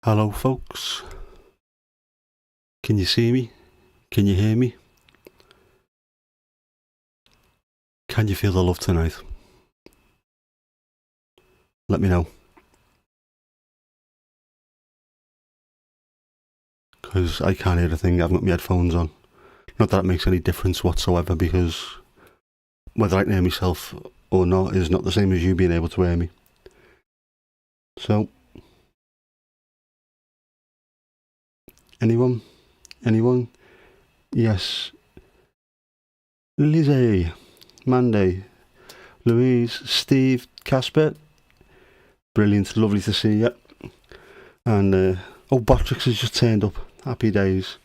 Hello folks, can you see me? Can you hear me? Can you feel the love tonight? Let me know. Because I can't hear a thing, I haven't got my headphones on. Not that it makes any difference whatsoever, because whether I can hear myself or not is not the same as you being able to hear me. So, anyone? Yes. Lizzie, Mandy, Louise, Steve, Casper. Brilliant, lovely to see you. And, Botrix has just turned up. Happy days.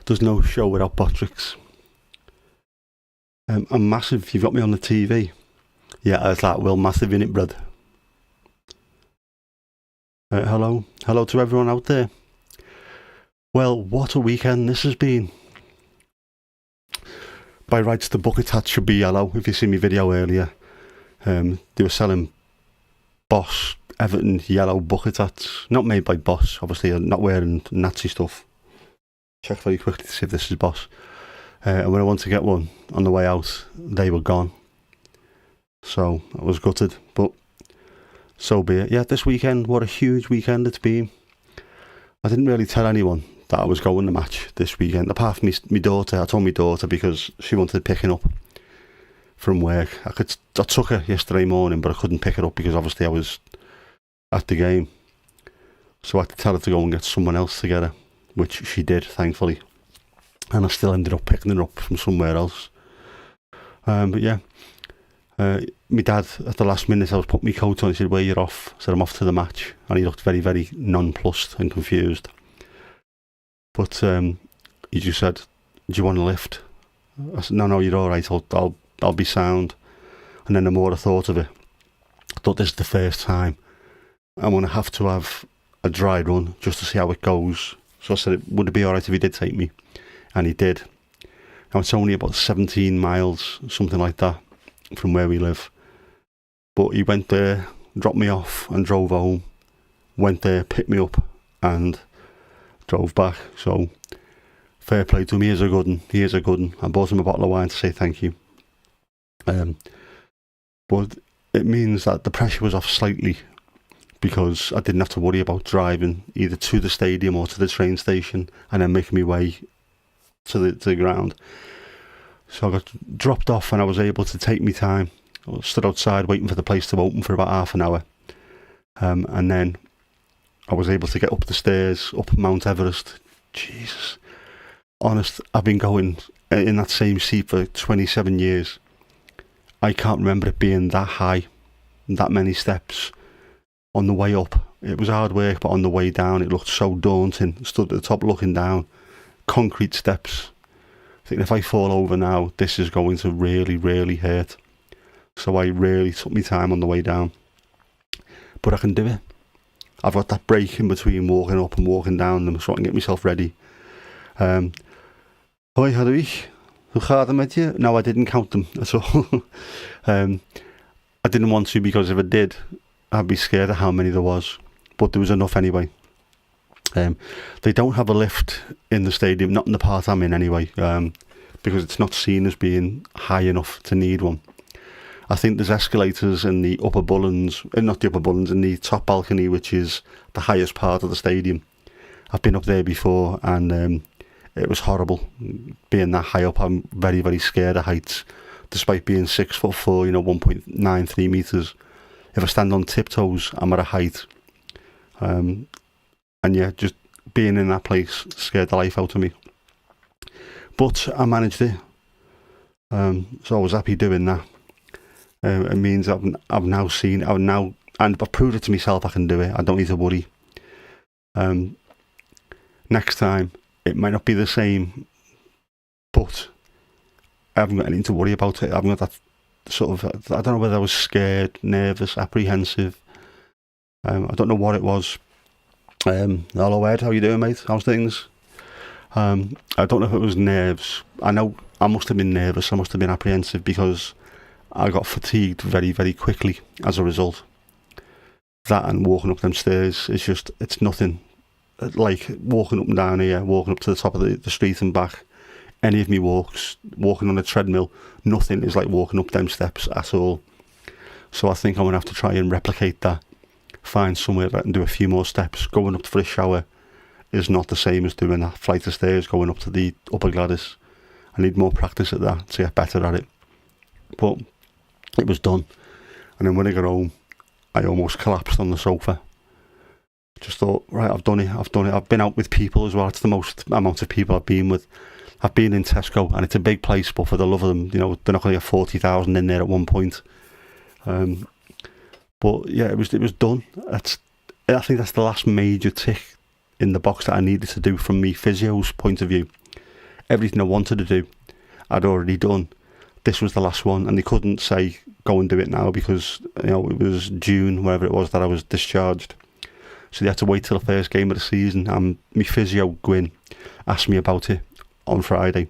There's no show without Botrix. I'm massive, you've got me on the TV. Yeah, it's like, well, massive in it, brother. Hello to everyone out there. Well, what a weekend this has been. By rights, the bucket hat should be yellow. If you see my video earlier, they were selling Boss Everton yellow bucket hats. Not made by Boss, obviously. I'm not wearing Nazi stuff. Check very quickly to see if this is Boss. And when I went to get one on the way out, they were gone. So I was gutted, but so be it. Yeah, this weekend, what a huge weekend it's been. I didn't really tell anyone that I was going to match this weekend, apart from my daughter. I told my daughter because she wanted picking up from work. I took her yesterday morning, but I couldn't pick her up because obviously I was at the game. So I had to tell her to go and get someone else to get her, which she did, thankfully. And I still ended up picking her up from somewhere else. But yeah, my dad, at the last minute, I was putting my coat on. He said, "Where you're off?" I said, "I'm off to the match." And he looked very, very nonplussed and confused. But he just said, "Do you want a lift?" I said, No, you're all right. I'll be sound." And then the more I thought of it, I thought, this is the first time I'm going to have a dry run just to see how it goes. So I said, would it be all right if he did take me? And he did. Now it's only about 17 miles, something like that, from where we live. But he went there, dropped me off and drove home. Went there, picked me up and drove back. So fair play to him. He is a good one. I bought him a bottle of wine to say thank you. But it means that the pressure was off slightly, because I didn't have to worry about driving either to the stadium or to the train station and then making my way to the ground. So I got dropped off and I was able to take my time. I stood outside waiting for the place to open for about half an hour. And then I was able to get up the stairs, up Mount Everest. Jesus. Honest, I've been going in that same seat for 27 years. I can't remember it being that high, that many steps. On the way up, it was hard work, but on the way down, it looked so daunting. Stood at the top looking down, concrete steps. Thinking if I fall over now, this is going to really, really hurt. So I really took my time on the way down. But I can do it. I've got that break in between walking up and walking down, so I can get myself ready. Hoi, Hadwig. Hoe gaat het met je? No, I didn't count them at all. I didn't want to, because if I did, I'd be scared of how many there was. But there was enough anyway. They don't have a lift in the stadium, not in the part I'm in anyway, because it's not seen as being high enough to need one. I think there's escalators in the upper Bullens, not the upper Bullens, in the top balcony, which is the highest part of the stadium. I've been up there before and it was horrible being that high up. I'm very, very scared of heights, despite being 6'4", 1.93 metres. If I stand on tiptoes, I'm at a height. And yeah, just being in that place scared the life out of me. But I managed it. So I was happy doing that. It means I've now seen, and I've proved it to myself I can do it. I don't need to worry. Next time, it might not be the same, but I haven't got anything to worry about it. I haven't got that sort of, I don't know whether I was scared, nervous, apprehensive. I don't know what it was. Hello Ed, how you doing, mate? How's things? I don't know if it was nerves. I know I must have been nervous, I must have been apprehensive, because I got fatigued very, very quickly as a result. That and walking up them stairs is just, it's nothing like walking up and down here, walking up to the top of the street and back, any of me walks, walking on a treadmill, nothing is like walking up them steps at all. So I think I'm going to have to try and replicate that, find somewhere that I can do a few more steps. Going up for a shower is not the same as doing that flight of stairs going up to the upper Gladys. I need more practice at that to get better at it. But it was done. And then when I got home, I almost collapsed on the sofa. Just thought, right, I've done it. I've been out with people as well. It's the most amount of people I've been with. I've been in Tesco, and it's a big place, but for the love of them, you know, they're not going to get 40,000 in there at one point. But yeah, it was done. I think that's the last major tick in the box that I needed to do from me physio's point of view. Everything I wanted to do, I'd already done. This was the last one, and they couldn't say go and do it now because, you know, it was June, wherever it was that I was discharged. So they had to wait till the first game of the season. And my physio, Gwyn, asked me about it on Friday.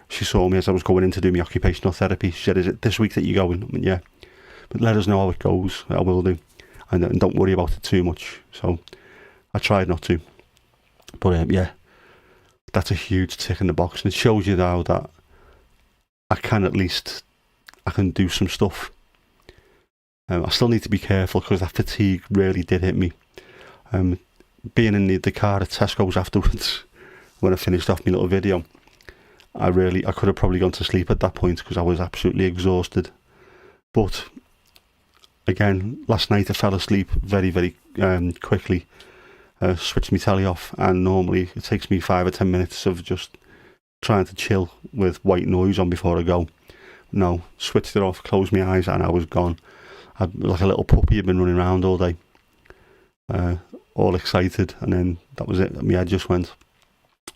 She saw me as I was going in to do my occupational therapy. She said, "Is it this week that you're going?" I went, "Yeah, but let us know how it goes." I will do, and don't worry about it too much. So I tried not to, but yeah, that's a huge tick in the box, and it shows you now that I can do some stuff. I still need to be careful because that fatigue really did hit me. Being in the car at Tesco's afterwards, when I finished off my little video, I could have probably gone to sleep at that point because I was absolutely exhausted. But again, last night I fell asleep very, very quickly. Switched my telly off, and normally it takes me 5 or 10 minutes of just trying to chill with white noise on before I go. No, switched it off, closed my eyes, and I was gone. Like a little puppy had been running around all day, all excited, and then that was it. My head just went.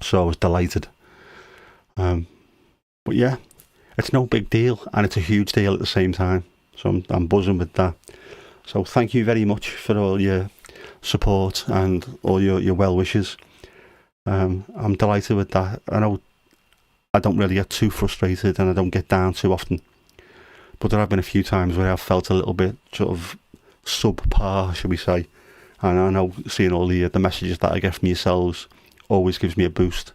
So I was delighted. But yeah, it's no big deal, and it's a huge deal at the same time. So I'm buzzing with that. So thank you very much for all your support and all your well wishes. I'm delighted with that. I know I don't really get too frustrated, and I don't get down too often. But there have been a few times where I've felt a little bit sort of subpar, shall we say. And I know seeing all the messages that I get from yourselves always gives me a boost.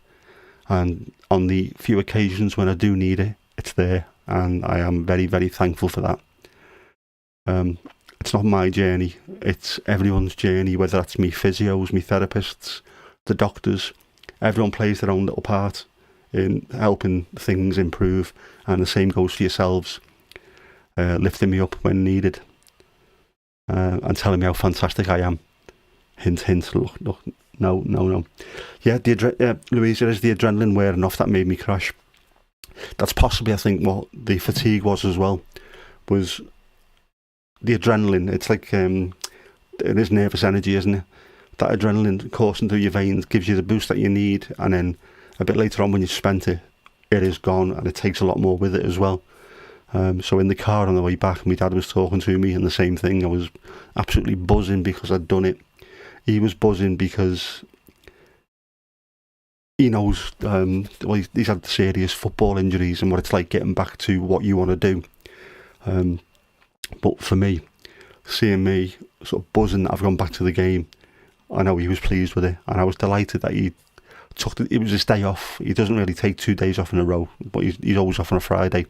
And on the few occasions when I do need it, it's there. And I am very, very thankful for that. It's not my journey. It's everyone's journey, whether that's me physios, me therapists, the doctors. Everyone plays their own little part in helping things improve. And the same goes for yourselves. Lifting me up when needed. And telling me how fantastic I am. Hint, hint, look, no. Yeah, Louisa, it is the adrenaline wearing off that made me crash. That's possibly, I think, what the fatigue was as well. Was the adrenaline. It's like, it is nervous energy, isn't it? That adrenaline coursing through your veins gives you the boost that you need, and then a bit later on when you've spent it, it is gone, and it takes a lot more with it as well. So in the car on the way back, my dad was talking to me, and the same thing. I was absolutely buzzing because I'd done it. He was buzzing because he knows he's had serious football injuries and what it's like getting back to what you want to do. But for me, seeing me sort of buzzing that I've gone back to the game, I know he was pleased with it, and I was delighted that he took it was his day off. He doesn't really take 2 days off in a row, but he's always off on a Friday.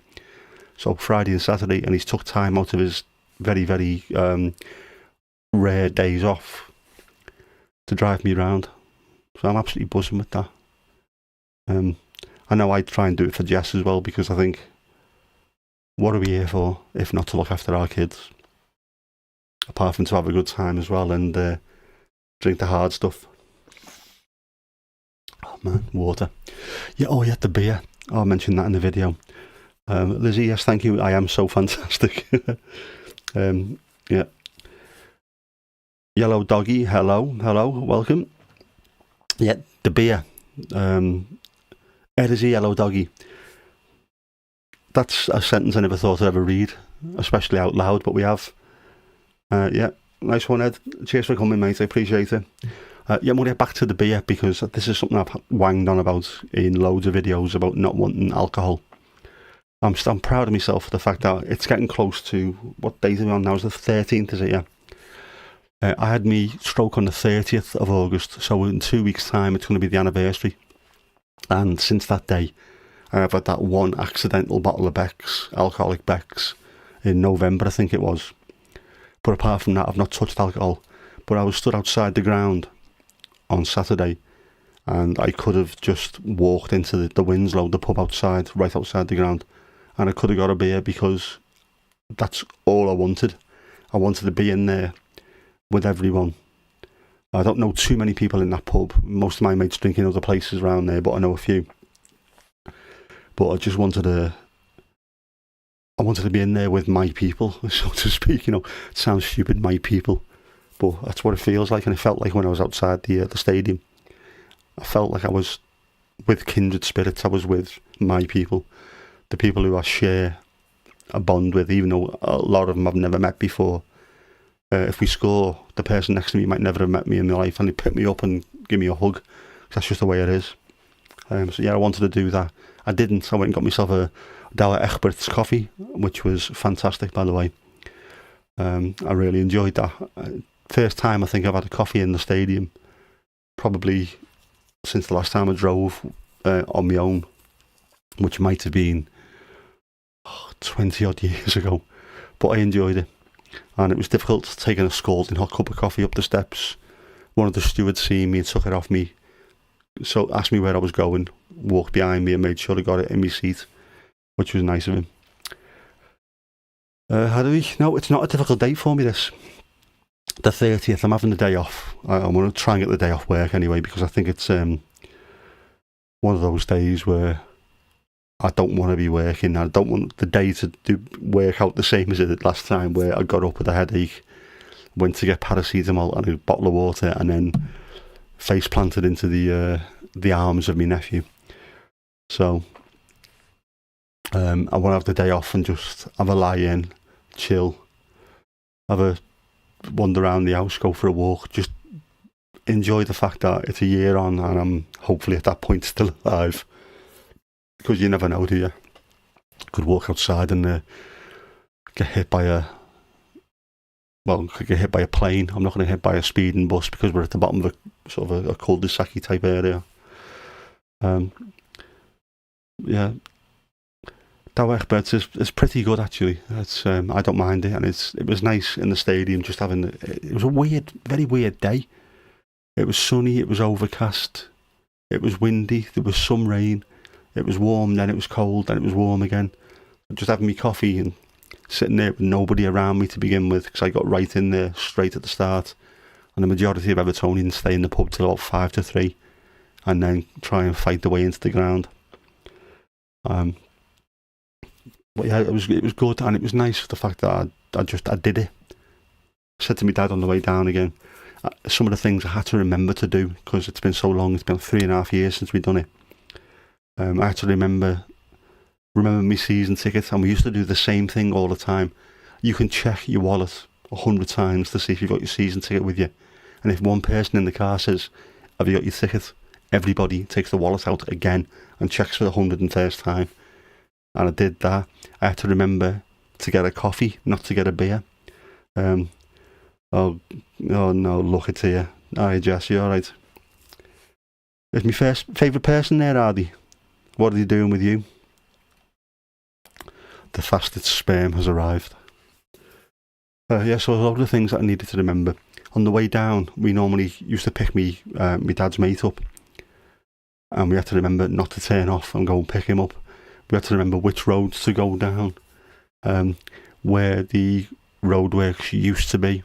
So Friday and Saturday, and he's took time out of his very, very rare days off to drive me around. So I'm absolutely buzzing with that. I know I'd try and do it for Jess as well, because I think, what are we here for if not to look after our kids? Apart from to have a good time as well and drink the hard stuff. Oh man, water. Yeah, oh yeah, the beer. Oh, I mentioned that in the video. Lizzie, yes, thank you. I am so fantastic. Yeah. Yellow Doggy, hello, welcome. Yeah, the beer. Ed is a yellow doggy. That's a sentence I never thought I'd ever read, especially out loud, but we have. Yeah, nice one, Ed. Cheers for coming, mate. I appreciate it. Yeah, we'll get back to the beer, because this is something I've wanged on about in loads of videos about not wanting alcohol. I'm proud of myself for the fact that it's getting close to, what date are we on now? Is the 13th, is it? Yeah. I had me stroke on the 30th of August, so in 2 weeks' time it's going to be the anniversary. And since that day, I've had that one accidental bottle of Beck's, alcoholic Beck's, in November, I think it was. But apart from that, I've not touched alcohol. But I was stood outside the ground on Saturday, and I could have just walked into the Winslow, the pub outside, right outside the ground, and I could have got a beer, because that's all I wanted. I wanted to be in there with everyone. I don't know too many people in that pub. Most of my mates drink in other places around there, but I know a few. But I just wanted to be in there with my people, so to speak. It sounds stupid, my people, but that's what it feels like. And it felt like when I was outside the stadium, I felt like I was with kindred spirits. I was with my people, the people who I share a bond with, even though a lot of them I've never met before. If we score, the person next to me might never have met me in my life, and they pick me up and give me a hug. That's just the way it is. So yeah, I wanted to do that. I didn't. I went and got myself a Douwe Egberts coffee, which was fantastic, by the way. I really enjoyed that. First time I think I've had a coffee in the stadium, probably since the last time I drove on my own, which might have been 20 odd years ago. But I enjoyed it. And it was difficult taking a scalding hot cup of coffee up the steps. One of the stewards seen me and took it off me, so asked me where I was going, walked behind me and made sure I got it in my seat, which was nice of him. No, it's not a difficult date for me, this. The 30th, I'm having the day off. I'm going to try and get the day off work anyway, because I think it's one of those days where I don't want to be working. I don't want the day to work out the same as it did last time, where I got up with a headache, went to get paracetamol and a bottle of water, and then face planted into the arms of my nephew. So I want to have the day off and just have a lie in, chill, have a wander around the house, go for a walk, just enjoy the fact that it's a year on and I'm hopefully at that point still alive. Because you never know, do you? Could walk outside and get hit by could get hit by a plane. I'm not going to get hit by a speeding bus, because we're at the bottom of a sort of a cul-de-sac type area. Yeah, Douwe Egberts is pretty good, actually. It's I don't mind it, and it was nice in the stadium just having. It was a very weird day. It was sunny, it was overcast, it was windy, there was some rain. It was warm, then it was cold, then it was warm again. Just having me coffee and sitting there with nobody around me to begin with, because I got right in there straight at the start. And the majority of Evertonians stay in the pub till about 5 to 3, and then try and fight their way into the ground. But yeah, it was good, and it was nice, the fact that I did it. I said to my dad on the way down again, some of the things I had to remember to do, because it's been so long. It's been 3.5 years since we've done it. I had to remember my season ticket, and we used to do the same thing all the time. You can check your wallet 100 times to see if you've got your season ticket with you, and if one person in the car says, "Have you got your ticket?" everybody takes the wallet out again and checks for the 101st time. And I did that. I had to remember to get a coffee, not to get a beer. Oh no, look, it's here. Alright, Jess, you alright? Is my favourite person there, Ardy? What are they doing with you? The fastest sperm has arrived. So a lot of things that I needed to remember. On the way down, we normally used to pick my dad's mate up, and we had to remember not to turn off and go and pick him up. We had to remember which roads to go down, where the roadworks used to be.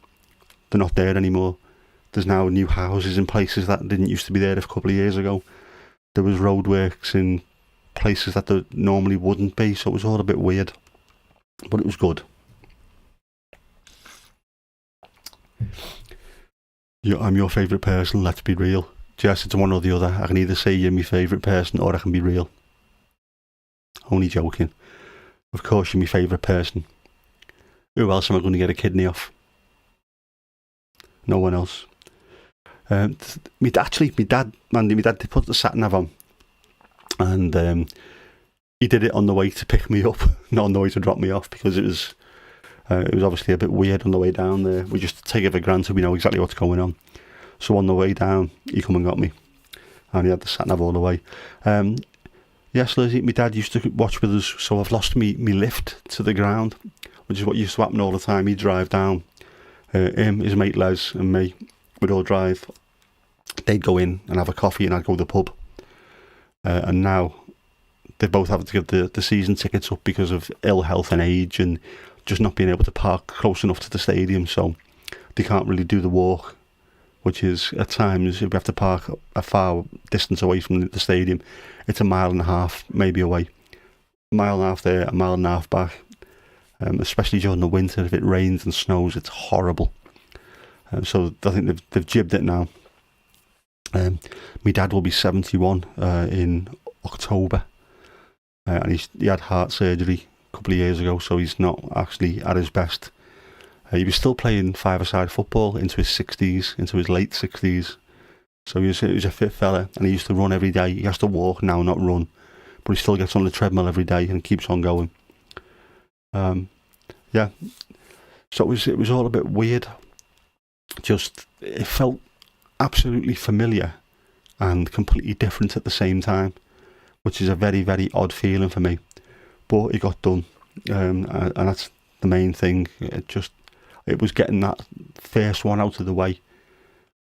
They're not there anymore. There's now new houses in places that didn't used to be there a couple of years ago. There was roadworks in places that there normally wouldn't be, so it was all a bit weird, but it was good. I'm your favourite person, let's be real. Jess, it's one or the other. I can either say you're my favourite person or I can be real. Only joking. Of course you're my favourite person. Who else am I going to get a kidney off? No one else. My dad did put the sat-nav on, and he did it on the way to pick me up, not on the way to drop me off, because it was It was obviously a bit weird on the way down there. We just take it for granted we know exactly what's going on. So on the way down, he come and got me, and he had the sat-nav all the way. Yes, Lizzie, my dad used to watch with us, so I've lost me lift to the ground, which is what used to happen all the time. He'd drive down, him, his mate Les and me, we'd all drive. They'd go in and have a coffee and I'd go to the pub. And now they both have to give the season tickets up because of ill health and age and just not being able to park close enough to the stadium, so they can't really do the walk, which is, at times, if we have to park a far distance away from the stadium, it's 1.5 miles maybe away. 1.5 miles there, 1.5 miles back. Especially during the winter, if it rains and snows, it's horrible. So I think they've jibbed it now. My dad will be 71 in October, and he had heart surgery a couple of years ago, so he's not actually at his best. He was still playing five-a-side football into his 60s, into his late 60s. So he was a fit fella, and he used to run every day. He has to walk now, not run, but he still gets on the treadmill every day and keeps on going. Yeah, so it was all a bit weird. Just, it felt absolutely familiar and completely different at the same time, which is a very, very odd feeling for me. But it got done, and that's the main thing. It was getting that first one out of the way,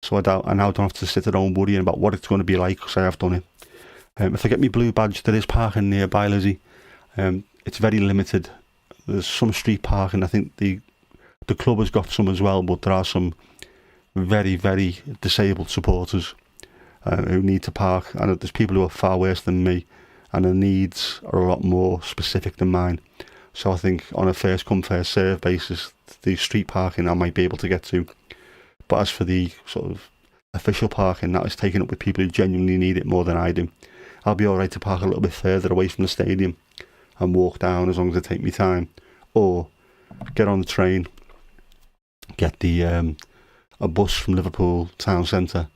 so I now don't have to sit at home worrying about what it's going to be like, because I have done it. If I get my blue badge, there is parking nearby, Lizzie. It's very limited. There's some street parking. I think the club has got some as well, but there are some very, very disabled supporters who need to park, and there's people who are far worse than me, and their needs are a lot more specific than mine. So I think on a first come first serve basis, the street parking I might be able to get to, but as for the sort of official parking, that is taken up with people who genuinely need it more than I do. I'll be alright to park a little bit further away from the stadium and walk down as long as I take me time, or get on the train, get a bus from Liverpool town centre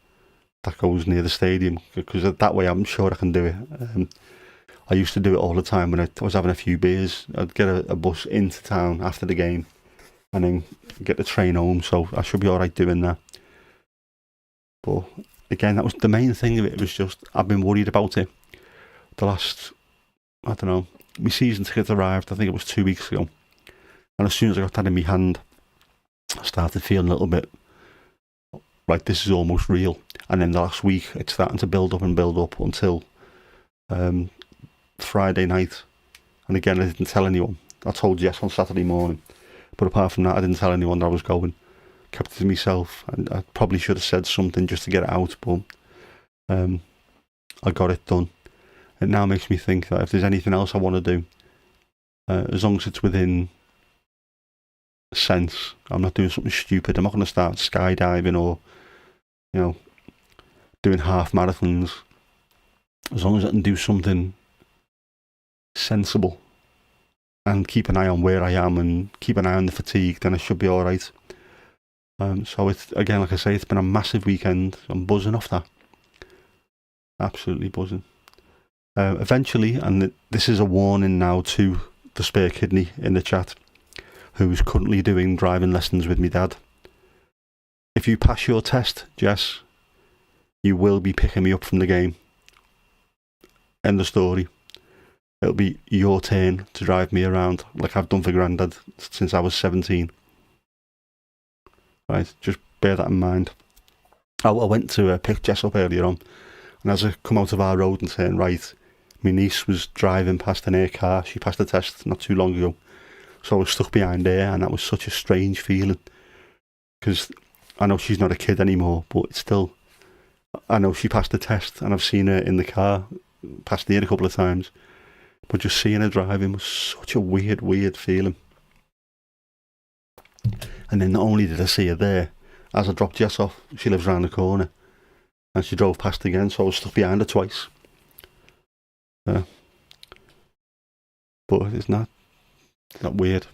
that goes near the stadium, because that way I'm sure I can do it. I used to do it all the time when I was having a few beers. I'd get a bus into town after the game and then get the train home, so I should be alright doing that. But again, that was the main thing of it. It was just, I've been worried about it the last, I don't know, my season ticket arrived, I think it was 2 weeks ago, and as soon as I got that in my hand, I started feeling a little bit like this is almost real. And then the last week, it's starting to build up until Friday night. And again, I didn't tell anyone. I told Jess on Saturday morning, but apart from that, I didn't tell anyone that I was going. Kept it to myself, and I probably should have said something just to get it out, but I got it done. It now makes me think that if there's anything else I want to do, as long as it's within sense, I'm not doing something stupid. I'm not going to start skydiving or, doing half marathons. As long as I can do something sensible and keep an eye on where I am and keep an eye on the fatigue, then I should be alright. So it's, again, like I say, it's been a massive weekend. I'm buzzing off that. Absolutely buzzing. Eventually, and this is a warning now to the spare kidney in the chat, who's currently doing driving lessons with me dad. If you pass your test, Jess, you will be picking me up from the game. End of story. It'll be your turn to drive me around like I've done for Grandad since I was 17. Right, just bear that in mind. I went to pick Jess up earlier on, and as I come out of our road and turn right, my niece was driving past in her car. She passed the test not too long ago, so I was stuck behind her, and that was such a strange feeling, because I know she's not a kid anymore, but it's still, I know she passed the test, and I've seen her in the car, passed her a couple of times, but just seeing her driving was such a weird feeling. And then not only did I see her there, as I dropped Jess off, she lives round the corner, and she drove past again, so I was stuck behind her twice. But it's not weird,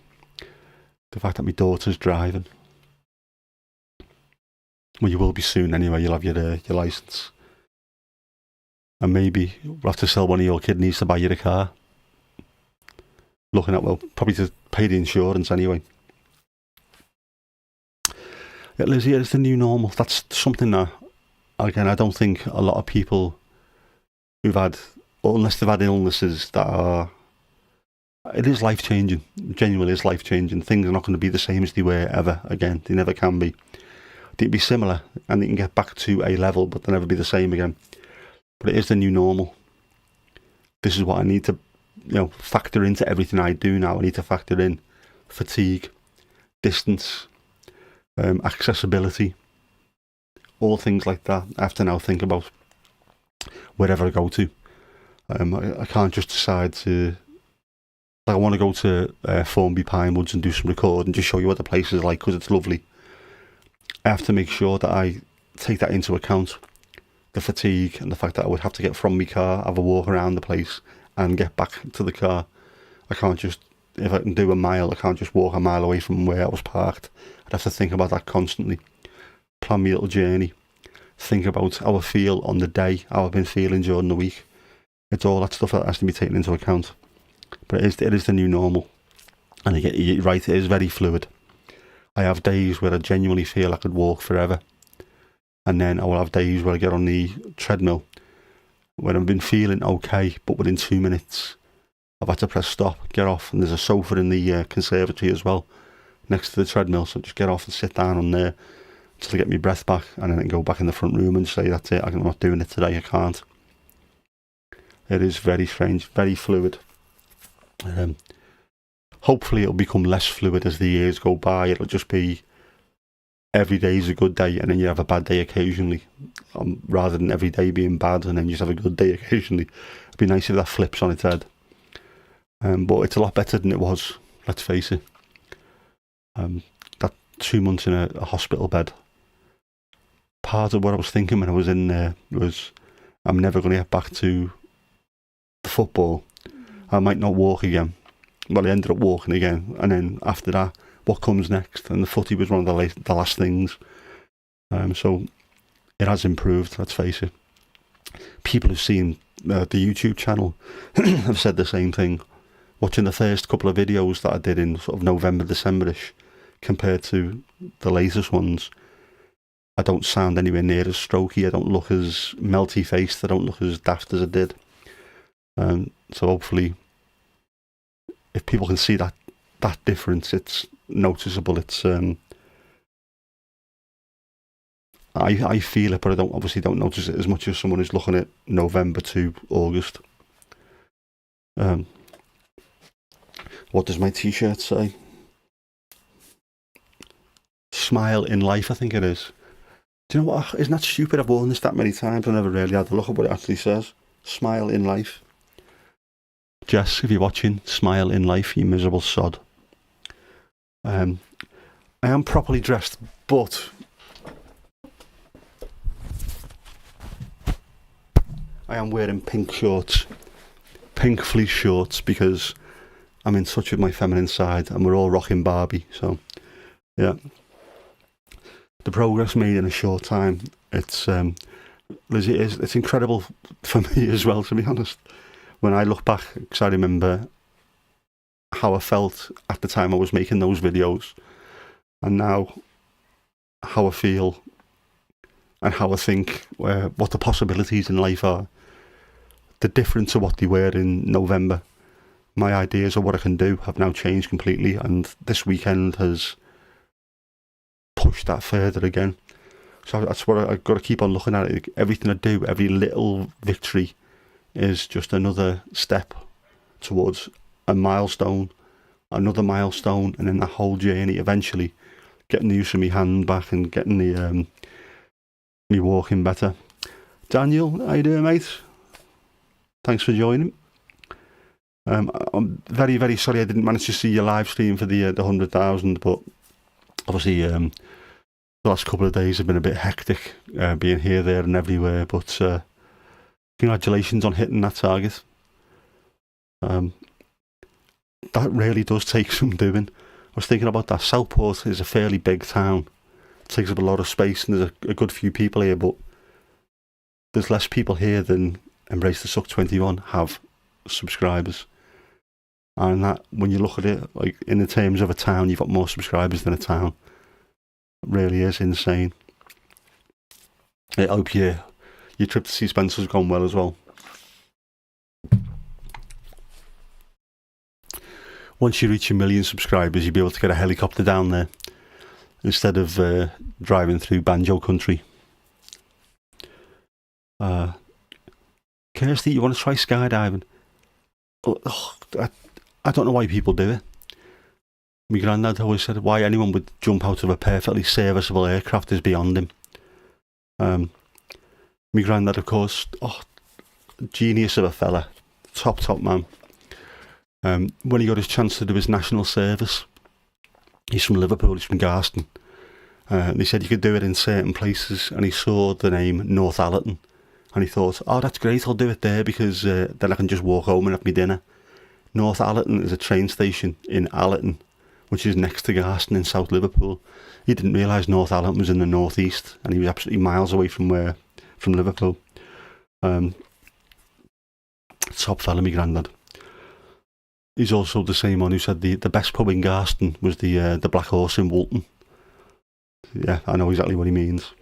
the fact that my daughter's driving. Well, you will be soon anyway. You'll have your licence, and maybe we'll have to sell one of your kidneys to buy you a car. Looking at, well, probably to pay the insurance anyway. Lizzie, it's the new normal. That's something that, again, I don't think a lot of people who've had, unless they've had illnesses that are, it is life-changing. Genuinely is life-changing. Things are not going to be the same as they were ever again. They never can be. They can be similar and they can get back to a level, but they'll never be the same again. But it is the new normal. This is what I need to, factor into everything I do now. I need to factor in fatigue, distance, accessibility, all things like that. I have to now think about wherever I go to. I can't just decide to, like, I want to go to Formby Pinewoods and do some recording, just show you what the place is like because it's lovely. I have to make sure that I take that into account, the fatigue and the fact that I would have to get from my car, have a walk around the place and get back to the car. I can't just, if I can do a mile, I can't just walk a mile away from where I was parked. I'd have to think about that constantly, plan my little journey, think about how I feel on the day, how I've been feeling during the week. It's all that stuff that has to be taken into account. But it is the new normal. And you're right, it is very fluid. I have days where I genuinely feel I could walk forever. And then I will have days where I get on the treadmill when I've been feeling okay, but within 2 minutes I've had to press stop, get off, and there's a sofa in the conservatory as well, next to the treadmill, so just get off and sit down on there until I get my breath back, and then I can go back in the front room and say, that's it, I'm not doing it today, I can't. It is very strange, very fluid. Hopefully it'll become less fluid as the years go by. It'll just be every day is a good day and then you have a bad day occasionally, rather than every day being bad and then you just have a good day occasionally. It'd be nice if that flips on its head. But it's a lot better than it was, let's face it. That 2 months in a hospital bed, part of what I was thinking when I was in there was, I'm never going to get back to the football. I might not walk again. Well, I ended up walking again, and then after that, what comes next? And the footy was one of the last things. So it has improved, let's face it. People who've seen the YouTube channel have said the same thing. Watching the first couple of videos that I did in sort of November, December-ish, compared to the latest ones, I don't sound anywhere near as strokey. I don't look as melty-faced. I don't look as daft as I did. So hopefully, if people can see that difference, it's noticeable. It's I feel it, but I obviously don't notice it as much as someone who's looking at November to August. What does my t-shirt say? Smile in life, I think it is. Do you know what? Isn't that stupid? I've worn this that many times. I never really had a look at what it actually says. Smile in life. Jess, if you're watching, smile in life, you miserable sod. I am properly dressed, but I am wearing pink shorts, pink fleece shorts, because I'm in touch with my feminine side and we're all rocking Barbie. So, yeah. The progress made in a short time, it's Lizzie, it's incredible for me as well, to be honest. When I look back, because I remember how I felt at the time I was making those videos, and now how I feel and how I think, what the possibilities in life are, the difference to what they were in November. My ideas of what I can do have now changed completely, and this weekend has pushed that further again. So that's what I've got to keep on looking at it. Everything I do, every little victory is just another step towards a milestone, another milestone, and then that whole journey, eventually getting the use of my hand back and getting the me walking better. Daniel, how you doing, mate? Thanks for joining. I'm very, very sorry I didn't manage to see your live stream for the 100,000, but obviously the last couple of days have been a bit hectic, being here, there and everywhere, but congratulations on hitting that target. That really does take some doing. I was thinking about that. Southport is a fairly big town. It takes up a lot of space and there's a good few people here, but there's less people here than Embrace the Suck 21 have subscribers. And that, when you look at it, like in the terms of a town, you've got more subscribers than a town. It really is insane. I hope your trip to see Spencer's gone well as well. Once you reach 1 million subscribers, you'll be able to get a helicopter down there instead of driving through banjo country. Kirsty, you want to try skydiving? I don't know why people do it. My granddad always said why anyone would jump out of a perfectly serviceable aircraft is beyond him. My granddad, of course, genius of a fella, top man. When he got his chance to do his national service, he's from Liverpool, he's from Garston. They said you could do it in certain places, and he saw the name North Allerton, and he thought, oh, that's great, I'll do it there because then I can just walk home and have my dinner. North Allerton is a train station in Allerton, which is next to Garston in South Liverpool. He didn't realise North Allerton was in the northeast, and he was absolutely miles away from Liverpool. Top fella, my granddad. He's also the same one who said the best pub in Garston was the Black Horse in Woolton. Yeah, I know exactly what he means.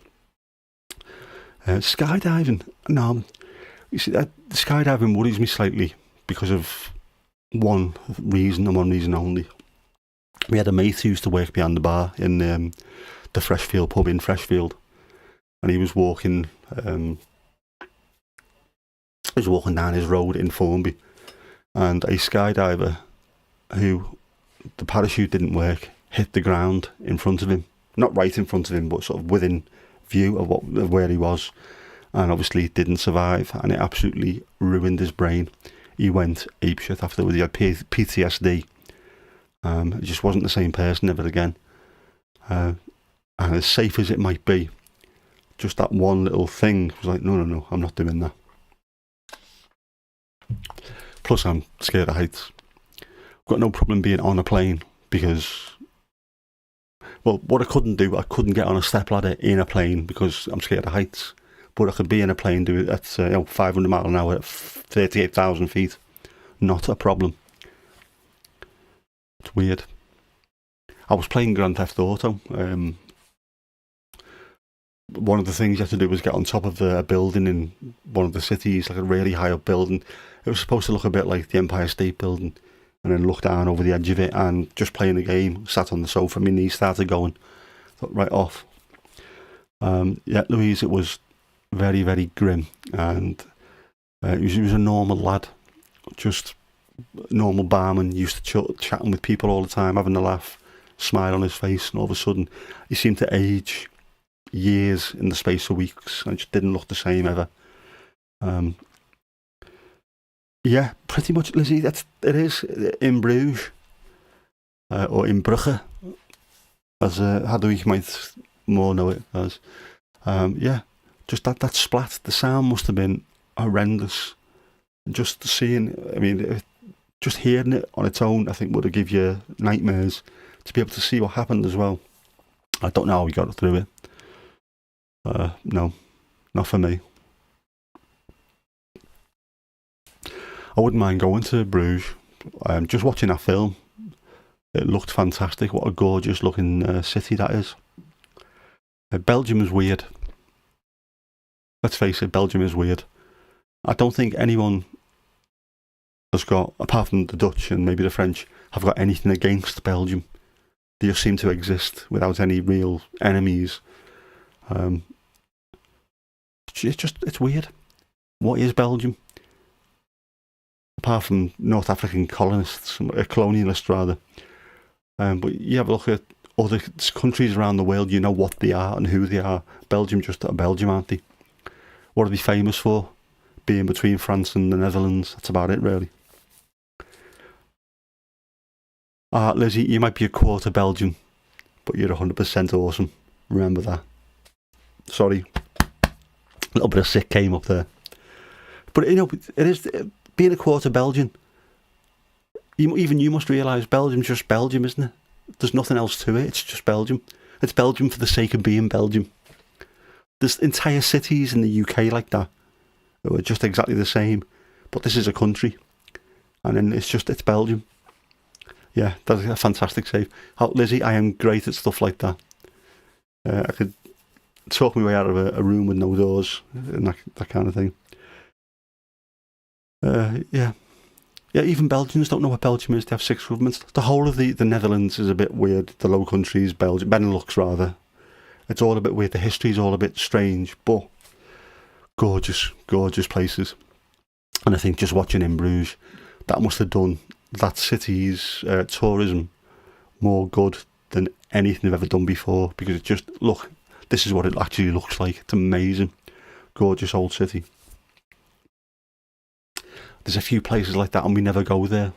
Skydiving. No, you see, skydiving worries me slightly because of one reason and one reason only. We had a mate who used to work behind the bar in the Freshfield pub in Freshfield, and he was walking down his road in Formby, and a skydiver who the parachute didn't work hit the ground in front of him, not right in front of him, but sort of within view of where he was, and obviously didn't survive, and it absolutely ruined his brain. He went apeshit afterwards. He had PTSD. It just wasn't the same person ever again. And as safe as it might be, just that one little thing was like, no, I'm not doing that. Plus, I'm scared of heights. I've got no problem being on a plane because, well, what I couldn't do, I couldn't get on a stepladder in a plane because I'm scared of heights. But I could be in a plane, do it at 500 miles an hour at 38,000 feet. Not a problem. It's weird. I was playing Grand Theft Auto. One of the things you had to do was get on top of a building in one of the cities, like a really high up building. It was supposed to look a bit like the Empire State Building, and then look down over the edge of it, and just playing the game, sat on the sofa, my knees started going. Thought, right off. Yeah, Louise, it was very, very grim, and he was a normal lad, just normal barman, used to chatting with people all the time, having a laugh, smile on his face, and all of a sudden he seemed to age years in the space of weeks, and just didn't look the same ever. Yeah, pretty much, Lizzie, it is in Bruges, or in Brugge, as Hadwig might more know it as. Yeah, just that splat, the sound must have been horrendous. Just seeing, I mean, just hearing it on its own, I think would have given you nightmares. To be able to see what happened as well. I don't know how we got through it. No, not for me. I wouldn't mind going to Bruges. Just watching that film, it looked fantastic. What a gorgeous looking city that is. Belgium is weird. Let's face it, Belgium is weird. I don't think anyone has got, apart from the Dutch and maybe the French, have got anything against Belgium. They just seem to exist without any real enemies. It's weird. What is Belgium? Apart from North African colonists, colonialists rather. But you have a look at other countries around the world, you know what they are and who they are. Belgium just a Belgium, aren't they? What are they famous for? Being between France and the Netherlands. That's about it, really. Lizzie, you might be a quarter Belgian, but you're 100% awesome. Remember that. Sorry. A little bit of sick came up there. But, you know, it is being a quarter Belgian. Even you must realise Belgium's just Belgium, isn't it? There's nothing else to it. It's just Belgium. It's Belgium for the sake of being Belgium. There's entire cities in the UK like that. That are just exactly the same. But this is a country. And then it's Belgium. Yeah, that's a fantastic save. Lizzie, I am great at stuff like that. I could talk my way out of a room with no doors and that kind of thing. Yeah, even Belgians don't know what Belgium is. They have 6 governments. The whole of the Netherlands is a bit weird. The Low Countries, Belgium, Benelux rather. It's all a bit weird. The history's all a bit strange, but gorgeous, gorgeous places. And I think just watching in Bruges, that must have done that city's tourism more good than anything they've ever done before, because it just, look, this is what it actually looks like. It's amazing. Gorgeous old city. There's a few places like that and we never go there.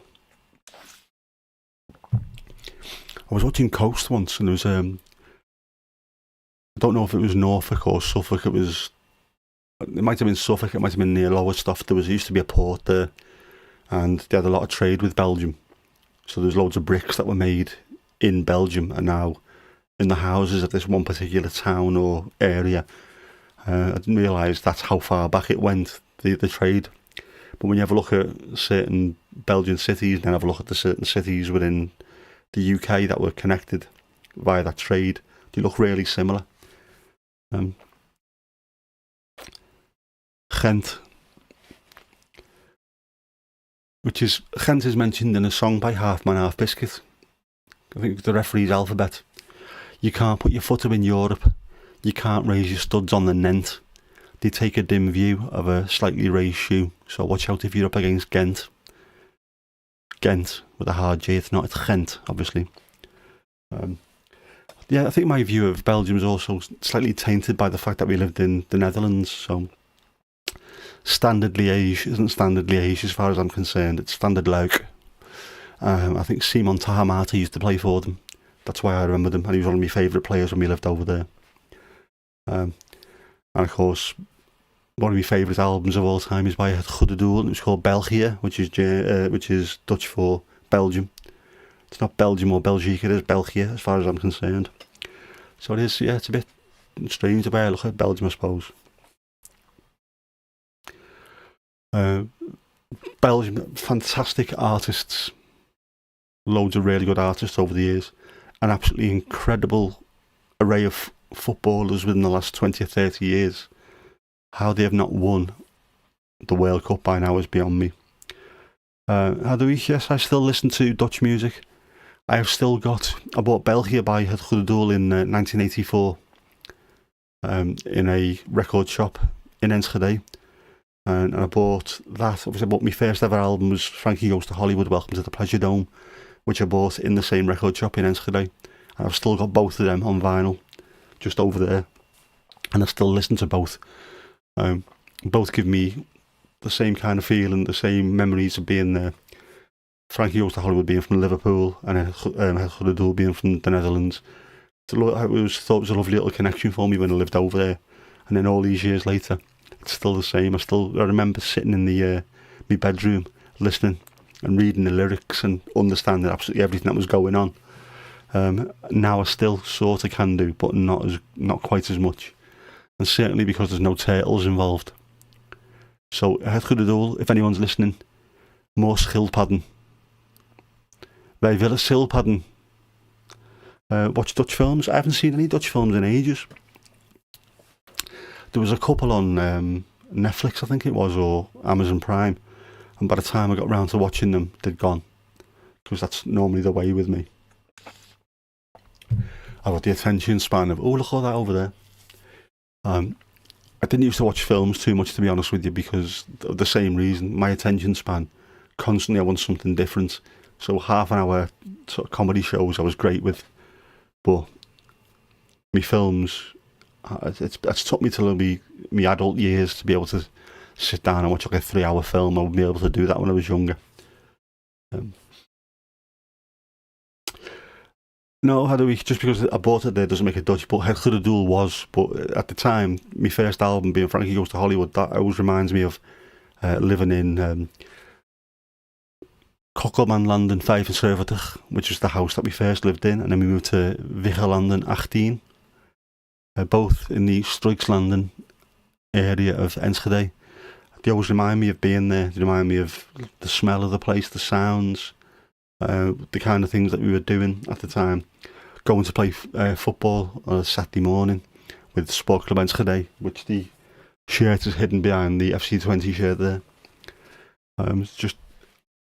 I was watching Coast once and there was, I don't know if it was Norfolk or Suffolk, it might have been Suffolk, it might have been near Lowestoft. There used to be a port there and they had a lot of trade with Belgium. So there's loads of bricks that were made in Belgium and now in the houses of this one particular town or area. I didn't realise that's how far back it went, the trade. But when you have a look at certain Belgian cities and then have a look at the certain cities within the UK that were connected via that trade, they look really similar. Ghent, Ghent is mentioned in a song by Half Man Half Biscuit. I think the referee's alphabet. You can't put your foot up in Europe. You can't raise your studs on the Nent. They take a dim view of a slightly raised shoe, so watch out if you're up against Ghent. Ghent with a hard G, it's Ghent, obviously. Yeah, I think my view of Belgium is also slightly tainted by the fact that we lived in the Netherlands, so Standard Liège isn't Standard Liège as far as I'm concerned, it's Standard Luik. I think Simon Tahamata used to play for them. That's why I remember them, and he was one of my favourite players when we lived over there. And of course, one of my favourite albums of all time is by Het Goede Doel, and it was called België, which is Dutch for Belgium. It's not Belgium or Belgique, it is België as far as I'm concerned. So it is, yeah, it's a bit strange the way I look at Belgium, I suppose. Belgium, fantastic artists. Loads of really good artists over the years. An absolutely incredible array of footballers within the last 20 or 30 years. How they have not won the World Cup by now is beyond me. Yes, I still listen to Dutch music. I bought België by Het Goede Doel in 1984 in a record shop in Enschede. And I bought that. Obviously, I bought my first ever album was Frankie Goes to Hollywood, Welcome to the Pleasure Dome, which I bought in the same record shop in Enschede. And I've still got both of them on vinyl, just over there. And I still listen to both. Both give me the same kind of feeling, the same memories of being there. Frankie Goes to Hollywood being from Liverpool and Het Goede Doel being from the Netherlands. I thought it was a lovely little connection for me when I lived over there. And then all these years later, it's still the same. I remember sitting in my bedroom, listening and reading the lyrics and understanding absolutely everything that was going on. Now I still sort of can do, but not quite as much. And certainly because there's no turtles involved. So, Het Goede Doel, if anyone's listening, more schildpadden. Wij willen schildpadden. Watch Dutch films. I haven't seen any Dutch films in ages. There was a couple on Netflix, I think it was, or Amazon Prime. And by the time I got round to watching them, they'd gone. Because that's normally the way with me. I've got the attention span of, oh, look at all that over there. I didn't used to watch films too much, to be honest with you, because of the same reason. My attention span, constantly I want something different. So half an hour sort of comedy shows I was great with. But me films, it's took me till me adult years to be able to sit down and watch like a 3-hour film. I wouldn't be able to do that when I was younger. No, just because I bought it there doesn't make it Dutch, but Het Goede Doel was. But at the time, my first album being Frankie Goes to Hollywood, that always reminds me of living in Kokkelmanlanden 75, which was the house that we first lived in, and then we moved to Vigelanden 18, both in the Struikslanden area of Enschede. They always remind me of being there. They remind me of the smell of the place, the sounds, the kind of things that we were doing at the time. going to play football on a Saturday morning with Sport Club Enschede, which the shirt is hidden behind the FC20 shirt there. It's just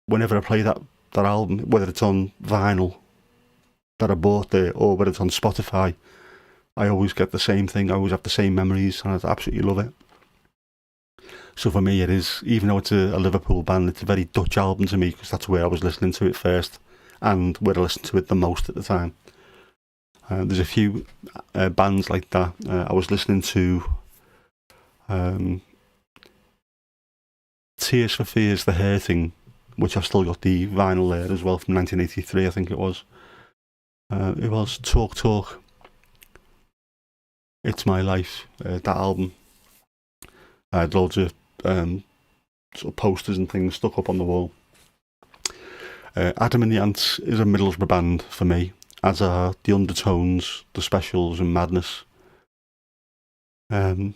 whenever I play that album, whether it's on vinyl that I bought there or whether it's on Spotify, I always get the same thing. I always have the same memories, and I absolutely love it. So for me, it is, even though it's a Liverpool band, it's a very Dutch album to me, because that's where I was listening to it first and where I listened to it the most at the time. There's a few bands like that. I was listening to Tears for Fears, The Hurting, which I've still got the vinyl there as well, from 1983, I think it was. It was Talk Talk, It's My Life, that album. I had loads of sort of posters and things stuck up on the wall. Adam and the Ants is a Middlesbrough band for me, as are the Undertones, the Specials and Madness. The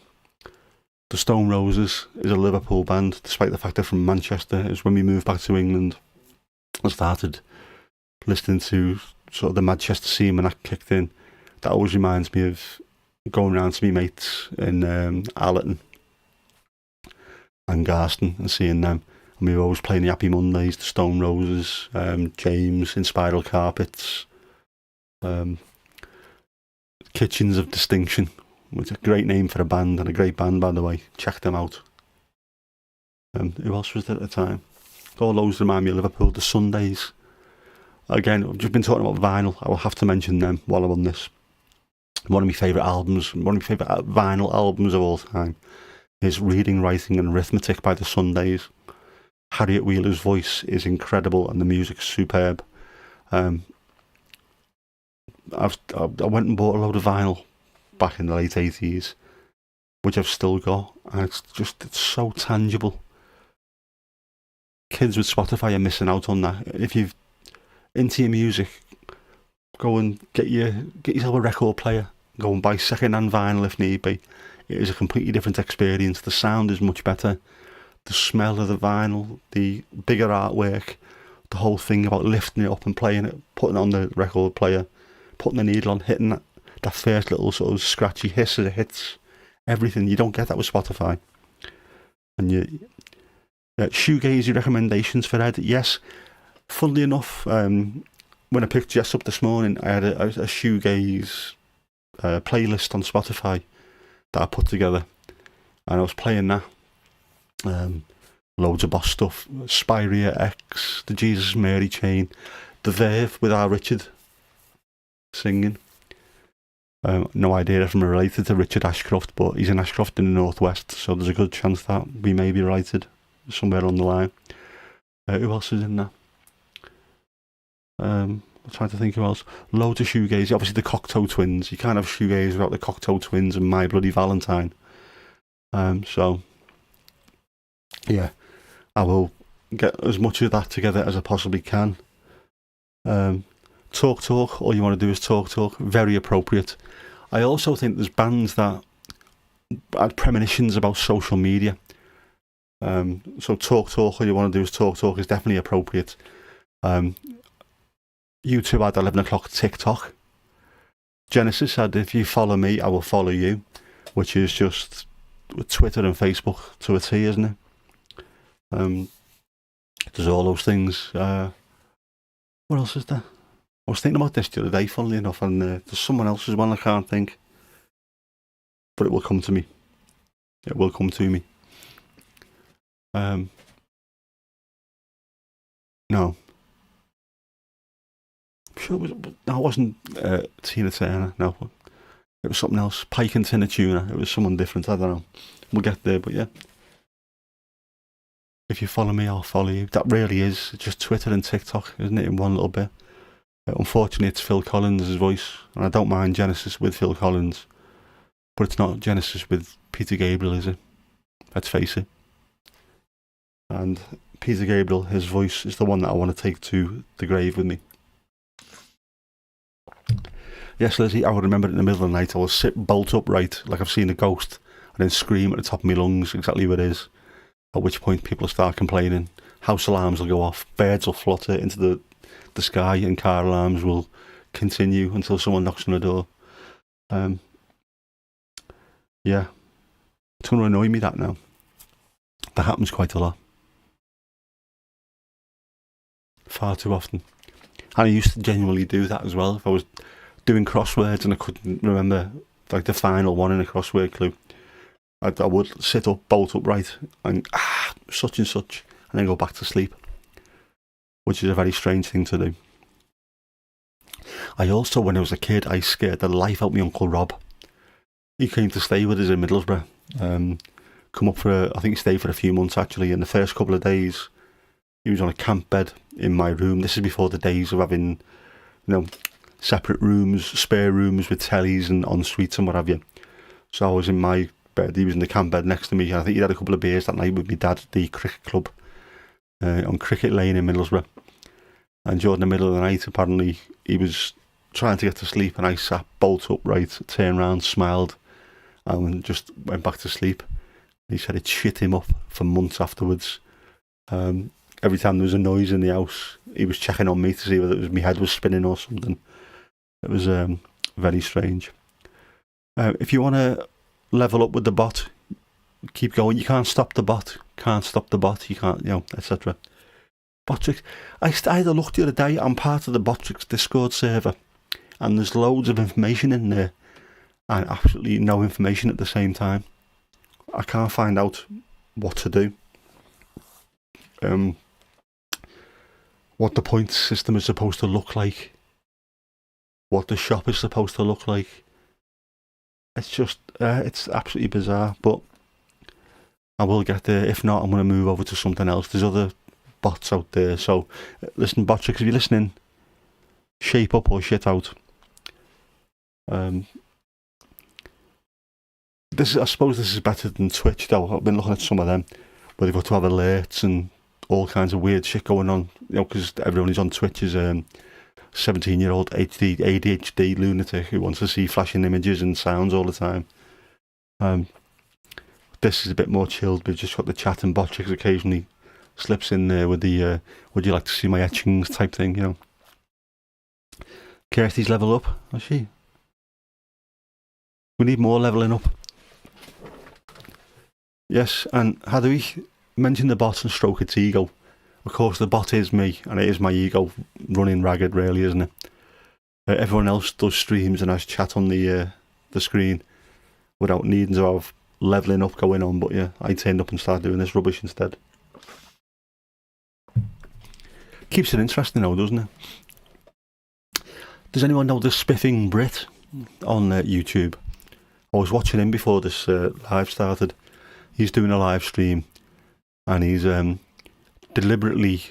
Stone Roses is a Liverpool band, despite the fact they're from Manchester. It's when we moved back to England, I started listening to sort of the Manchester scene when that kicked in. That always reminds me of going around to me mates in Allerton and Garston and seeing them. And we were always playing the Happy Mondays, the Stone Roses, James in Spiral Carpets, Kitchens of Distinction, which is a great name for a band, and a great band, by the way. Check them out. Who else was there at the time? All those remind me of Liverpool. The Sundays. Again, I've just been talking about vinyl. I will have to mention them while I'm on this. One of my favourite albums, one of my favourite vinyl albums of all time, is Reading, Writing and Arithmetic by the Sundays. Harriet Wheeler's voice is incredible and the music's superb. I went and bought a load of vinyl back in the late 80s, which I've still got, and it's so tangible. Kids with Spotify are missing out on that. If you're into your music, go and get yourself a record player. Go and buy second-hand vinyl if need be. It is a completely different experience. The sound is much better. The smell of the vinyl, the bigger artwork, the whole thing about lifting it up and playing it, putting it on the record player, putting the needle on, hitting that first little sort of scratchy hiss as it hits, everything. You don't get that with Spotify. And shoegazy recommendations for Ed? Yes. Funnily enough, when I picked Jess up this morning, I had a shoegaze playlist on Spotify that I put together, and I was playing that. Loads of Boss stuff, Spirea X, the Jesus Mary Chain, The Verve with our Richard singing. No idea if I'm related to Richard Ashcroft, but he's in Ashcroft in the northwest, so there's a good chance that we may be related somewhere on the line. Who else is in there? I'm trying to think who else. Loads of shoegaze. Obviously the Cocteau Twins. You can't have shoegaze without the Cocteau Twins and My Bloody Valentine. So yeah, I will get as much of that together as I possibly can. Talk, all you want to do is talk. Very appropriate. I also think there's bands that had premonitions about social media. So talk, all you want to do is talk is definitely appropriate. U2 had 11 o'clock TikTok. Genesis had If You Follow Me, I Will Follow You, which is just Twitter and Facebook to a T, isn't it? There's all those things. What else is there? I was thinking about this the other day, funnily enough, and there's someone else as well I can't think. But it will come to me. It will come to me. No. I'm sure it wasn't Tina Turner, no. It was something else. Pike and Tina Tuna. It was someone different, I don't know. We'll get there, but yeah. If you follow me, I'll follow you. That really is just Twitter and TikTok, isn't it, in one little bit? Unfortunately, it's Phil Collins' voice, and I don't mind Genesis with Phil Collins, but it's not Genesis with Peter Gabriel, is it? Let's face it. And Peter Gabriel, his voice is the one that I want to take to the grave with me. Yes, Lizzie, I would remember it in the middle of the night. I will sit bolt upright like I've seen a ghost and then scream at the top of my lungs exactly what it is. At which point people start complaining. House alarms will go off, birds will flutter into the sky, and car alarms will continue until someone knocks on the door. Yeah, it's going to annoy me that now. That happens quite a lot. Far too often. And I used to genuinely do that as well. If I was doing crosswords and I couldn't remember like the final one in a crossword clue, I would sit up, bolt upright, and such and such, and then go back to sleep, which is a very strange thing to do. I also, when I was a kid, I scared the life out of my Uncle Rob. He came to stay with us in Middlesbrough. Come up I think he stayed for a few months actually, and the first couple of days he was on a camp bed in my room. This is before the days of having, separate rooms, spare rooms with tellies and en suites and what have you. So I was in my bed, he was in the camp bed next to me. I think he'd had a couple of beers that night with my dad at the cricket club on Cricket Lane in Middlesbrough. And during the middle of the night, apparently, he was trying to get to sleep, and I sat bolt upright, turned around, smiled, and just went back to sleep. He said it shit him up for months afterwards. Every time there was a noise in the house, he was checking on me to see whether my head was spinning or something. It was very strange. If you want to level up with the bot, keep going. You can't stop the bot. You can't, etc. Botrix. I had a look the other day. I'm part of the Botrix Discord server, and there's loads of information in there, and absolutely no information at the same time. I can't find out what to do. What the point system is supposed to look like. What the shop is supposed to look like. It's just, it's absolutely bizarre, but I will get there. If not, I'm going to move over to something else. There's other bots out there, so listen, Botrix, if you're listening, shape up or shit out. I suppose this is better than Twitch though. I've been looking at some of them where they've got to have alerts and all kinds of weird shit going on, because everyone who's on Twitch is 17-year-old ADHD lunatic who wants to see flashing images and sounds all the time. This is a bit more chilled. We've just got the chat, and Botrix occasionally slips in there with the would you like to see my etchings type thing, Kirsty's level up, is she? We need more levelling up. Yes, and how do we mention the bot and stroke its ego? Of course, the bot is me, and it is my ego running ragged, really, isn't it? Everyone else does streams and has chat on the screen without needing to have levelling up going on, but yeah, I turned up and started doing this rubbish instead. Keeps it interesting though, doesn't it? Does anyone know the Spiffing Brit on YouTube? I was watching him before this live started. He's doing a live stream, and he's deliberately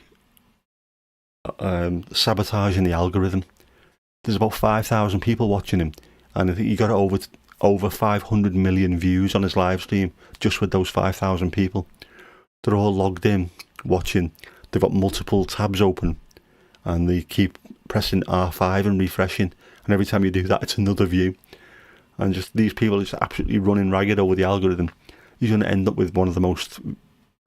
sabotaging the algorithm. There's about 5,000 people watching him, and I think he got over 500 million views on his live stream just with those 5,000 people. They're all logged in, watching. They've got multiple tabs open, and they keep pressing R5 and refreshing, and every time you do that, it's another view. And just these people are just absolutely running ragged over the algorithm. He's going to end up with one of the most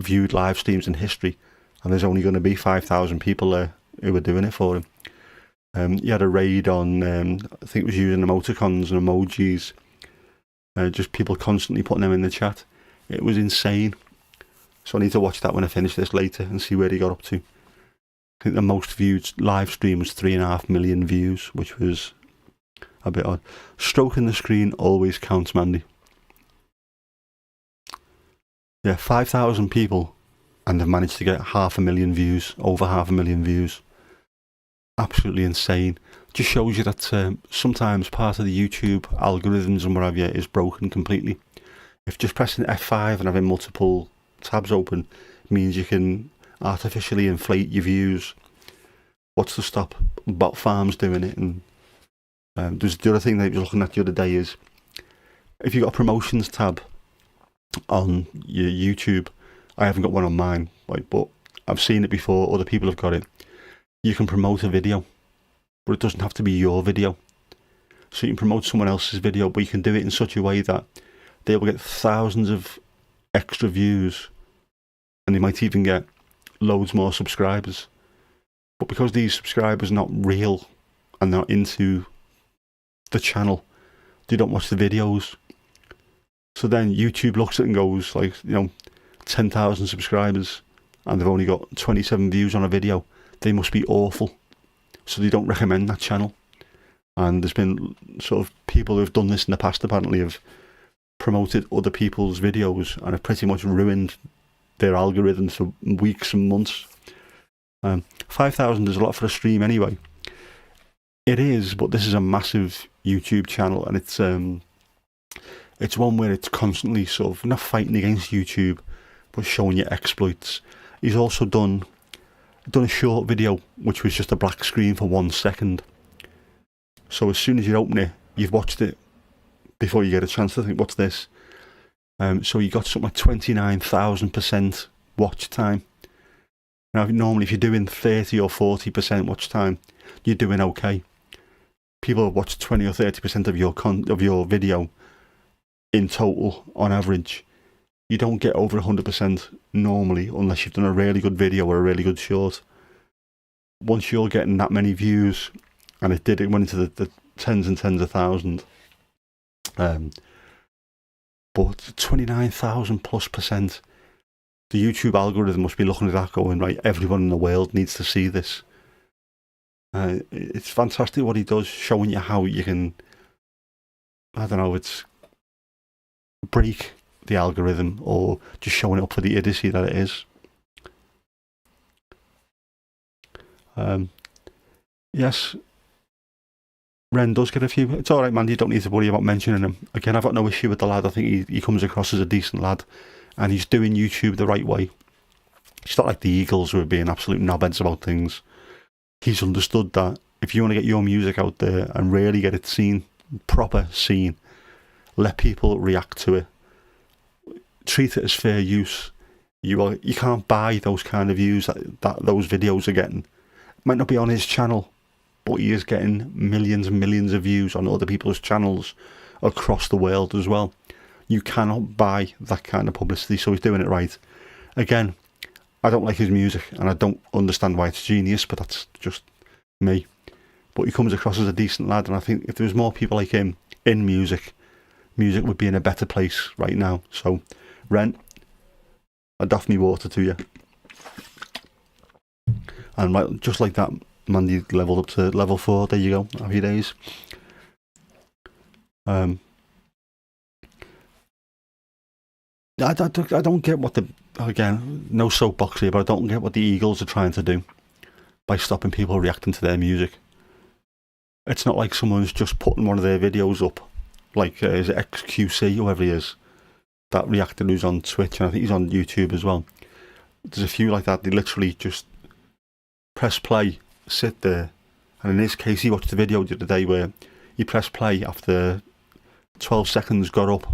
viewed live streams in history, and there's only going to be 5,000 people there who are doing it for him. He had a raid on, I think it was using emoticons and emojis, just people constantly putting them in the chat. It was insane. So I need to watch that when I finish this later and see where he got up to. I think the most viewed live stream was 3.5 million views, which was a bit odd. Stroking the screen always counts, Mandy. Yeah, 5,000 people, and they've managed to get 500,000 views, over 500,000 views. Absolutely insane. Just shows you that sometimes part of the YouTube algorithms and what have you is broken completely. If just pressing F5 and having multiple tabs open means you can artificially inflate your views, what's to stop bot farms doing it? And there's the other thing that I was looking at the other day is if you've got a promotions tab on your YouTube, I haven't got one on mine, but I've seen it before, other people have got it. You can promote a video, but it doesn't have to be your video. So you can promote someone else's video, but you can do it in such a way that they will get thousands of extra views, and they might even get loads more subscribers. But because these subscribers are not real and they're not into the channel, they don't watch the videos. So then YouTube looks at it and goes, like, 10,000 subscribers and they've only got 27 views on a video. They must be awful. So they don't recommend that channel. And there's been sort of people who've done this in the past, apparently, have promoted other people's videos and have pretty much ruined their algorithms for weeks and months. 5,000 is a lot for a stream anyway. It is, but this is a massive YouTube channel, and it's one where it's constantly sort of not fighting against YouTube, but showing you exploits. He's also done a short video which was just a black screen for 1 second. So as soon as you open it, you've watched it before you get a chance to think, what's this? So you got something like 29,000% watch time. Now, normally if you're doing 30 or 40% watch time, you're doing okay. People have watched 20 or 30% of your video in total on average. You don't get over 100% normally unless you've done a really good video or a really good short. Once you're getting that many views, and it went into the tens and tens of thousands. But 29,000+%, the YouTube algorithm must be looking at that going, right, everyone in the world needs to see this. It's fantastic what he does, showing you how you can, it's break the algorithm, or just showing it up for the idiocy that it is. Yes, Ren does get a few. It's alright, man, you don't need to worry about mentioning him. Again, I've got no issue with the lad. I think he comes across as a decent lad, and he's doing YouTube the right way. It's not like the Eagles who are being absolute knobheads about things. He's understood that if you want to get your music out there and really get it seen, proper seen, let people react to it. Treat it as fair use. You can't buy those kind of views that those videos are getting. It might not be on his channel, but he is getting millions and millions of views on other people's channels across the world as well. You cannot buy that kind of publicity, so he's doing it right. Again, I don't like his music, and I don't understand why it's genius, but that's just me. But he comes across as a decent lad, and I think if there was more people like him in music would be in a better place right now. So, Ren, I doff me water to you. And right, just like that, Mandy leveled up to level 4. There you go. Happy days. I don't get what again, no soapbox here, but I don't get what the Eagles are trying to do by stopping people reacting to their music. It's not like someone's just putting one of their videos up, like is it XQC, whoever he is, that reactor who's on Twitch, and I think he's on YouTube as well. There's a few like that. They literally just press play, sit there, and in this case he watched the video the other day where he pressed play after 12 seconds, got up,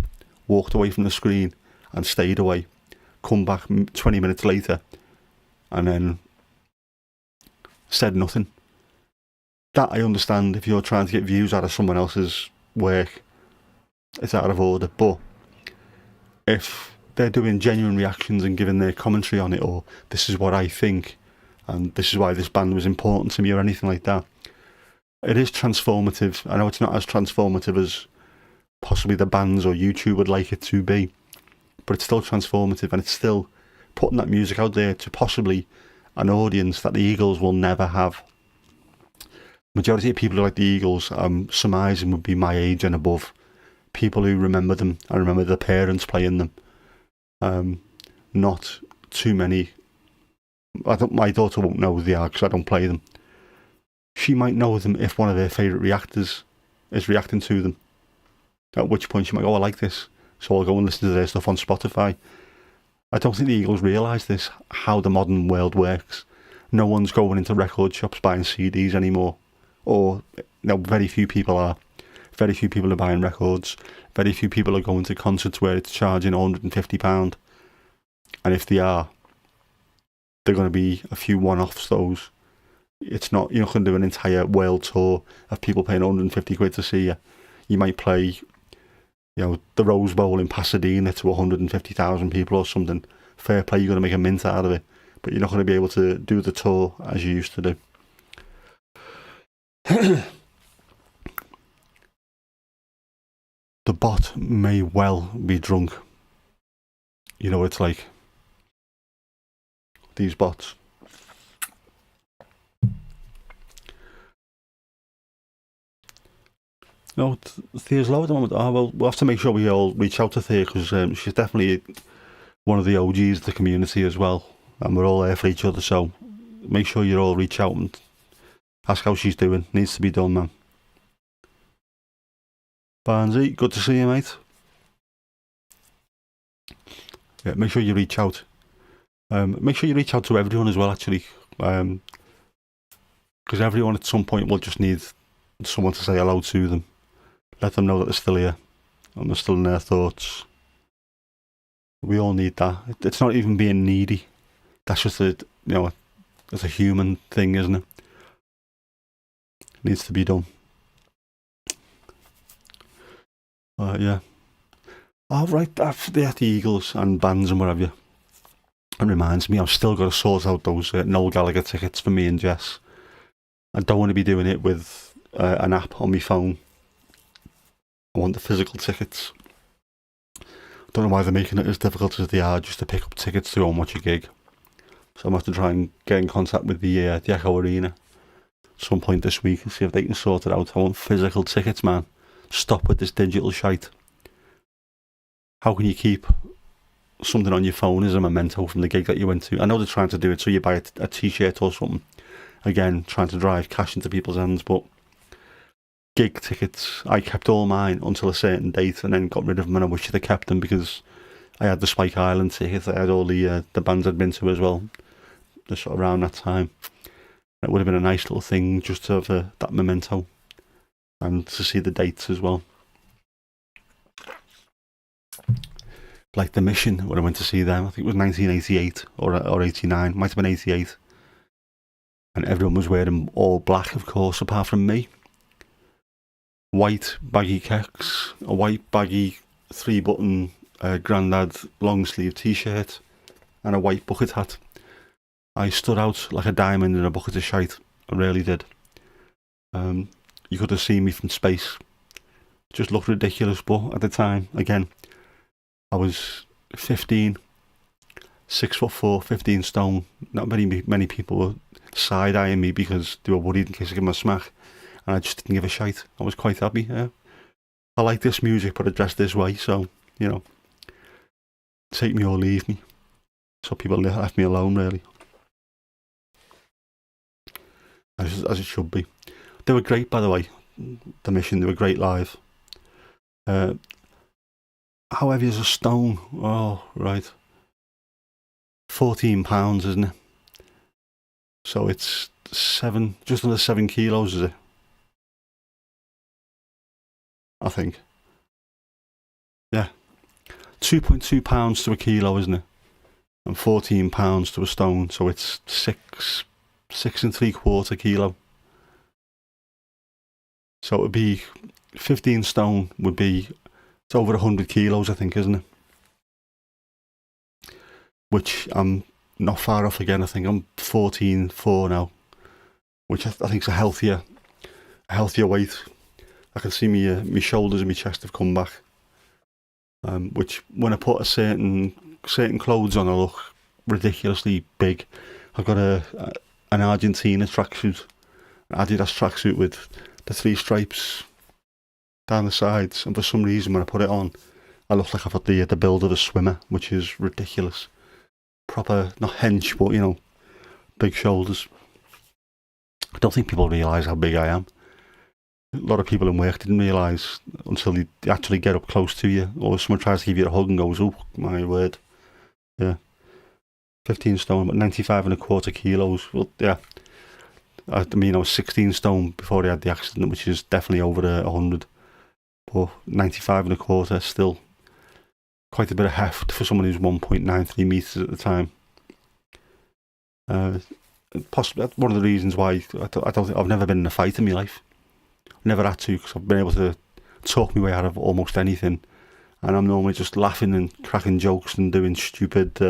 walked away from the screen and stayed away, come back 20 minutes later and then said nothing. That I understand. If you're trying to get views out of someone else's work, it's out of order. But if they're doing genuine reactions and giving their commentary on it, or this is what I think and this is why this band was important to me, or anything like that, it is transformative. I know it's not as transformative as possibly the bands or YouTube would like it to be, but it's still transformative, and it's still putting that music out there to possibly an audience that the Eagles will never have. Majority of people who like the Eagles, I'm surmising, would be my age and above. People who remember them and remember their parents playing them. Not too many. My daughter won't know who they are because I don't play them. She might know them if one of her favourite reactors is reacting to them. At which point she might go, oh, I like this, so I'll go and listen to their stuff on Spotify. I don't think the Eagles realise this, how the modern world works. No one's going into record shops buying CDs anymore. Or, very few people are. Very few people are buying records. Very few people are going to concerts where it's charging £150. And if they are, they're going to be a few one-offs, those. It's not, you're not going to do an entire world tour of people paying 150 quid to see you. You might play, the Rose Bowl in Pasadena to 150,000 people or something. Fair play, you're going to make a mint out of it. But you're not going to be able to do the tour as you used to do. the bot may well be drunk. You know what it's like. These bots. No, Thea's low at the moment. Oh, well, we'll have to make sure we all reach out to Thea because she's definitely one of the OGs of the community as well. And we're all there for each other, so make sure you all reach out and ask how she's doing. Needs to be done, man. Barnsey, good to see you, mate. Yeah, make sure you reach out. Make sure you reach out to everyone as well, actually. Because everyone at some point will just need someone to say hello to them. Let them know that they're still here and they're still in their thoughts. We all need that. It's not even being needy. That's just it's a human thing, isn't it? It needs to be done. Yeah. Oh, right, the Eagles and bands and whatever. It reminds me, I've still got to sort out those Noel Gallagher tickets for me and Jess. I don't want to be doing it with an app on my phone. I want the physical tickets. Don't know why they're making it as difficult as they are just to pick up tickets to go and watch a gig. So I'm going to have to try and get in contact with the Echo Arena at some point this week and see if they can sort it out. I want physical tickets, man. Stop with this digital shite. How can you keep something on your phone as a memento from the gig that you went to? I know they're trying to do it so you buy a t-shirt or something. Again, trying to drive cash into people's hands, but gig tickets, I kept all mine until a certain date and then got rid of them, and I wish I'd have kept them because I had the Spike Island tickets, I had all the bands I'd been to as well, just sort of around that time. It would have been a nice little thing just to have that memento and to see the dates as well. Like The Mission, when I went to see them, I think it was 1988 or 89, might have been 88. And everyone was wearing all black, of course, apart from me. White baggy kecks, a white baggy 3-button Grandad long sleeve t-shirt, and a white bucket hat. I stood out like a diamond in a bucket of shite. I really did. You could have seen me from space. Just looked ridiculous, but at the time, again, I was 15, 6'4", 15 stone. Not many people were side-eyeing me because they were worried in case I gave them a smack. And I just didn't give a shite. I was quite happy, yeah. I like this music, but I dress this way, so, take me or leave me. So people left me alone, really. As it should be. They were great, by the way. The Mission, they were great live. How heavy is a stone? Oh, right. 14 pounds, isn't it? So it's just under 7 kilos, is it? I think. Yeah. 2.2 pounds to a kilo, isn't it? And 14 pounds to a stone, so it's 6 3/4 kilo. So it would be 15 stone would be, it's over 100 kilos, I think, isn't it? Which I'm not far off again. I think I'm 14.4 now, which I think is a healthier weight. I can see my shoulders and my chest have come back. Which when I put a certain clothes on, I look ridiculously big. I've got an Argentina tracksuit, an Adidas tracksuit with the 3 stripes down the sides, and for some reason when I put it on, I look like I've got the build of a swimmer, which is ridiculous. Proper, not hench, but big shoulders. I don't think people realise how big I am. A lot of people in work didn't realise until they actually get up close to you, or someone tries to give you a hug and goes, "Oh my word!" Yeah, 15 stone, but 95.25 kilos. Well, yeah. I mean, I was 16 stone before I had the accident, which is definitely over 100. But 95.25 still quite a bit of heft for someone who's 1.93 meters at the time. Possibly that's one of the reasons why I don't think I've never been in a fight in my life. Never had to, because I've been able to talk my way out of almost anything, and I'm normally just laughing and cracking jokes and doing stupid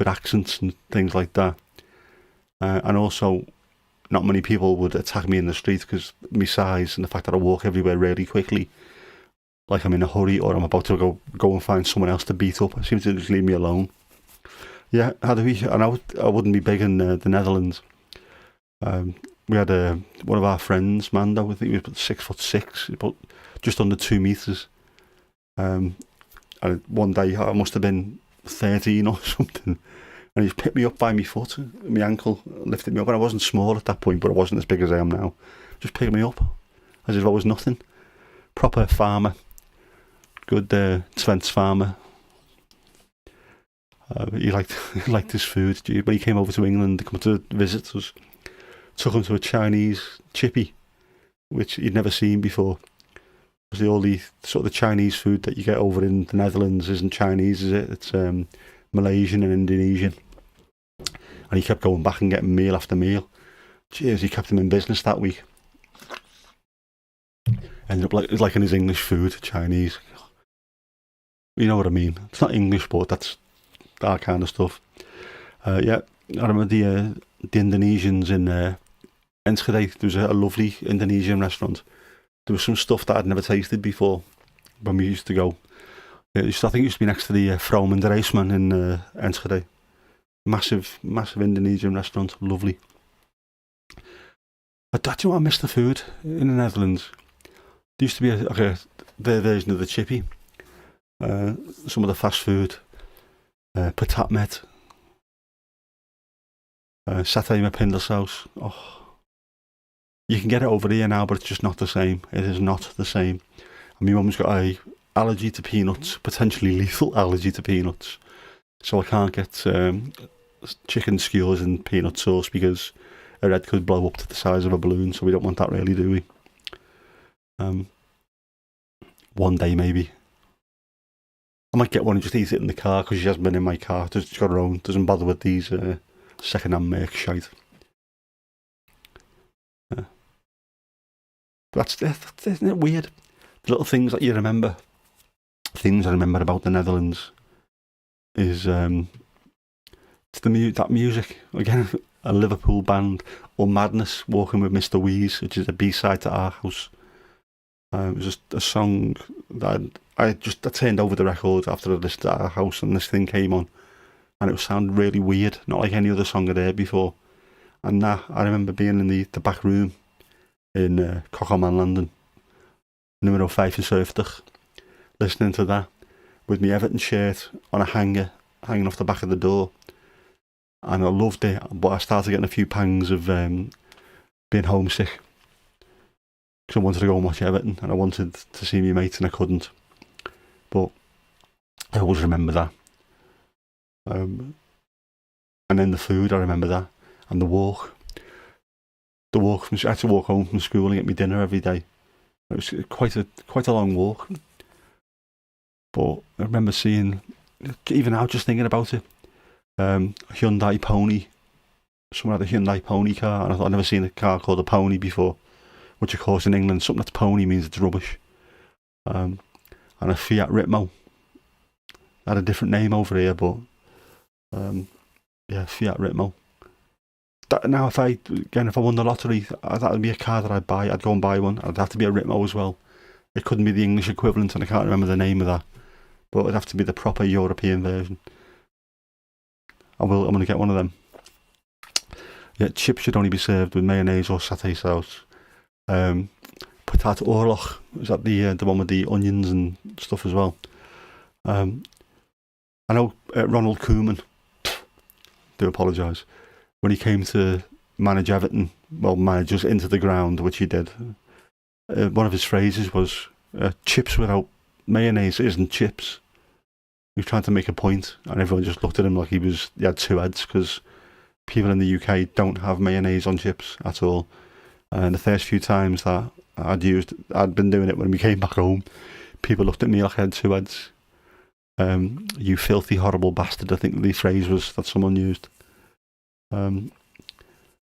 accents and things like that. And also, not many people would attack me in the street because my size and the fact that I walk everywhere really quickly like I'm in a hurry or I'm about to go and find someone else to beat up. It seems to just leave me alone. Yeah, had a wee, and I wouldn't be big in the Netherlands. We had one of our friends, Mando. I think he was about 6'6", about just under 2 meters. And one day I must have been 13 or something, and he picked me up by my foot, my ankle, lifted me up, and I wasn't small at that point, but I wasn't as big as I am now. Just picked me up as if I was nothing. Proper farmer, good Twents farmer. He liked his food. When he came over to England to come to visit us, took him to a Chinese chippy, which he'd never seen before. Because all the sort of the Chinese food that you get over in the Netherlands isn't Chinese, is it? It's Malaysian and Indonesian. And he kept going back and getting meal after meal. Cheers, he kept him in business that week. Ended up liking his English food, Chinese. You know what I mean? It's not English, but that's that kind of stuff. Yeah, I remember the Indonesians in Enschede. There was a lovely Indonesian restaurant. There was some stuff that I'd never tasted before when we used to go. I think it used to be next to the Vroom and Reisman in Enschede. Massive Indonesian restaurant, lovely. But do you know what I miss the food in the Netherlands? There used to be their version of the chippy. Some of the fast food, patat met, satay met pindasaus. Oh, you can get it over here now, but it's just not the same. It is not the same. And my mum's got a allergy to peanuts, potentially lethal allergy to peanuts. So I can't get chicken skewers and peanut sauce because her head could blow up to the size of a balloon. So we don't want that, really, do we? One day maybe. I might get one and just eat it in the car because she hasn't been in my car. She's got her own. Doesn't bother with these second-hand make shite. That's isn't it weird? The little things that you remember. Things I remember about the Netherlands is it's that music again. A Liverpool band, or Madness, Walking with Mr. Weeze, which is a B-side to Our House. It was just a song that I turned over the record after I listened to Our House, and this thing came on, and it sounded really weird, not like any other song I'd heard before. And I remember being in the back room in Cockerman, London, numero 75, listening to that with my Everton shirt on a hanger hanging off the back of the door. And I loved it, but I started getting a few pangs of being homesick because I wanted to go and watch Everton and I wanted to see my mates and I couldn't. But I always remember that. And then the food, I remember that. And the walk. I had to walk home from school and get me dinner every day. It was quite a long walk. But I remember seeing, even now just thinking about it, Hyundai Pony. Someone had a Hyundai Pony car, and I thought I'd never seen a car called a Pony before, which of course in England something that's Pony means it's rubbish. And a Fiat Ritmo. I had a different name over here, but yeah, Fiat Ritmo. Now if I won the lottery, that would be a car that I'd buy. I'd go and buy one. It'd have to be a Ritmo as well. It couldn't be the English equivalent, and I can't remember the name of that. But it'd have to be the proper European version. I'm going to get one of them. Yeah, chips should only be served with mayonnaise or satay sauce. Patat oorlog, is that the one with the onions and stuff as well? I know Ronald Koeman, do apologise, when he came to manage Everton, manage us into the ground, which he did, one of his phrases was, chips without mayonnaise isn't chips. He was trying to make a point, and everyone just looked at him like he had two heads, because people in the UK don't have mayonnaise on chips at all. And the first few times that I'd been doing it when we came back home, people looked at me like I had two heads. You filthy, horrible bastard, I think the phrase was that someone used.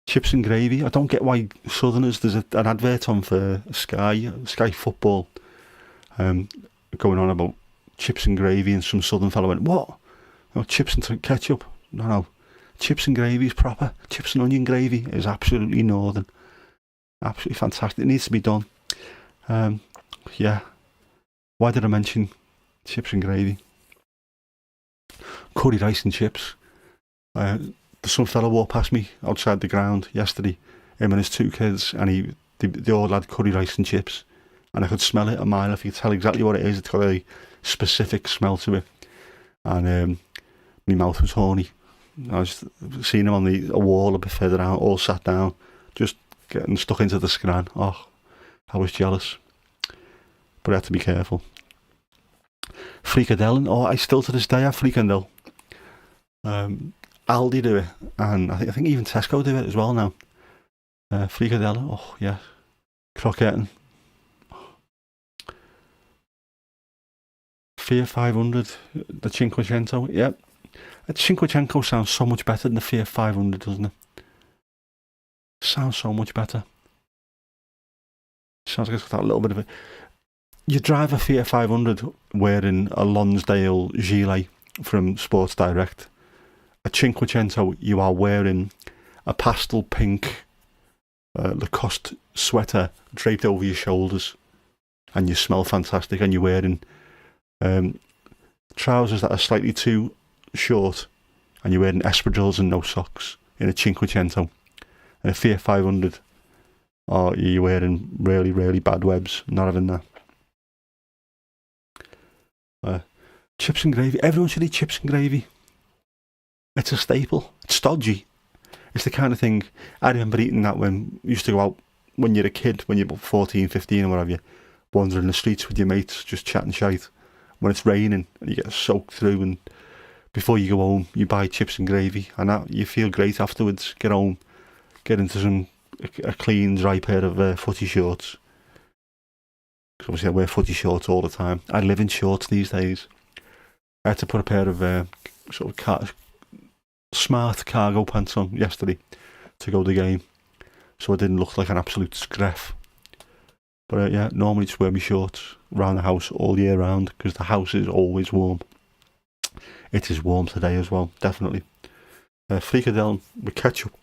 Chips and gravy. I don't get why Southerners, there's an advert on for Sky Football, going on about chips and gravy, and some Southern fellow went, what? Oh, chips and ketchup? No. Chips and gravy is proper. Chips and onion gravy is absolutely northern. Absolutely fantastic. It needs to be done. Yeah. Why did I mention chips and gravy? Curry rice and chips. Some fella walked past me outside the ground yesterday, him and his 2 kids, and they all had curry rice and chips, and I could smell it a mile off. You could tell exactly what it is. It's got a specific smell to it, and my mouth was horny. I was seeing him on a wall a bit further out, all sat down, just getting stuck into the scran. Oh, I was jealous, but I had to be careful. Frikadellen. Oh, I still to this day have frikandel. Aldi do it, and I think even Tesco do it as well now. Frikadellen. Oh yeah, croquetten. Fiat 500, the Cinquecento. Yep. The Cinquecento sounds so much better than the Fiat 500, doesn't it? Sounds so much better. Sounds like it's got that little bit of it. You drive a Fiat 500 wearing a Lonsdale gilet from Sports Direct. A Cinquecento, you are wearing a pastel pink Lacoste sweater draped over your shoulders, and you smell fantastic, and you're wearing trousers that are slightly too short, and you're wearing espadrilles and no socks in a Cinquecento. And a Fiat 500, or you're wearing really, really bad webs. Not having that. Chips and gravy. Everyone should eat chips and gravy. It's a staple. It's stodgy. It's the kind of thing I remember eating that when you used to go out when you're a kid, when you're about 14, 15 or whatever, you wandering the streets with your mates, just chatting shite. When it's raining and you get soaked through, and before you go home, you buy chips and gravy, and that, you feel great afterwards. Get home, get into a clean, dry pair of footy shorts. Because obviously I wear footy shorts all the time. I live in shorts these days. I had to put a pair of smart cargo pants on yesterday to go to the game, so I didn't look like an absolute scruff. But yeah, normally just wear my shorts around the house all year round, because the house is always warm. It is warm today as well, definitely. Frikadellen with ketchup.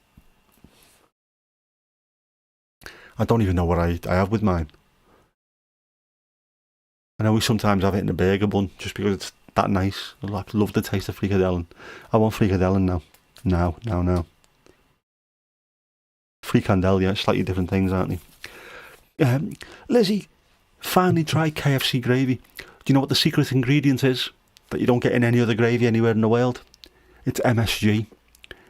I don't even know what I have with mine. I know we sometimes have it in a burger bun just because it's that nice. I love the taste of frikadellen. I want frikadellen now. Now. Frikandel, yeah, slightly different things, aren't they? Lizzie, finally tried KFC gravy. Do you know what the secret ingredient is that you don't get in any other gravy anywhere in the world? It's MSG.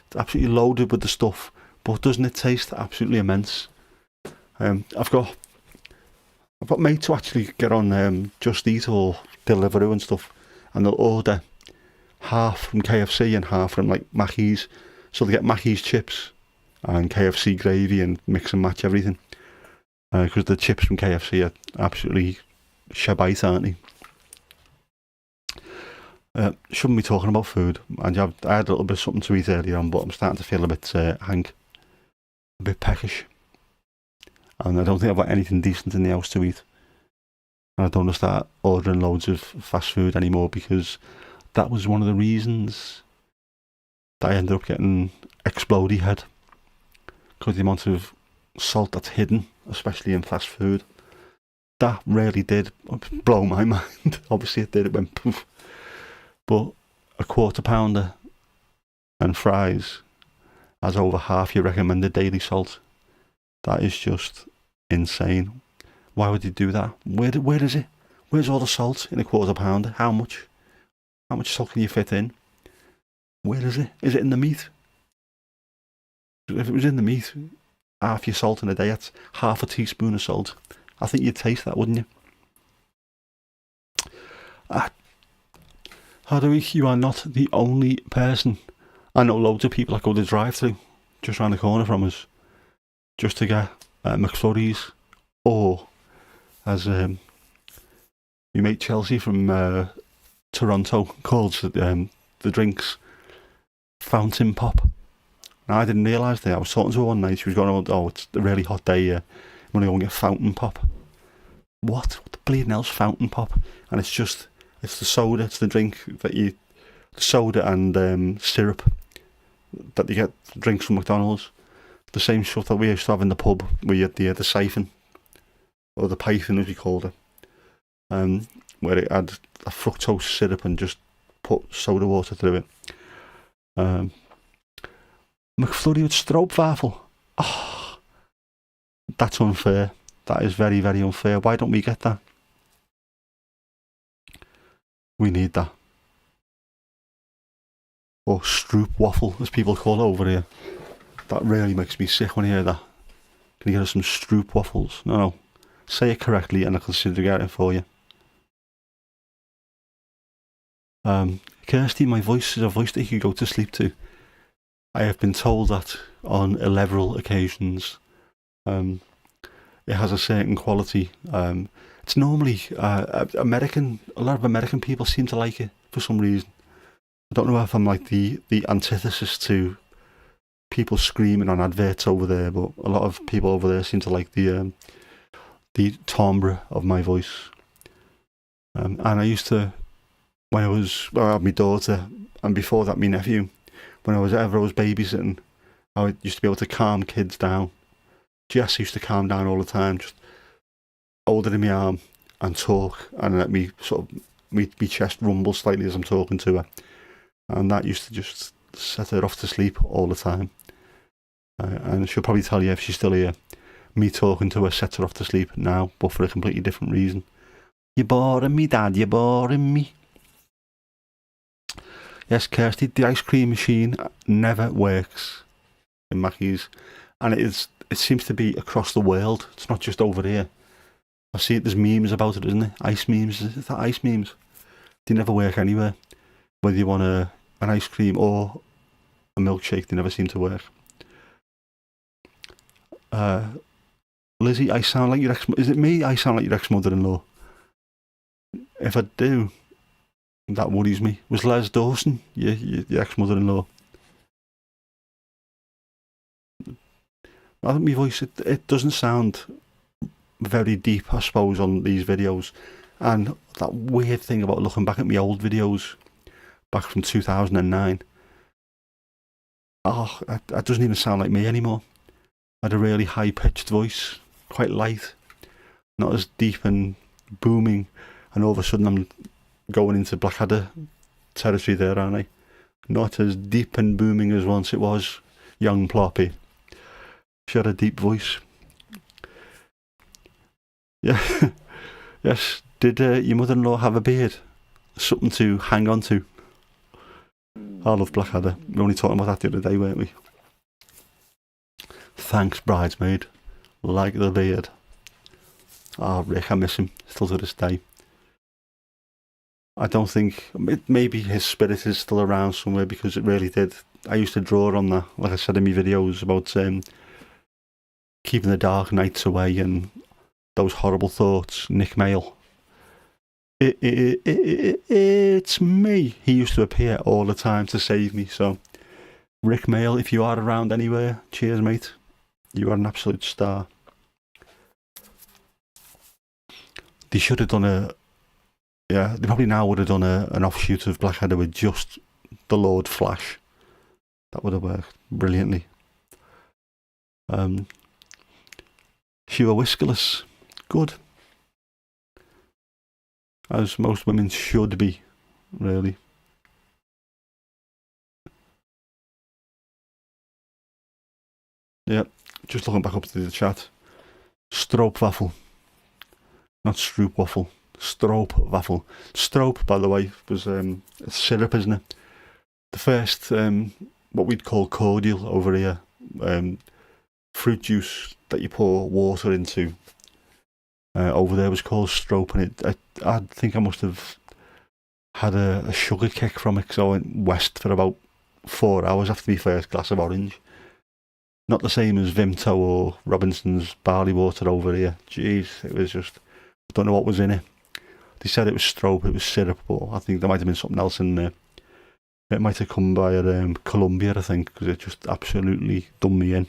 It's absolutely loaded with the stuff, but doesn't it taste absolutely immense? I've got mates who actually get on Just Eat or Deliveroo and stuff, and they'll order half from KFC and half from like Mackey's. So they get Mackey's chips and KFC gravy and mix and match everything. Because the chips from KFC are absolutely shebite, aren't they? Shouldn't be talking about food. And I had a little bit of something to eat earlier on, but I'm starting to feel a bit a bit peckish. And I don't think I've got anything decent in the house to eat. And I don't want to start ordering loads of fast food anymore, because that was one of the reasons that I ended up getting explodey head. Because the amount of salt that's hidden, especially in fast food, that really did blow my mind. Obviously it did, it went poof. But a quarter pounder and fries has over half your recommended daily salt. That is just insane. Why would you do that? Where is it? Where's all the salt in a quarter pounder? How much salt can you fit in? Where is it? Is it in the meat? If it was in the meat, half your salt in a day, that's half a teaspoon of salt. I think you'd taste that, wouldn't you? Hardwick, you are not the only person. I know loads of people that go to drive-thru just round the corner from us, just to get McFlurries, or as your mate Chelsea from Toronto calls the drinks, fountain pop. Now, I didn't realise that. I was talking to her one night. She was going, "Oh, it's a really hot day. I'm going to go and get fountain pop." What the bleeding hell's fountain pop? And it's the soda. It's the drink the soda and syrup that you get drinks from McDonald's. The same stuff that we used to have in the pub. We had the siphon, or the python as we called it. where it had a fructose syrup and just put soda water through it. McFlurry with stroopwafel. Oh, that's unfair. That is very, very unfair. Why don't we get that? We need that. Or stroopwafel, as people call it over here. That really makes me sick when I hear that. Can you get us some stroopwafels? No. Say it correctly and I'll consider getting it for you. Kirsty, my voice is a voice that you could go to sleep to. I have been told that on several occasions. It has a certain quality. It's normally American. A lot of American people seem to like it for some reason. I don't know if I'm like the antithesis to people screaming on adverts over there, but a lot of people over there seem to like the timbre of my voice. And I used to, when I had my daughter, and before that my nephew, when I was babysitting, I used to be able to calm kids down. Jess used to calm down all the time, just hold her in my arm and talk, and let me sort of my chest rumble slightly as I'm talking to her, and that used to just set her off to sleep all the time. And she'll probably tell you if she's still here, me talking to her sets her off to sleep now, but for a completely different reason. You're boring me, Dad. You're boring me. Yes, Kirsty, the ice cream machine never works in Mackey's, and it seems to be across the world. It's not just over here. I see it. There's memes about it, isn't it? Ice memes. Is that ice memes? They never work anywhere. Whether you want an ice cream or a milkshake, they never seem to work. Lizzie, I sound like your ex. Is it me? I sound like your ex-mother-in-law. If I do, that worries me. Was Les Dawson your ex-mother-in-law? I think my voice, it doesn't sound very deep, I suppose, on these videos. And that weird thing about looking back at my old videos, back from 2009, it doesn't even sound like me anymore. I had a really high-pitched voice, quite light, not as deep and booming, and all of a sudden I'm going into Blackadder territory there, aren't I? Not as deep and booming as once it was, young Ploppy. She had a deep voice. Yeah. Yes. Did your mother-in-law have a beard? Something to hang on to. I love Blackadder. We were only talking about that the other day, weren't we? Thanks, bridesmaid. Like the beard. Oh, Rick, I miss him still to this day. I don't think, maybe his spirit is still around somewhere, because it really did. I used to draw on that, like I said in my videos, about keeping the dark nights away and those horrible thoughts. Nick Mail. It's me. He used to appear all the time to save me. So, Rick Mail, if you are around anywhere, cheers, mate. You are an absolute star. They should have done they probably now would have done an offshoot of Blackadder with just the Lord Flash. That would have worked brilliantly. She were whiskerless. Good. As most women should be, really. Yeah, just looking back up to the chat. Stroopwafel. Not stroopwafel. Stroopwafel. Stroop, by the way, was syrup, isn't it? The first, what we'd call cordial over here, fruit juice that you pour water into, over there was called stroop, and I think I must have had a sugar kick from it, because I went west for about 4 hours after my first glass of orange. Not the same as Vimto or Robinson's barley water over here. Jeez, it was just, I don't know what was in it. They said it was stroop, it was syrup, but I think there might have been something else in there. It might have come by Colombia, I think, because it just absolutely done me in.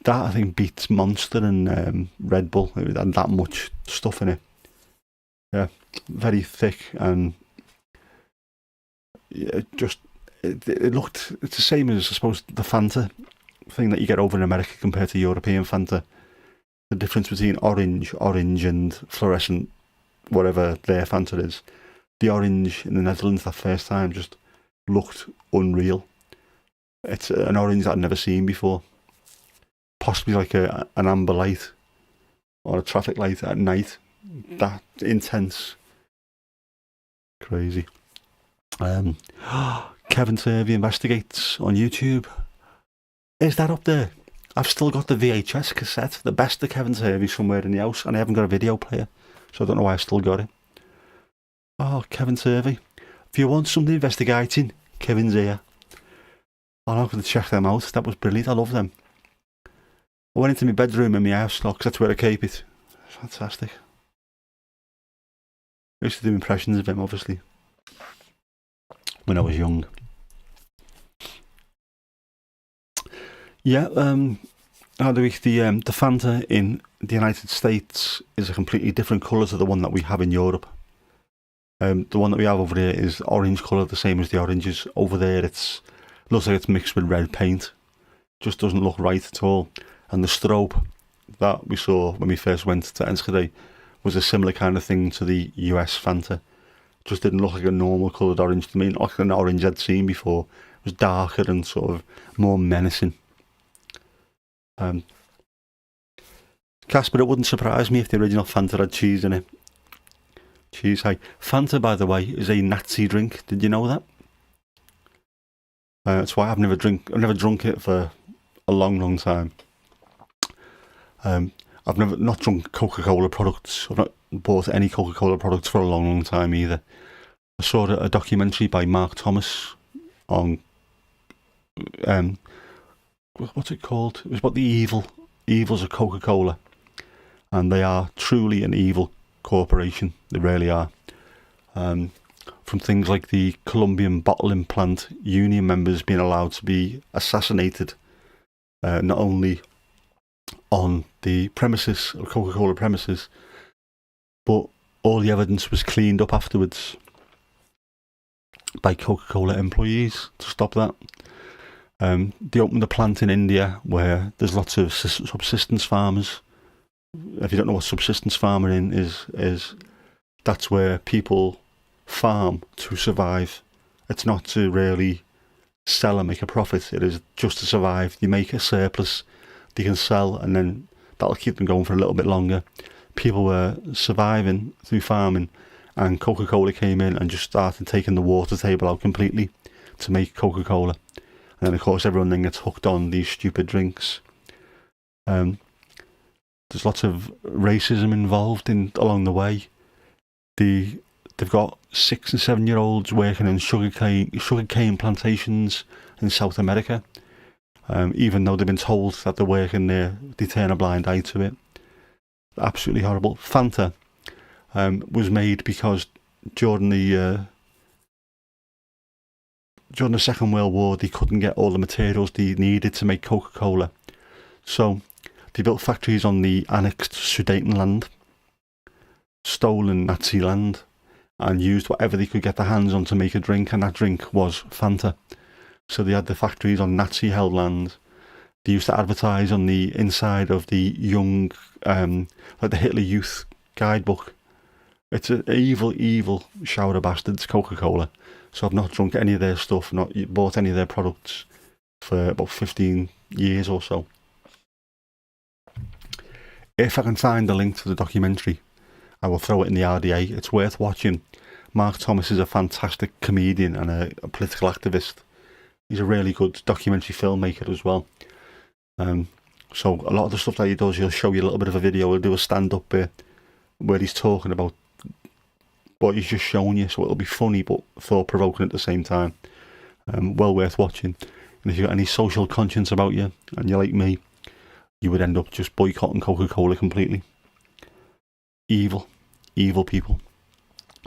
That, I think, beats Monster and Red Bull. It had that much stuff in it. Yeah, very thick, and it looked, it's the same as, I suppose, the Fanta thing that you get over in America compared to European Fanta. the difference between orange, and fluorescent, whatever their Fanta is. The orange in the Netherlands that first time just looked unreal. It's an orange that I'd never seen before. Possibly like an amber light or a traffic light at night. That intense. Crazy. Kevin Turvey Investigates on YouTube. Is that up there? I've still got the VHS cassette, the best of Kevin Turvey, somewhere in the house, and I haven't got a video player, so I don't know why I've still got it. Oh, Kevin Turvey. If you want something investigating, Kevin's here. I'm not going to check them out. That was brilliant. I love them. I went into my bedroom in my house, because that's where I keep it. Fantastic. I used to do impressions of him, obviously, when I was young. Yeah, the Fanta in the United States is a completely different colour to the one that we have in Europe. The one that we have over there is orange colour, the same as the oranges. Over there, looks like it's mixed with red paint. Just doesn't look right at all. And the strobe that we saw when we first went to Enschede was a similar kind of thing to the US Fanta. Just didn't look like a normal coloured orange to me, not like an orange I'd seen before. It was darker and sort of more menacing. Casper, it wouldn't surprise me if the original Fanta had cheese in it. Cheese, hi. Fanta, by the way, is a Nazi drink. Did you know that? That's why I've never drunk it for a long time. I've not drunk Coca-Cola products. I've not bought any Coca-Cola products for a long time either. I saw a documentary by Mark Thomas on what's it called? It was about the evils of Coca-Cola, and they are truly an evil corporation. They really are. From things like the Colombian bottling plant union members being allowed to be assassinated, not only on the premises, or Coca-Cola premises, but all the evidence was cleaned up afterwards by Coca-Cola employees to stop that. They opened a plant in India where there's lots of subsistence farmers. If you don't know what subsistence farming is that's where people farm to survive. It's not to really sell and make a profit. It is just to survive. You make a surplus they can sell, and then that'll keep them going for a little bit longer. People were surviving through farming, and Coca-Cola came in and just started taking the water table out completely to make Coca-Cola. And then, of course, everyone then gets hooked on these stupid drinks. There's lots of racism involved along the way. They've got 6 and 7 year olds working in sugarcane plantations in South America. Even though they've been told that they're working there, they turn a blind eye to it. Absolutely horrible. Fanta was made because during the Second World War, they couldn't get all the materials they needed to make Coca-Cola. So they built factories on the annexed Sudetenland, stolen Nazi land, and used whatever they could get their hands on to make a drink, and that drink was Fanta. So they had the factories on Nazi-held land. They used to advertise on the inside of the young, like the Hitler Youth guidebook. It's an evil shower of bastards, Coca-Cola. So I've not drunk any of their stuff, not bought any of their products for about 15 years or so. If I can find the link to the documentary, I will throw it in the RDA. It's worth watching. Mark Thomas is a fantastic comedian and a political activist. He's a really good documentary filmmaker as well. So a lot of the stuff that he does, he'll show you a little bit of a video. He'll do a stand-up bit where he's talking about what he's just shown you. So it'll be funny but thought-provoking at the same time. Well worth watching. And if you've got any social conscience about you, and you're like me, you would end up just boycotting Coca-Cola completely. Evil people.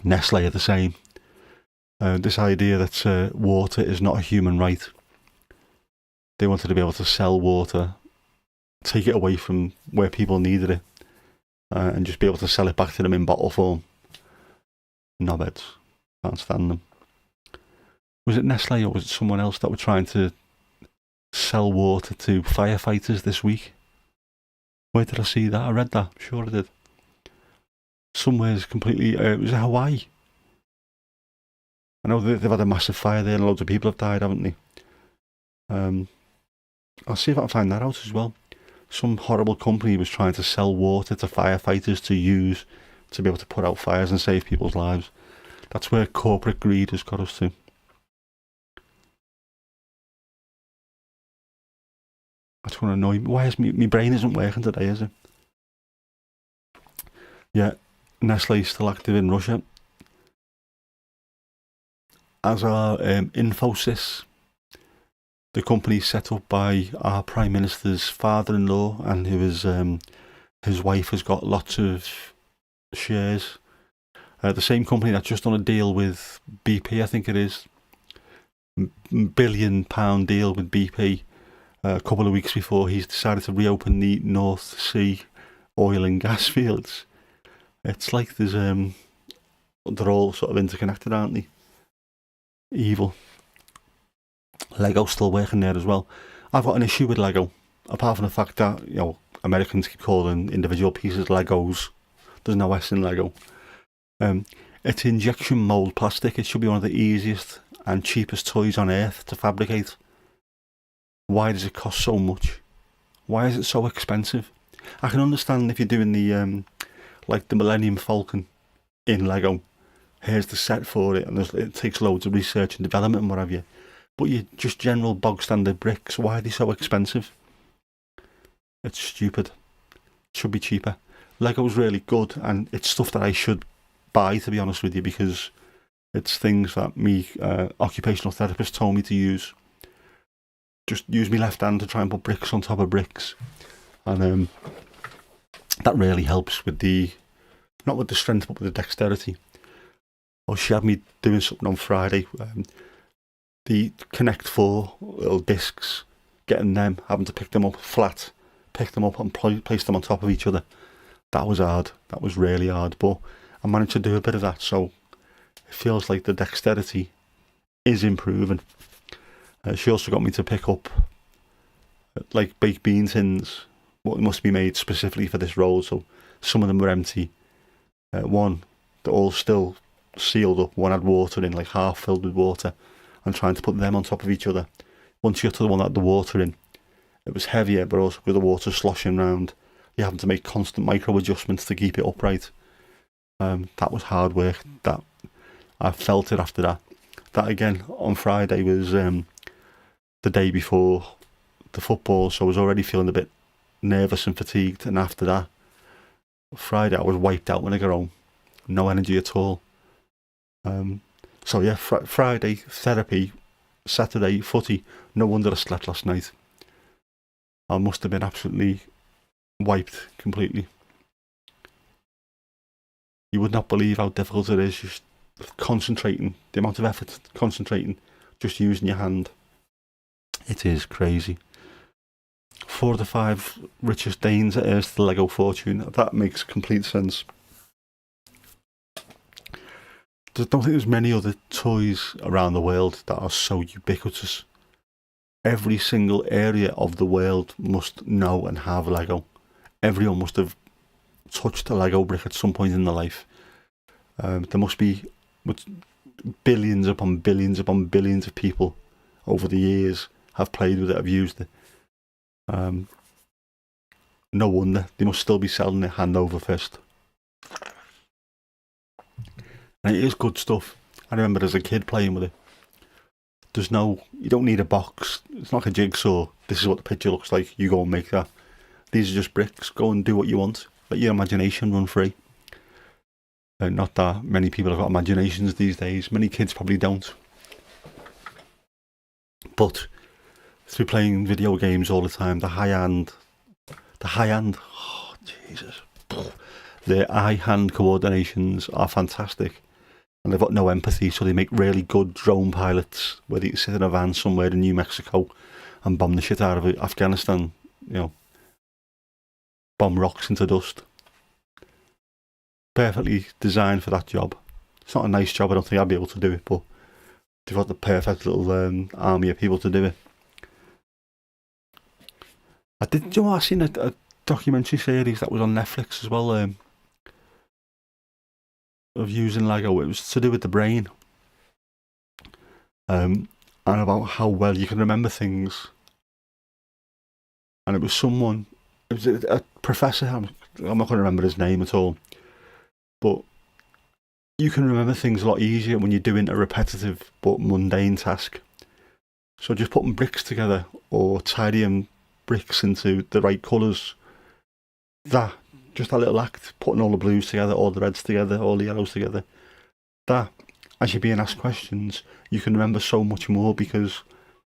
Nestle are the same. This idea that water is not a human right. They wanted to be able to sell water, take it away from where people needed it, and just be able to sell it back to them in bottle form. Knobheads. Can't stand them. Was it Nestle or was it someone else that were trying to sell water to firefighters this week? Where did I see that? I read that. I'm sure I did. Somewhere's completely... it was in Hawaii. I know they've had a massive fire there and loads of people have died, haven't they? I'll see if I can find that out as well. Some horrible company was trying to sell water to firefighters to use to be able to put out fires and save people's lives. That's where corporate greed has got us to. That's going to annoy me. Why is my brain isn't working today, is it? Yeah, Nestle still active in Russia. As are Infosys, the company set up by our Prime Minister's father-in-law, and his wife has got lots of shares. The same company that's just done a deal with BP, I think it is. £1 billion deal with BP. A couple of weeks before he's decided to reopen the North Sea oil and gas fields. It's like there's they're all sort of interconnected, aren't they? Evil. Lego's still working there as well. I've got an issue with Lego, apart from the fact that, Americans keep calling individual pieces Legos. There's no S in Lego. It's injection mould plastic. It should be one of the easiest and cheapest toys on earth to fabricate. Why does it cost so much? Why is it so expensive? I can understand if you're doing the like the Millennium Falcon in Lego. Here's the set for it, and it takes loads of research and development and what have you. But you just general bog standard bricks. Why are they so expensive? It's stupid. It should be cheaper. Lego's really good, and it's stuff that I should buy, to be honest with you, because it's things that me occupational therapist told me to use. Just use my left hand to try and put bricks on top of bricks, and that really helps with not with the strength but with the dexterity. Or she had me doing something on Friday, the Connect 4 little discs, getting them, having to pick them up flat, pick them up and place them on top of each other. That was hard. That was really hard, but I managed to do a bit of that, so it feels like the dexterity is improving. She also got me to pick up like baked bean tins, what must be made specifically for this role. So some of them were empty. One, they're all still sealed up. One had water in, like half filled with water, and trying to put them on top of each other. Once you got to the one that had the water in, it was heavier, but also with the water sloshing around, you're having to make constant micro adjustments to keep it upright. That was hard work. That I felt it after that. That again on Friday was the day before the football, so I was already feeling a bit nervous and fatigued. And after that, Friday I was wiped out when I got home, no energy at all. So yeah, Friday therapy, Saturday footy. No wonder I slept last night. I must have been absolutely wiped completely. You would not believe how difficult it is just concentrating, the amount of effort concentrating, just using your hand. It is crazy. 4 of the 5 richest Danes heirs to the Lego fortune. That makes complete sense. I don't think there's many other toys around the world that are so ubiquitous. Every single area of the world must know and have Lego. Everyone must have touched a Lego brick at some point in their life. There must be billions upon billions upon billions of people over the years have played with it, have used it. No wonder they must still be selling it hand over fist. And it is good stuff. I remember as a kid playing with it. You don't need a box. It's not like a jigsaw. This is what the picture looks like. You go and make that. These are just bricks. Go and do what you want. Let your imagination run free. Not that many people have got imaginations these days. Many kids probably don't. But through playing video games all the time, the high-hand, oh Jesus, the eye-hand coordinations are fantastic. And they've got no empathy, so they make really good drone pilots where they can sit in a van somewhere in New Mexico and bomb the shit out of Afghanistan, bomb rocks into dust. Perfectly designed for that job. It's not a nice job, I don't think I'd be able to do it, but they've got the perfect little army of people to do it. I seen documentary series that was on Netflix as well, of using Lego. It was to do with the brain, and about how well you can remember things. And it was a professor. I'm not going to remember his name at all, but you can remember things a lot easier when you're doing a repetitive but mundane task. So just putting bricks together or tidying bricks into the right colours, just that little act, putting all the blues together, all the reds together, all the yellows together, that, as you're being asked questions, you can remember so much more because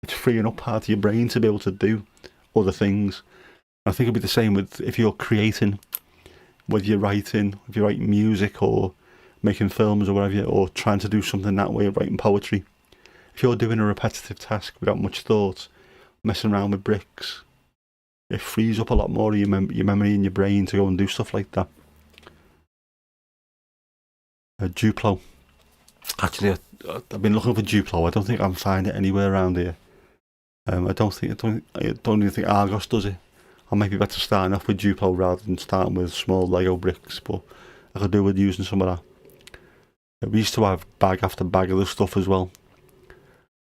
it's freeing up part of your brain to be able to do other things. I think it'll be the same with if you're creating, whether you're writing, if you're writing music or making films or whatever, or trying to do something that way, of writing poetry. If you're doing a repetitive task without much thought, messing around with bricks, it frees up a lot more of your memory in your brain to go and do stuff like that. Duplo. Actually, I've been looking for Duplo. I don't think I can find it anywhere around here. I don't even think Argos does it. I might be better starting off with Duplo rather than starting with small Lego bricks, but I could do with using some of that. We used to have bag after bag of the stuff as well,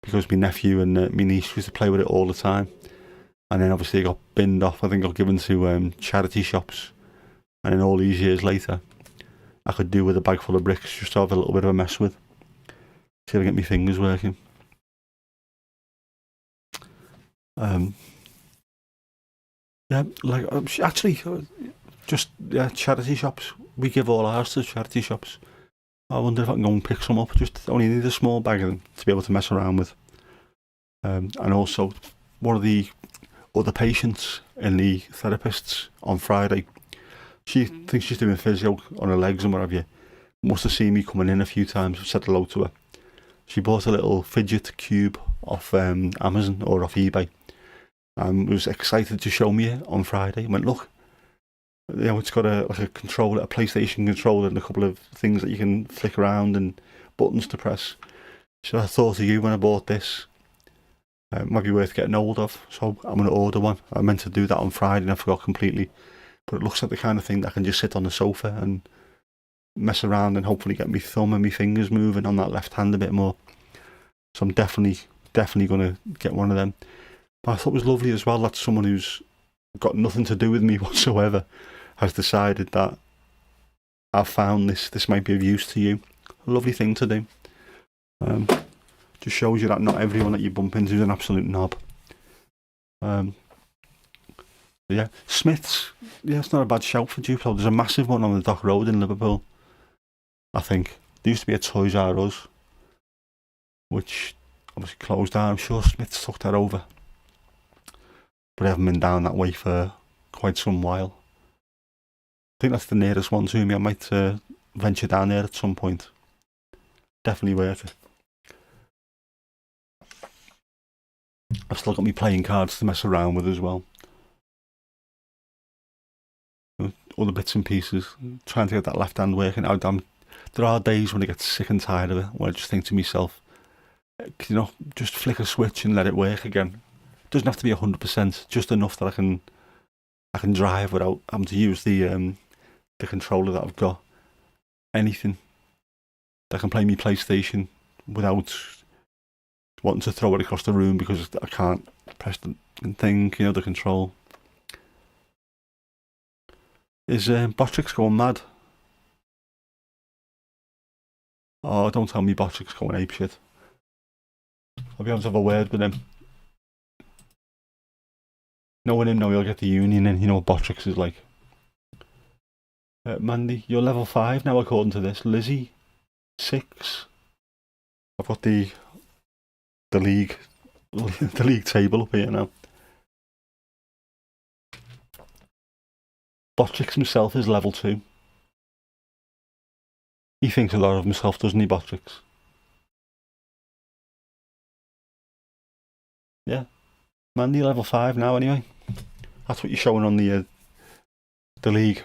because my nephew and my niece used to play with it all the time. And then obviously it got binned off. I think got given to charity shops. And then all these years later, I could do with a bag full of bricks just to have a little bit of a mess with. See if I get my fingers working. Yeah, like actually, charity shops. We give all ours to charity shops. I wonder if I can go and pick some up. Just only need a small bag of them to be able to mess around with. And also, one of the other patients in the therapists on Friday, she thinks she's doing physio on her legs and what have you. Must have seen me coming in a few times. Said hello to her. She bought a little fidget cube off Amazon or off eBay. Was excited to show me it on Friday. I went, look, it's got a controller, a PlayStation controller, and a couple of things that you can flick around and buttons to press. So I thought of you when I bought this. Might be worth getting hold of. So I'm going to order one. I meant to do that on Friday and I forgot completely. But it looks like the kind of thing that I can just sit on the sofa and mess around and hopefully get my thumb and my fingers moving on that left hand a bit more. So I'm definitely going to get one of them. But I thought it was lovely as well that someone who's got nothing to do with me whatsoever has decided that I've found this might be of use to you. A lovely thing to do. Just shows you that not everyone that you bump into is an absolute knob. Yeah, Smith's. Yeah, it's not a bad shout for Duplo. There's a massive one on the Dock Road in Liverpool. I think there used to be a Toys R Us, which obviously closed down. I'm sure Smith's took that over, but I haven't been down that way for quite some while. I think that's the nearest one to me. I might venture down there at some point. Definitely worth it. I've still got me playing cards to mess around with as well. All the bits and pieces, trying to get that left hand working. There are days when I get sick and tired of it, when I just think to myself, just flick a switch and let it work again. It doesn't have to be 100%, just enough that I can drive without having to use the controller that I've got. Anything that can play me PlayStation without wanting to throw it across the room because I can't press the thing, the control. Is Botrix going mad? Oh, don't tell me Botrix going apeshit. I'll be able to have a word with him. Knowing him now, he'll get the union in. You know what Botrix is like. Mandy, you're level 5 now according to this. Lizzie, 6. I've got the league table up here now. Botrix himself is level 2. He thinks a lot of himself, doesn't he, Botrix? Yeah. Mandy, level 5 now anyway. That's what you're showing on the league.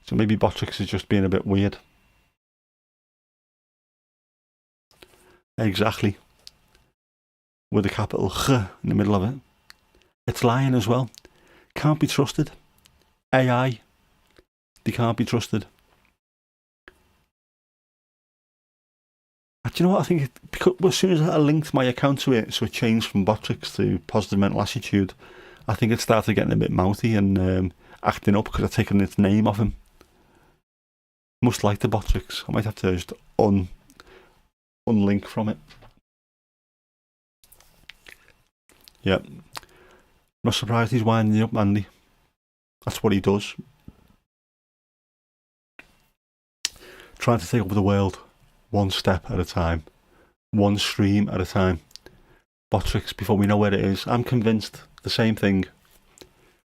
So maybe Botrix is just being a bit weird. Exactly. With a capital Ch in the middle of it. It's lying as well. Can't be trusted. AI, they can't be trusted. Do you know what I think? Because as soon as I linked my account to it, so it changed from Botrix to Positive Mental Attitude, I think it started getting a bit mouthy and acting up because I'd taken its name off him. Must like the Botrix. I might have to just unlink from it. Yeah. Not surprised he's winding up, Andy. That's what he does. Trying to take over the world, one step at a time, one stream at a time. Botrix, before we know where it is, I'm convinced the same thing.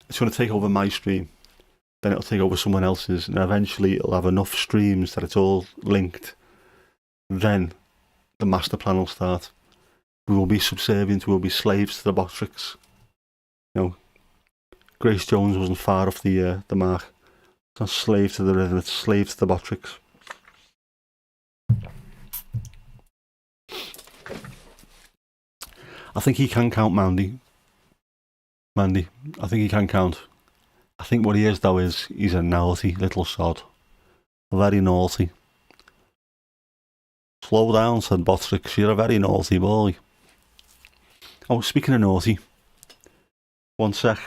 It's going to take over my stream, then it'll take over someone else's, and eventually it'll have enough streams that it's all linked. Then the master plan will start. We will be subservient, we will be slaves to the Botrix. You know, Grace Jones wasn't far off the mark. It's not slave to the rhythm, it's slave to the Botrix. I think he can count, Mandy. I think he can count. I think what he is, though, is he's a naughty little sod. Very naughty. Slow down, said Botrix. You're a very naughty boy. Oh, speaking of naughty. One sec.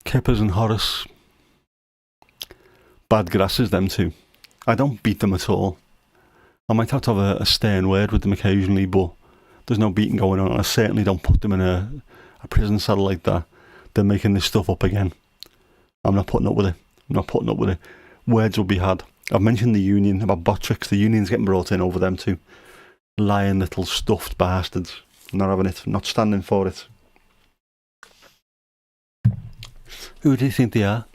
Kippers and Horace. Bad grasses, them two. I don't beat them at all. I might have to have a stern word with them occasionally, but there's no beating going on. I certainly don't put them in a prison cell like that. They're making this stuff up again. I'm not putting up with it. Words will be had. I've mentioned the union about Botrix. The union's getting brought in over them too. Lying little stuffed bastards. Not having it. Not standing for it. Who do you think they are?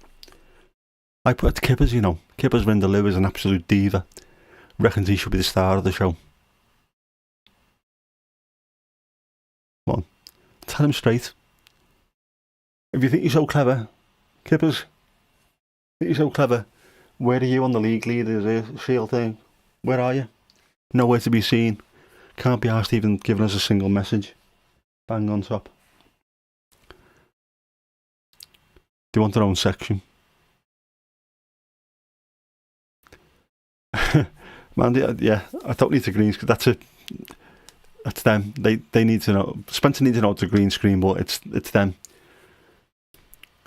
I put Kippers, you know. Kippers Vindaloo is an absolute diva. Reckons he should be the star of the show. Come on. Tell him straight. If you think you're so clever, Kippers, think you're so clever, where are you on the league leaders shield thing? Where are you? Nowhere to be seen. Can't be asked even giving us a single message. Bang on top. They want their own section. Man, yeah, I don't need to green screen. That's it. That's them. They need to know. Spencer needs to know it's a green screen, but it's them.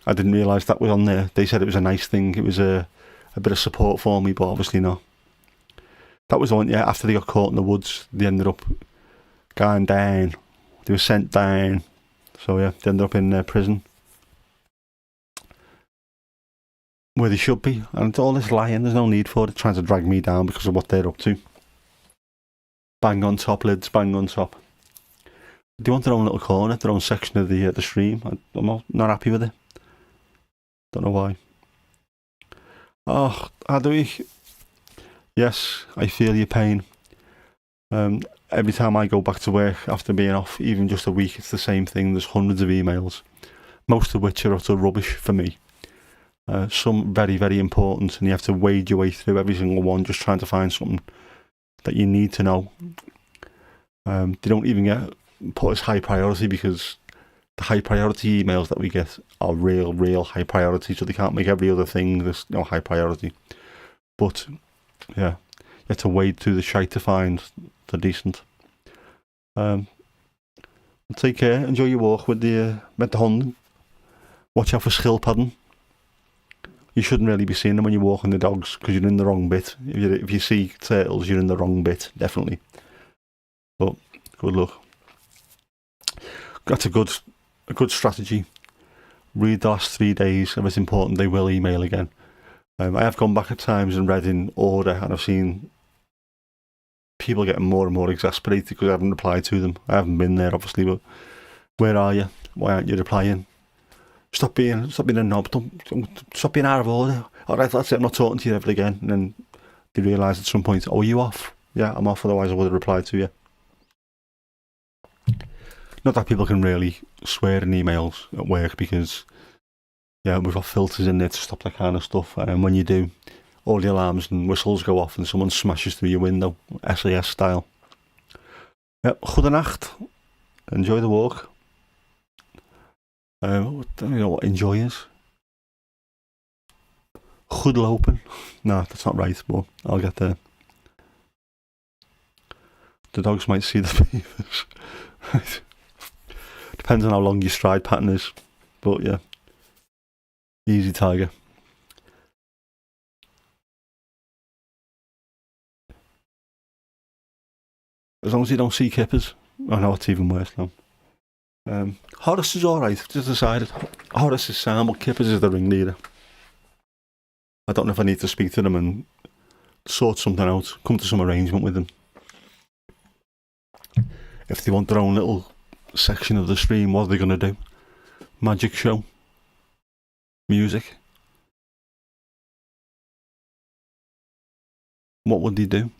I didn't realise that was on there. They said it was a nice thing. It was a bit of support for me, but obviously not. That was the one, yeah, after they got caught in the woods, they ended up going down. They were sent down. So yeah, they ended up in prison. Where they should be. And all this lying, there's no need for it, trying to drag me down because of what they're up to. Bang on top, lids, bang on top. They want their own little corner, their own section of the stream. I'm not happy with it. Don't know why. Oh, how do we? Yes, I feel your pain. Every time I go back to work after being off, even just a week, it's the same thing. There's hundreds of emails, most of which are utter rubbish for me. Some very, very important, and you have to wade your way through every single one just trying to find something that you need to know. They don't even get put as high priority because the high priority emails that we get are real high priority, so they can't make every other thing this high priority. But yeah, you have to wade through the shite to find the decent. Take care, enjoy your walk with the honden. Watch out for schildpadden. You shouldn't really be seeing them when you're walking the dogs because you're in the wrong bit. If you see turtles, you're in the wrong bit, definitely. But good luck. That's a good strategy. Read the last 3 days. If it's important, they will email again. I have gone back at times and read in order, and I've seen people getting more and more exasperated because I haven't replied to them. I haven't been there, obviously, but where are you? Why aren't you replying? Stop being a knob. Stop being out of order. Alright, that's it. I'm not talking to you ever again. And then they realise at some point, oh, are you off? Yeah, I'm off. Otherwise, I would have replied to you. Not that people can really swear in emails at work because, yeah, we've got filters in there to stop that kind of stuff. And when you do, all the alarms and whistles go off and someone smashes through your window, SAS style. Yep, goedenacht. Enjoy the walk. You know what enjoy is? Goed lopen. No, that's not right, but I'll get there. The dogs might see the beavers. Right. Depends on how long your stride pattern is. But yeah. Easy, tiger. As long as you don't see kippers. Oh no, it's even worse now. Horace is alright. I've just decided. Horace is sound, but Kippers is the ringleader. I don't know if I need to speak to them and sort something out. Come to some arrangement with them. If they want their own little section of the stream, what are they going to do? Magic show? Music? What would they do?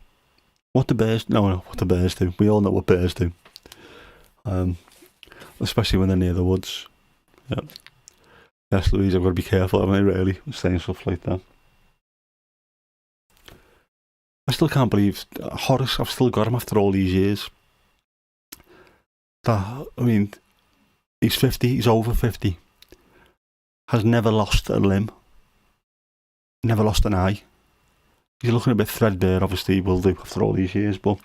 What the bears? No, what the bears do. We all know what bears do. Especially when they're near the woods. Yep. Yes, Louise, I've got to be careful, haven't I, really, saying stuff like that. I still can't believe Horace, I've still got him after all these years. I mean, he's 50, he's over 50. Has never lost a limb. Never lost an eye. He's looking a bit threadbare, obviously, he will do after all these years, but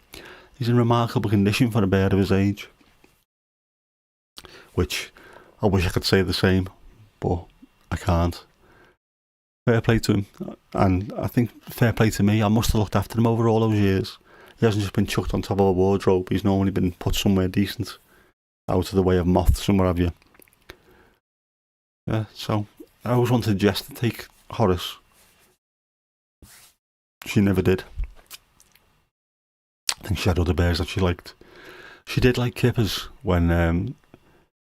he's in remarkable condition for a bear of his age. Which, I wish I could say the same, but I can't. Fair play to him, and I think fair play to me. I must have looked after him over all those years. He hasn't just been chucked on top of a wardrobe, he's normally been put somewhere decent, out of the way of moths and what have you. Yeah, so I always wanted Jess to take Horace. She never did. I think she had other bears that she liked. She did like Kippers when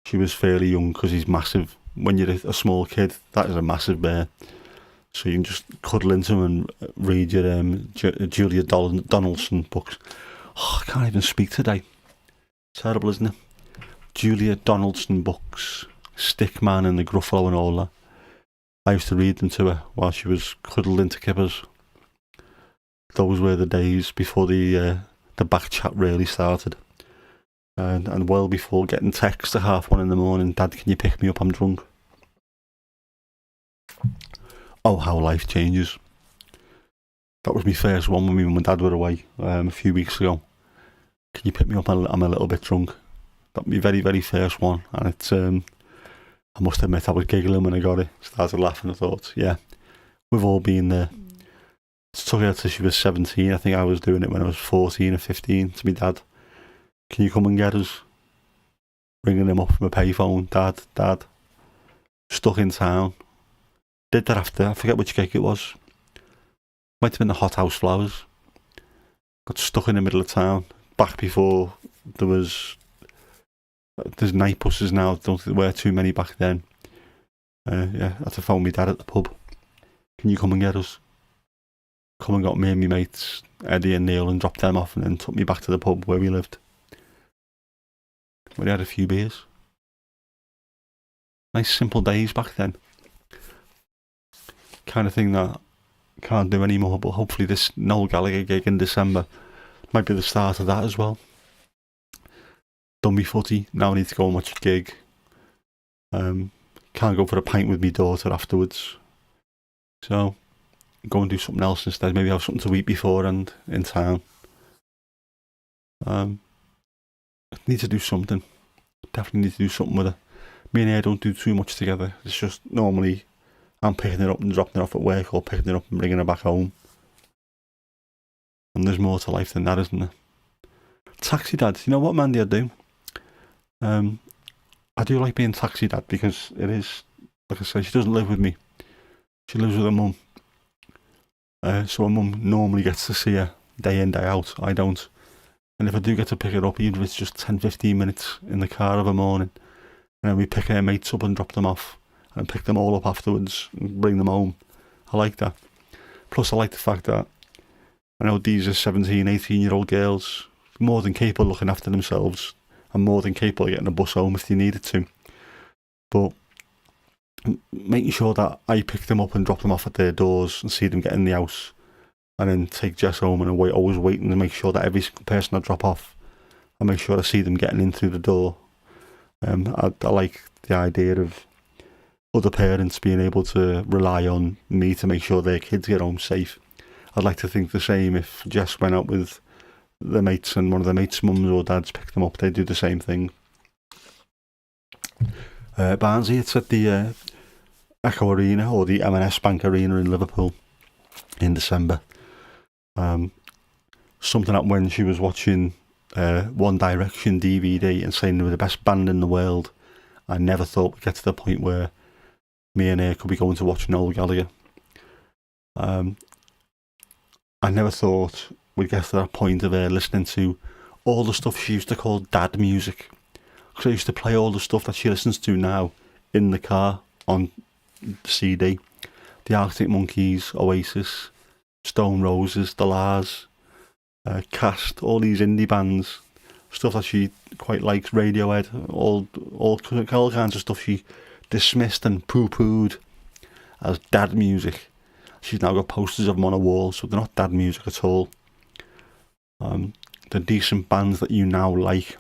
she was fairly young, because he's massive. When you're a small kid, that is a massive bear. So you can just cuddle into him and read your Julia Donaldson books. Oh, I can't even speak today. Terrible, isn't it? Julia Donaldson books, Stickman and the Gruffalo and all that. I used to read them to her while she was cuddled into Kippers. Those were the days before the back chat really started. And well before getting texts at 1:30 in the morning, Dad, can you pick me up? I'm drunk. Oh, how life changes. That was my first one when my mum and Dad were away a few weeks ago. Can you pick me up? I'm a little bit drunk. That was my very, very first one. And it's, I must admit, I was giggling when I got it. Started laughing. I thought, yeah, we've all been there. It took her till she was 17. I think I was doing it when I was 14 or 15 to my dad. Can you come and get us? Ringing him up from a payphone. Dad. Stuck in town. Did that after, I forget which gig it was. Might have been the Hot House Flowers. Got stuck in the middle of town. Back before there's night buses now. I don't think there were too many back then. Yeah, I had to phone my dad at the pub. Can you come and get us? Come and got me and my mates, Eddie and Neil, and dropped them off and then took me back to the pub where we lived. We had a few beers. Nice simple days back then. Kind of thing that I can't do anymore, but hopefully this Noel Gallagher gig in December might be the start of that as well. Done me footy, now I need to go and watch a gig. Can't go for a pint with my daughter afterwards. So, go and do something else instead. Maybe have something to eat before and in town. I need to do something. Definitely need to do something with her. Me and her don't do too much together. It's just normally I'm picking her up and dropping her off at work, or picking her up and bringing her back home. And there's more to life than that, isn't there? Taxi dad, you know what, Mandy, I do? I do like being taxi dad because it is, like I say, she doesn't live with me. She lives with her mum. So her mum normally gets to see her day in, day out. I don't. And if I do get to pick her up, even if it's just 10-15 minutes in the car of a morning, and then we pick her mates up and drop them off, and pick them all up afterwards and bring them home. I like that. Plus I like the fact that I know these are 17, 18-year-old girls, more than capable of looking after themselves I'm more than capable of getting a bus home if they needed to. But making sure that I pick them up and drop them off at their doors and see them get in the house, and then take Jess home, and always waiting to make sure that every single person I drop off, I make sure I see them getting in through the door. I like the idea of other parents being able to rely on me to make sure their kids get home safe. I'd like to think the same if Jess went out with their mates and one of their mates' mums or dads picked them up, they'd do the same thing. Barnsley, it's at the Echo Arena, or the M&S Bank Arena in Liverpool, in December. Something that when she was watching One Direction DVD and saying they were the best band in the world, I never thought we'd get to the point where me and her could be going to watch Noel Gallagher. I never thought we'd get to that point of her listening to all the stuff she used to call dad music. Because I used to play all the stuff that she listens to now in the car on CD. The Arctic Monkeys, Oasis, Stone Roses, The Lars, Cast, all these indie bands, stuff that she quite likes, Radiohead, all kinds of stuff she dismissed and poo-pooed as dad music. She's now got posters of them on a wall, so they're not dad music at all. They're decent bands that you now like,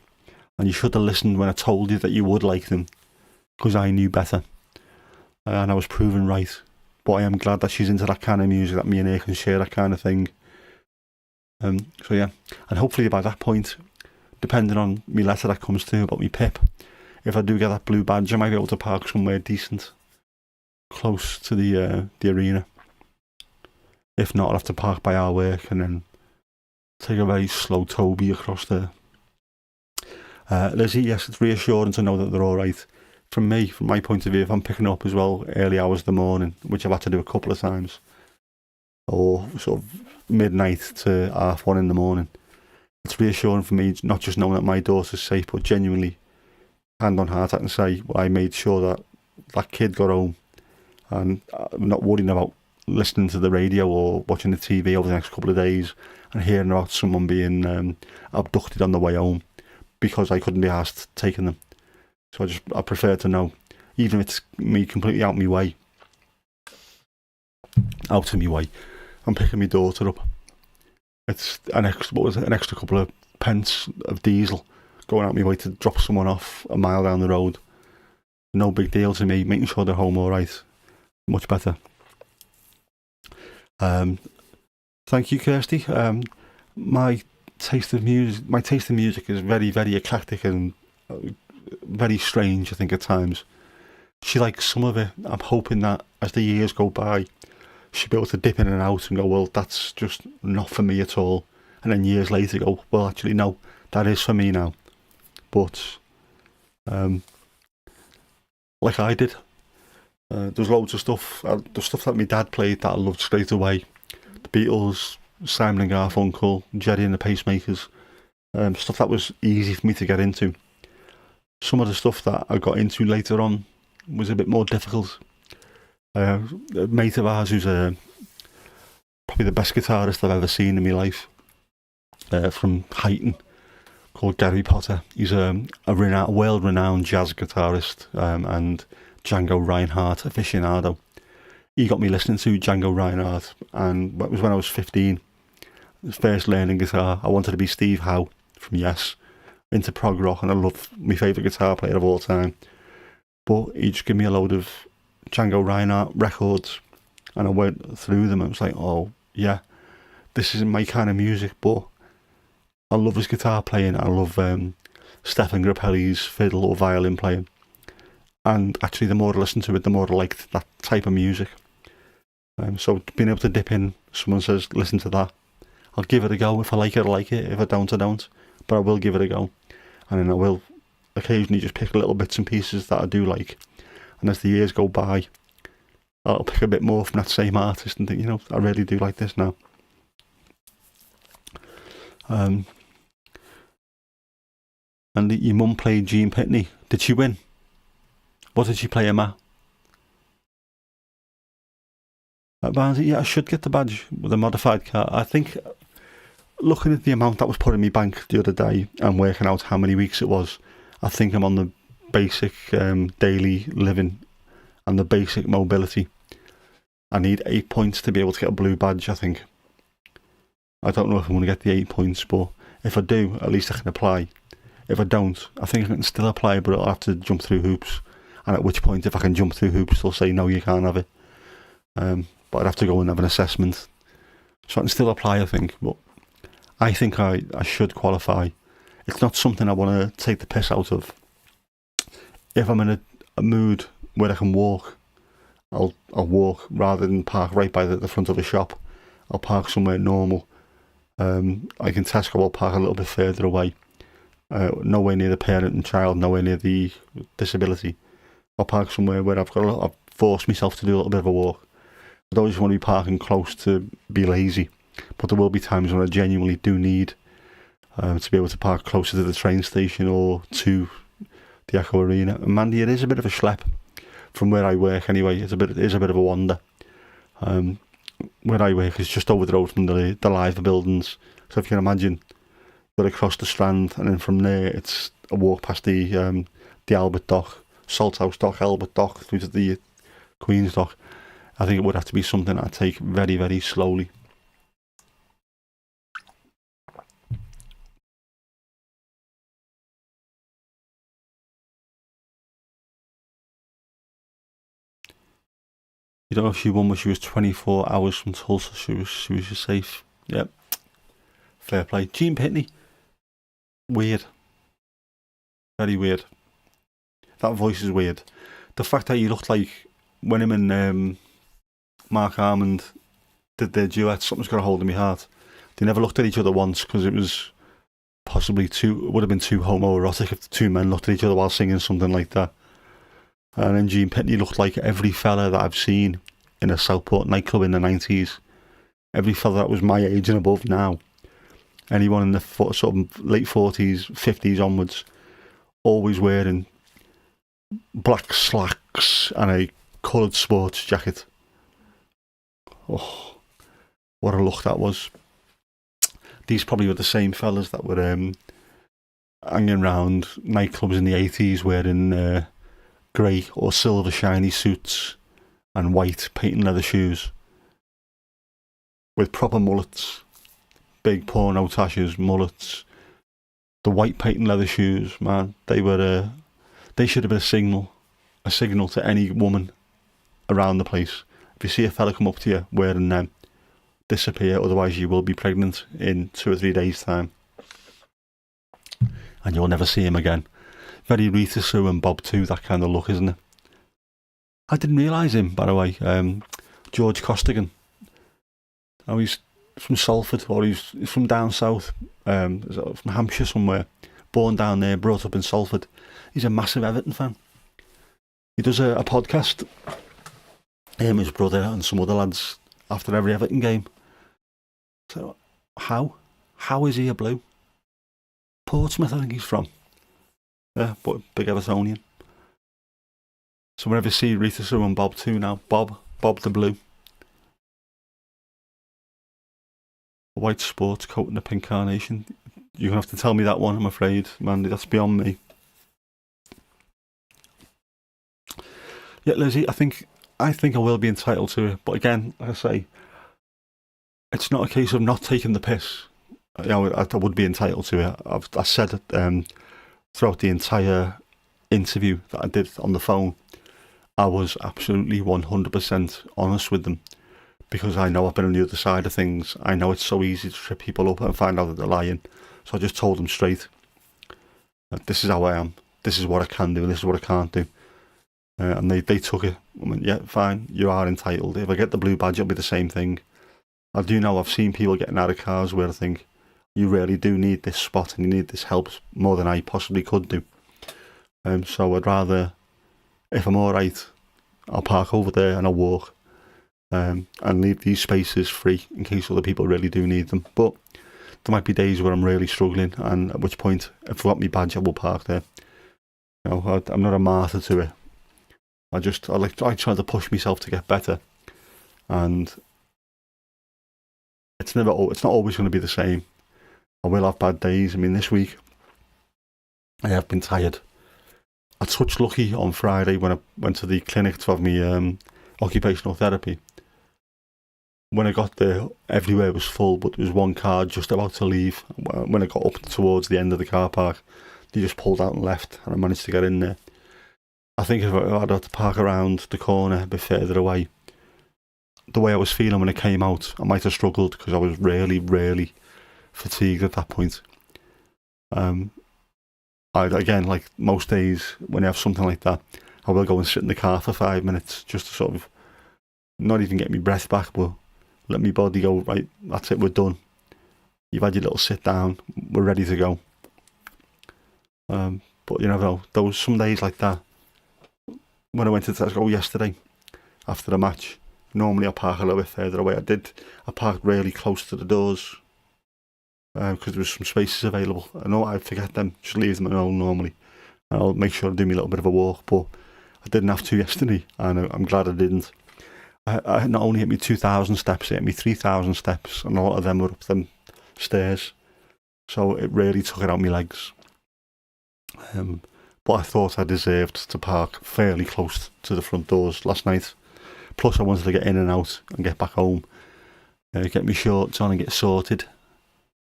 and you should have listened when I told you that you would like them, because I knew better, and I was proven right. But I am glad that she's into that kind of music, that me and her can share that kind of thing. So yeah, and hopefully by that point, depending on me letter that comes through about me PIP, if I do get that blue badge, I might be able to park somewhere decent, close to the arena. If not, I'll have to park by our work and then take a very slow Toby across there. Lizzie, yes, it's reassuring to know that they're alright. From my point of view, if I'm picking up as well early hours of the morning, which I've had to do a couple of times, or sort of midnight to 1:30 in the morning, it's reassuring for me, not just knowing that my daughter's safe, but genuinely, hand on heart, I can say I made sure that that kid got home, and I'm not worrying about listening to the radio or watching the TV over the next couple of days and hearing about someone being abducted on the way home because I couldn't be asked taking them. So I prefer to know, even if it's me completely out of my way, I'm picking my daughter up. It's an extra couple of pence of diesel going out my way to drop someone off a mile down the road. No big deal to me. Making sure they're home all right, much better. Thank you, Kirsty. My taste of music is very, very eclectic and very strange, I think, at times. She likes some of it. I'm hoping that as the years go by, she'll be able to dip in and out and go, well, that's just not for me at all. And then years later go, well, actually, no, that is for me now. But, like I did, there's loads of stuff. The stuff that my dad played that I loved straight away. The Beatles, Simon and Garfunkel, Jerry and the Pacemakers. Stuff that was easy for me to get into. Some of the stuff that I got into later on was a bit more difficult. A mate of ours who's probably the best guitarist I've ever seen in my life, from Huyton, called Gary Potter. He's a world-renowned jazz guitarist and Django Reinhardt aficionado. He got me listening to Django Reinhardt, and it was when I was 15. First learning guitar. I wanted to be Steve Howe from Yes, into prog rock, and I love my favourite guitar player of all time. But he just gave me a load of Django Reinhardt records, and I went through them and I was like, oh yeah, this isn't my kind of music, but I love his guitar playing. I love Stefan Grappelli's fiddle or violin playing, and actually the more I listened to it, the more I liked that type of music. So being able to dip in, someone says listen to that, I'll give it a go. If I like it, I like it. If I don't, I don't, but I will give it a go. And then I will occasionally just pick little bits and pieces that I do like, and as the years go by, I'll pick a bit more from that same artist and think, you know, I really do like this now. And your mum played Jean Pitney. Did she win? What did she play him at? At Barnsley? Yeah, I should get the badge with a modified car. I think, looking at the amount that was put in my bank the other day and working out how many weeks it was, I think I'm on the basic daily living and the basic mobility. I need 8 points to be able to get a blue badge, I think. I don't know if I'm going to get the 8 points, but if I do, at least I can apply. If I don't, I think I can still apply, but I'll have to jump through hoops. And at which point, if I can jump through hoops, they'll say, no, you can't have it. But I'd have to go and have an assessment. So I can still apply, I think, but I think I should qualify. It's not something I want to take the piss out of. If I'm in a mood where I can walk, I'll walk rather than park right by the front of a shop. I'll park somewhere normal. Like in Tesco, I'll park a little bit further away. Nowhere near the parent and child, nowhere near the disability. I'll park somewhere where I've forced myself to do a little bit of a walk. I don't just want to be parking close to be lazy, but there will be times when I genuinely do need to be able to park closer to the train station or to the Echo Arena. And Mandy, it is a bit of a schlep from where I work anyway. It is a bit of a wander. Where I work is just over the road from the live buildings. So if you can imagine, you're across the Strand, and then from there it's a walk past the Albert Dock, Salthouse Dock, Albert Dock, through to the Queen's Dock. I think it would have to be something I take very, very slowly. You know, she won when she was 24 hours from Tulsa. She was just safe. Yep. Fair play. Gene Pitney. Weird. Very weird. That voice is weird. The fact that he looked like when him and Mark Armand did their duet, Something's Got a Hold of Me Heart. They never looked at each other once because it was possibly it would have been too homoerotic if the two men looked at each other while singing something like that. And then Gene Pitney looked like every fella that I've seen in a Southport nightclub in the 90s. Every fella that was my age and above now. Anyone in the sort of late 40s, 50s onwards, always wearing black slacks and a coloured sports jacket. Oh, what a look that was. These probably were the same fellas that were hanging around nightclubs in the 80s wearing grey or silver shiny suits and white patent leather shoes with proper mullets, big porno tashes, mullets. The white patent leather shoes, man, they should have been a signal to any woman around the place. If you see a fella come up to you wearing them, disappear, otherwise you will be pregnant in 2 or 3 days' time. And you'll never see him again. Very Rita Sue and Bob too, that kind of look, isn't it? I didn't realise him, by the way. George Costigan. Oh, he's from Salford, or he's from down south, from Hampshire somewhere. Born down there, brought up in Salford. He's a massive Everton fan. He does a podcast, his brother and some other lads, after every Everton game. So, how is he a Blue? Portsmouth, I think he's from. Yeah, but big Evertonian. So whenever you see Rita Sue and Bob too now, Bob the Blue. A white sports coat and a pink carnation. You're going to have to tell me that one, I'm afraid, Mandy. That's beyond me. Yeah, Lizzie, I think I will be entitled to it. But again, like I say, it's not a case of not taking the piss. You know, I would be entitled to it. I said it throughout the entire interview that I did on the phone. I was absolutely 100% honest with them, because I know I've been on the other side of things. I know it's so easy to trip people up and find out that they're lying. So I just told them straight, this is how I am, this is what I can do, and this is what I can't do. And they took it. I mean, yeah, fine, you are entitled. If I get the blue badge, it'll be the same thing. I do know I've seen people getting out of cars where I think, you really do need this spot and you need this help more than I possibly could do. So I'd rather, if I'm alright, I'll park over there and I'll walk. And leave these spaces free in case other people really do need them. But there might be days where I'm really struggling, and at which point, if I've got my badge, I will park there. You know, I'm not a martyr to it. I try to push myself to get better, and it's not always going to be the same. I will have bad days. I mean, this week I have been tired. I touched lucky on Friday when I went to the clinic to have me occupational therapy. When I got there, everywhere was full, but there was one car just about to leave. When I got up towards the end of the car park, they just pulled out and left, and I managed to get in there. I think if I'd had to park around the corner a bit further away, the way I was feeling when I came out, I might have struggled because I was really, really fatigued at that point. Again, like most days when I have something like that, I will go and sit in the car for 5 minutes just to sort of not even get my breath back, but let my body go, right, that's it, we're done. You've had your little sit down, we're ready to go. But you know, there was some days like that. When I went to Tesco yesterday, after the match, normally I park a little bit further away. I parked really close to the doors, because there was some spaces available. I know I forget them, just leave them alone normally. And I'll make sure I do me a little bit of a walk, but I didn't have to yesterday, and I'm glad I didn't. I not only hit me 2,000 steps, it hit me 3,000 steps, and a lot of them were up them stairs. So it really took it out my legs. But I thought I deserved to park fairly close to the front doors last night. Plus I wanted to get in and out and get back home, get my shorts on and get sorted,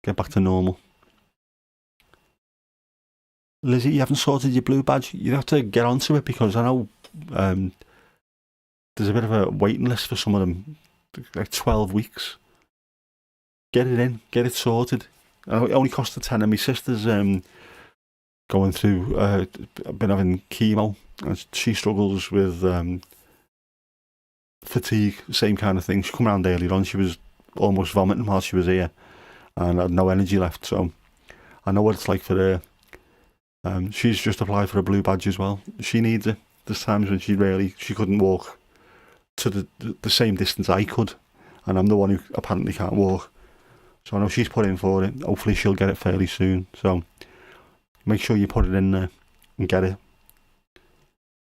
get back to normal. Lizzie, you haven't sorted your blue badge. You have to get onto it, because I know there's a bit of a waiting list for some of them, like 12 weeks. Get it in, get it sorted. It only cost a tenner. My sister's going through, been having chemo, and she struggles with fatigue, same kind of thing. She come around earlier on, she was almost vomiting while she was here, and had no energy left, so I know what it's like for her. She's just applied for a blue badge as well. She needs it. There's times when she couldn't walk to the same distance I could, and I'm the one who apparently can't walk. So I know she's put in for it. Hopefully she'll get it fairly soon. So make sure you put it in there and get it.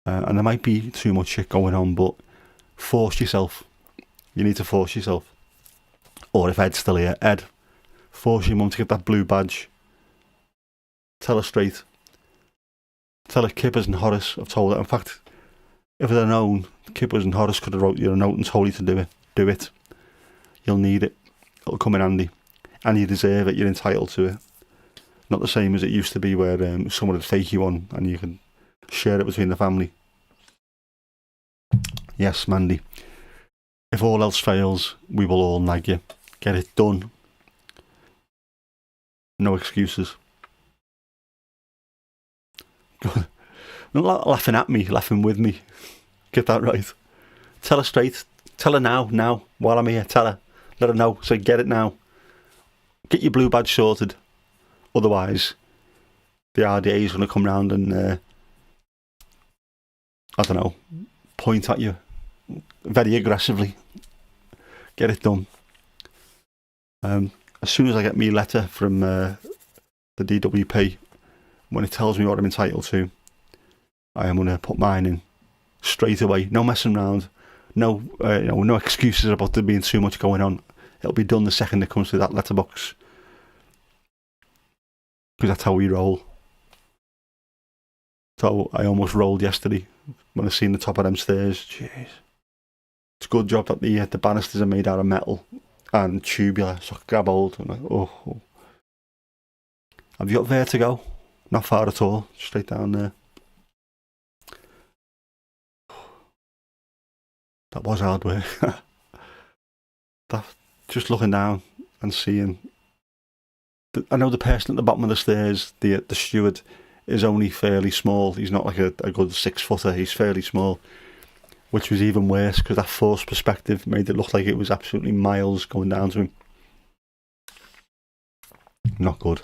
And there might be too much shit going on, but force yourself. You need to force yourself. Or if Ed's still here, Ed, force your mum to get that blue badge. Tell her straight. Tell her Kippers and Horace have told her. In fact, if they'd known, Kippers and Horace could have wrote you a note and told you to do it. Do it. You'll need it. It'll come in handy. And you deserve it. You're entitled to it. Not the same as it used to be, where someone would fake you one and you could share it between the family. Yes, Mandy. If all else fails, we will all nag you. Get it done. No excuses. Not laughing at me, laughing with me. Get that right. Tell her straight. Tell her now, while I'm here. Tell her. Let her know. Say, get it now. Get your blue badge sorted. Otherwise, the RDA is going to come round and, I don't know, point at you very aggressively. Get it done. As soon as I get me letter from the DWP, when it tells me what I'm entitled to, I am going to put mine in straight away. No messing around. No, no excuses about there being too much going on. It'll be done the second it comes to that letterbox. Because that's how we roll. So I almost rolled yesterday when I seen the top of them stairs. Jeez. It's a good job that the banisters are made out of metal and tubular, so I could grab hold. And oh. Have you got vertigo? Not far at all. Straight down there. That was hard work. Just looking down and seeing. I know the person at the bottom of the stairs, the steward, is only fairly small. He's not like a good 6 footer. He's fairly small, which was even worse because that forced perspective made it look like it was absolutely miles going down to him. Not good.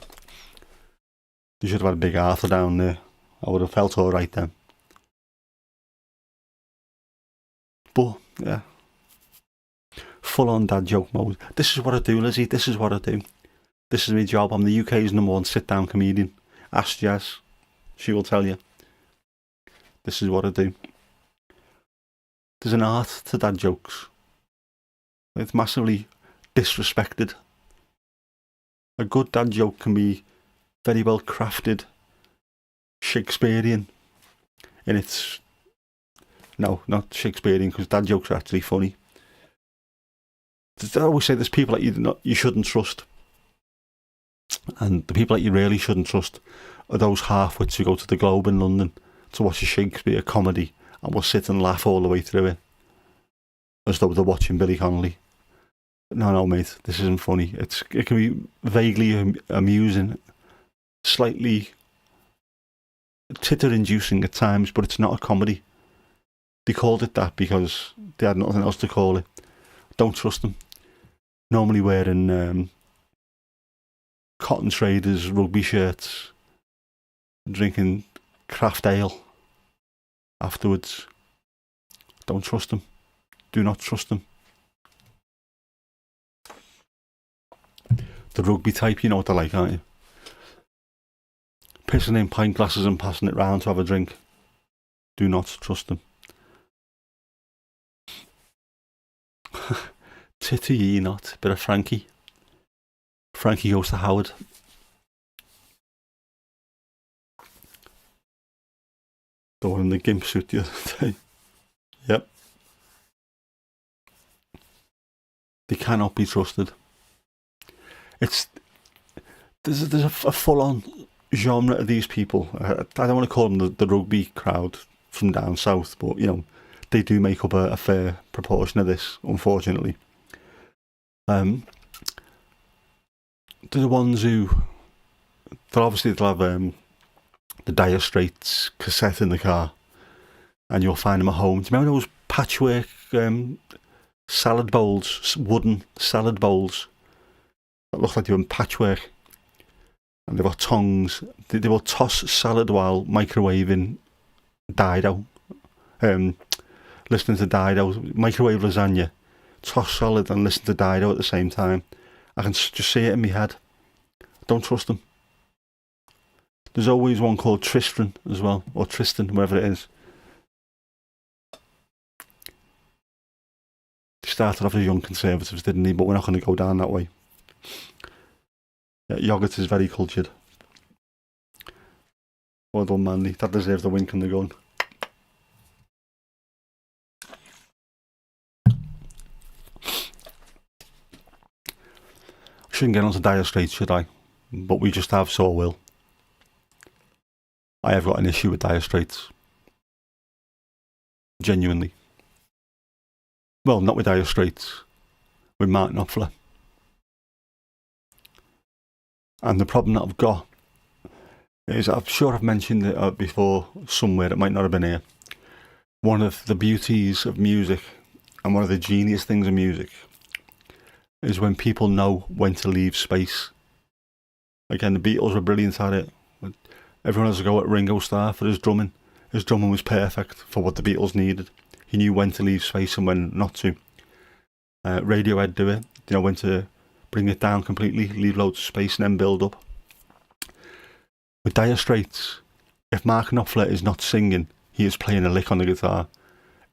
You should have had a big Arthur down there. I would have felt alright then. But, yeah. Full on dad joke mode. This is what I do, Lizzie. This is what I do. This is my job. I'm the UK's #1 sit-down comedian. Ask Jess. She will tell you. This is what I do. There's an art to dad jokes. It's massively disrespected. A good dad joke can be very well crafted Shakespearean in its... No, not Shakespearean, because dad jokes are actually funny. I always say there's people that you shouldn't trust. And the people that you really shouldn't trust are those half-wits who go to the Globe in London to watch a Shakespeare comedy and will sit and laugh all the way through it, as though they're watching Billy Connolly. No, mate, this isn't funny. It can be vaguely amusing, slightly titter-inducing at times, but it's not a comedy. They called it that because they had nothing else to call it. Don't trust them. Normally wearing cotton traders, rugby shirts, drinking craft ale afterwards. Don't trust them. Do not trust them. The rugby type, you know what they're like, aren't you? Pissing in pint glasses and passing it round to have a drink. Do not trust them. Titty ye not, bit of Frankie. Frankie goes to Howard. The one in the gimp suit the other day. Yep. They cannot be trusted. There's a full-on genre of these people. I don't want to call them the rugby crowd from down south, but you know, they do make up a fair proportion of this, unfortunately. They're the ones who they'll have the Dire Straits cassette in the car, and you'll find them at home. Do you remember those patchwork salad bowls, wooden salad bowls that look like they were in patchwork, and they've got tongs? They will toss salad while microwaving Dido, listening to Dido, microwave lasagna, toss salad and listen to Dido at the same time. I can just see it in my head. Don't trust them. There's always one called Tristan as well, or Tristan, whatever it is. They started off as young conservatives, didn't they? But we're not going to go down that way. Yeah, Yoghurt is very cultured. Well done, Mandy. That deserves the wink and the gun. Shouldn't get onto Dire Straits, should I? But we just have, so will. I have got an issue with Dire Straits. Genuinely. Well, not with Dire Straits. With Mark Knopfler. And the problem that I've got is, I'm sure I've mentioned it before somewhere, it might not have been here. One of the beauties of music, and one of the genius things of music, is when people know when to leave space. Again, the Beatles were brilliant at it. Everyone has a go at Ringo Starr for his drumming. His drumming was perfect for what the Beatles needed. He knew when to leave space and when not to. Radiohead do it. You know, when to bring it down completely, leave loads of space and then build up. With Dire Straits, if Mark Knopfler is not singing, he is playing a lick on the guitar.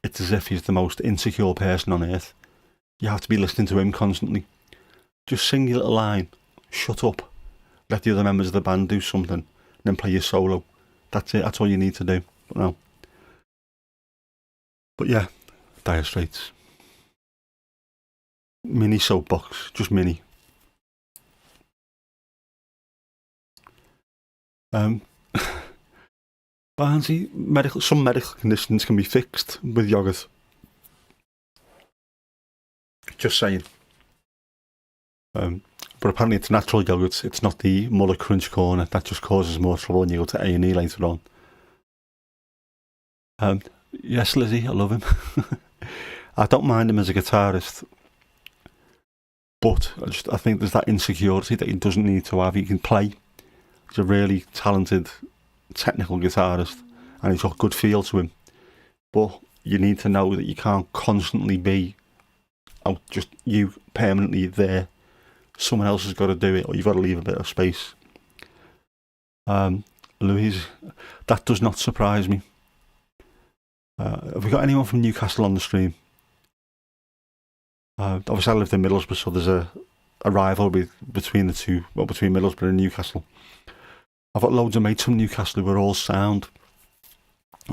It's as if he's the most insecure person on earth. You have to be listening to him constantly. Just sing your little line. Shut up. Let the other members of the band do something. Then play your solo. That's it. That's all you need to do. But no. But yeah, Dire Straits. Mini soapbox. Just mini. Barnsey, some medical conditions can be fixed with yogurt. Just saying. But apparently it's natural yogurt. It's not the Muller Crunch Corner. That just causes more trouble when you go to A&E later on. Yes, Lizzie, I love him. I don't mind him as a guitarist, but I think there's that insecurity that he doesn't need to have. He can play. He's a really talented, technical guitarist, and he's got good feel to him. But you need to know that you can't constantly be just you permanently there. Someone else has got to do it, or you've got to leave a bit of space. Louise, that does not surprise me. Have we got anyone from Newcastle on the stream? Obviously I lived in Middlesbrough, so there's a rivalry between the two, well, between Middlesbrough and Newcastle. I've got loads of mates from Newcastle who are all sound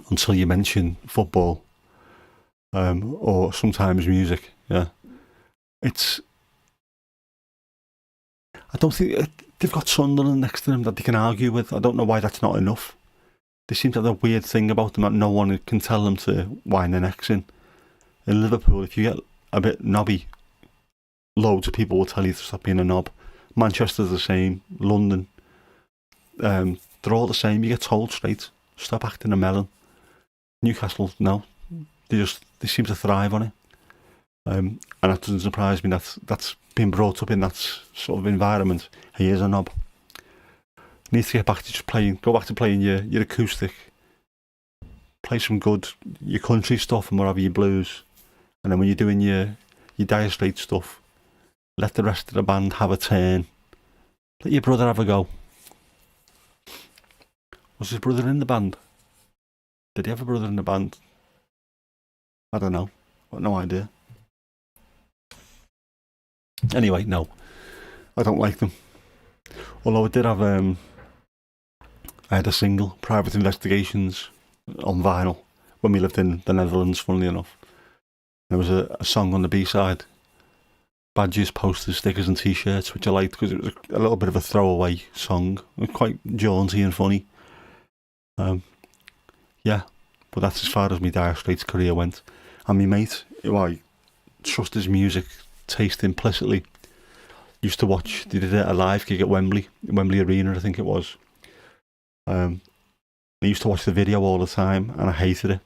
until you mention football, or sometimes music. Yeah, it's. I don't think they've got Sunderland next to them that they can argue with. I don't know why that's not enough. They seem to have a weird thing about them that no one can tell them to wind their necks in. In Liverpool, if you get a bit knobby, loads of people will tell you to stop being a knob. Manchester's the same. London, they're all the same. You get told straight, stop acting a melon. Newcastle, no, they seem to thrive on it, and that doesn't surprise me. That's been brought up in that sort of environment. He is a knob. Needs to get back to just playing. Go back to playing your acoustic. Play some good your country stuff and whatever your blues, and then when you're doing your Dire Straits stuff, let the rest of the band have a turn. Let your brother have a go. Was his brother in the band? Did he have a brother in the band? I don't know. I've got no idea. Anyway, no. I don't like them. Although I did have I had a single, Private Investigations, on vinyl when we lived in the Netherlands, funnily enough. There was a song on the B-side, badges, posters, stickers and t-shirts, which I liked because it was a little bit of a throwaway song. It was quite jaunty and funny. Yeah, but that's as far as my Dire Straits career went. And my mate, who I trust his music taste implicitly, used to watch, they did a live gig at Wembley Arena, I think it was. I used to watch the video all the time and I hated it.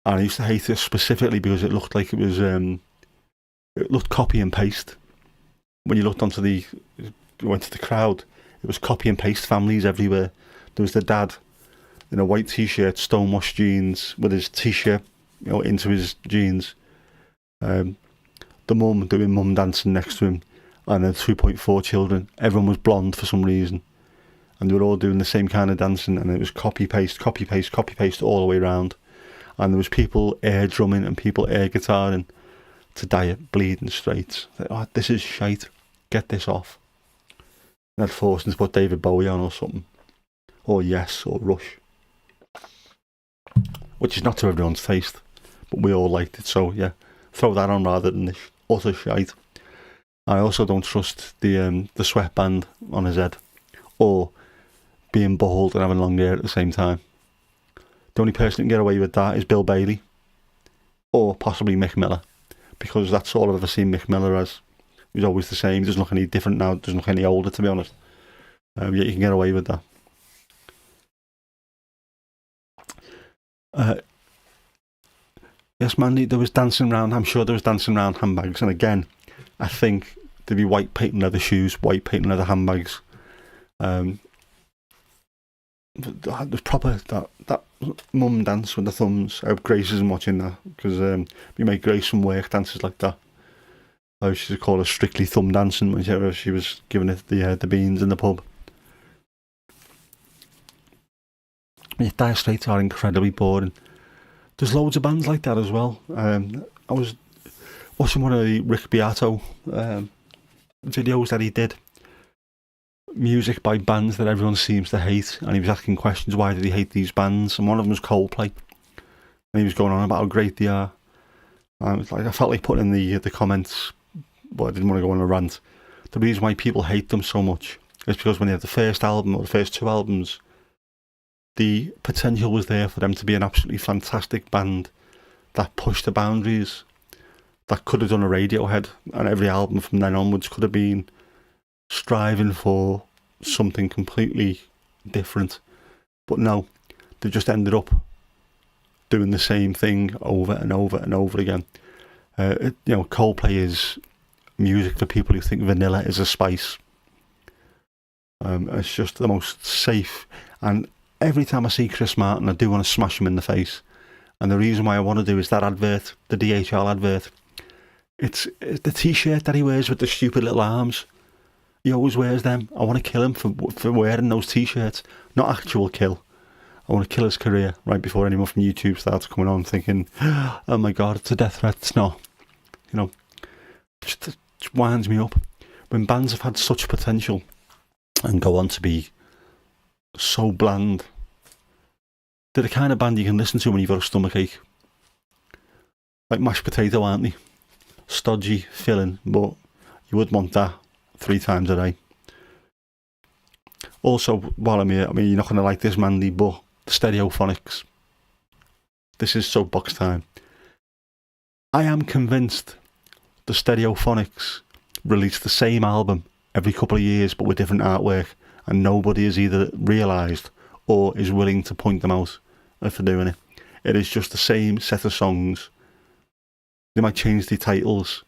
And I used to hate it specifically because it looked like it was, it looked copy and paste. When you looked went to the crowd, it was copy and paste families everywhere. There was the dad in a white t-shirt, stonewashed jeans, with his t-shirt, into his jeans. The mum doing mum dancing next to him, and then 2.4 children. Everyone was blonde for some reason, and they were all doing the same kind of dancing, and it was copy paste, copy paste, copy paste all the way around. And there was people air drumming and people air guitaring to Dire bleeding straight. Like, oh, this is shite. Get this off. And I'd force them to put David Bowie on or something, or Yes, or Rush, which is not to everyone's taste, but we all liked it. So yeah, throw that on rather than this utter shite. I also don't trust the sweatband on his head, or being bald and having long hair at the same time. The only person that can get away with that is Bill Bailey, or possibly Mick Miller, because that's all I've ever seen Mick Miller as. He's always the same. He doesn't look any different now. Doesn't look any older, to be honest. Yet you can get away with that. Yes, Mandy, there was dancing around. I'm sure there was dancing around handbags. And again, I think there'd be white patent leather shoes, white patent leather handbags. There's proper that mum dance with the thumbs. I hope Grace isn't watching that, because we made Grace from work dances like that. I used to call her Strictly Thumb Dancing whenever she was giving it the beans in the pub. Yeah, Dire Straits are incredibly boring. There's loads of bands like that as well. I was watching one of the Rick Beato videos that he did. Music by bands that everyone seems to hate, and he was asking questions, why did he hate these bands? And one of them was Coldplay, and he was going on about how great they are. And I felt like putting in the comments, but I didn't want to go on a rant. The reason why people hate them so much is because when they had the first album or the first two albums, the potential was there for them to be an absolutely fantastic band that pushed the boundaries, that could have done a Radiohead, and every album from then onwards could have been striving for something completely different. But no, they just ended up doing the same thing over and over and over again. Coldplay is music for people who think vanilla is a spice. It's just the most safe, and every time I see Chris Martin, I do want to smash him in the face. And the reason why I want to do is that advert, the DHL advert. It's the t-shirt that he wears with the stupid little arms. He always wears them. I want to kill him for wearing those t-shirts. Not actual kill. I want to kill his career right before anyone from YouTube starts coming on thinking, oh my God, it's a death threat. It's not. Just winds me up. When bands have had such potential and go on to be so bland. They're the kind of band you can listen to when you've got a stomachache. Like mashed potato, aren't they? Stodgy, filling, but you would want that 3 times a day. Also, while I'm here, I mean, you're not going to like this, Mandy, but the Stereophonics. This is soapbox time. I am convinced the Stereophonics release the same album every couple of years, but with different artwork, and nobody has either realised or is willing to point them out for doing it. It is just the same set of songs. They might change the titles,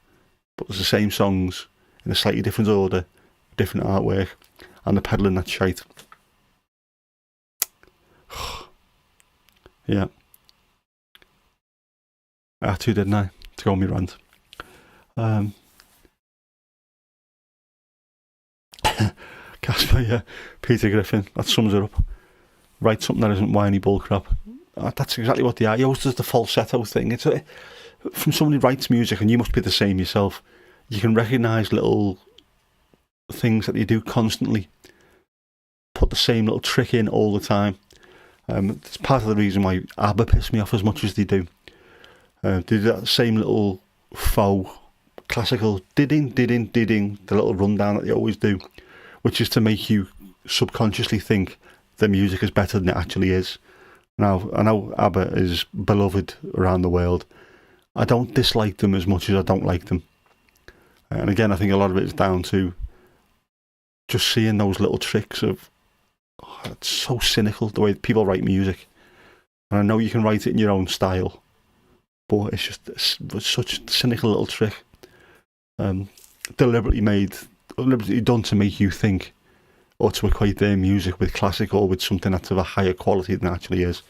but it's the same songs in a slightly different order, different artwork, and they're peddling that shite. Yeah. I had to, didn't I? To go on my rant. Casper, yeah. Peter Griffin, that sums it up. Write something that isn't whiny bullcrap. That's exactly what they are. He always does the falsetto thing. It's from somebody who writes music, and you must be the same yourself. You can recognise little things that they do constantly. Put the same little trick in all the time. It's part of the reason why ABBA piss me off as much as they do. They do that same little faux classical didding, the little rundown that they always do, which is to make you subconsciously think the music is better than it actually is. Now, I know ABBA is beloved around the world. I don't dislike them as much as I don't like them. And again, I think a lot of it is down to just seeing those little tricks of, it's so cynical the way people write music. And I know you can write it in your own style, but it's just such a cynical little trick. Deliberately done to make you think, or to equate their music with classic or with something that's of a higher quality than it actually is.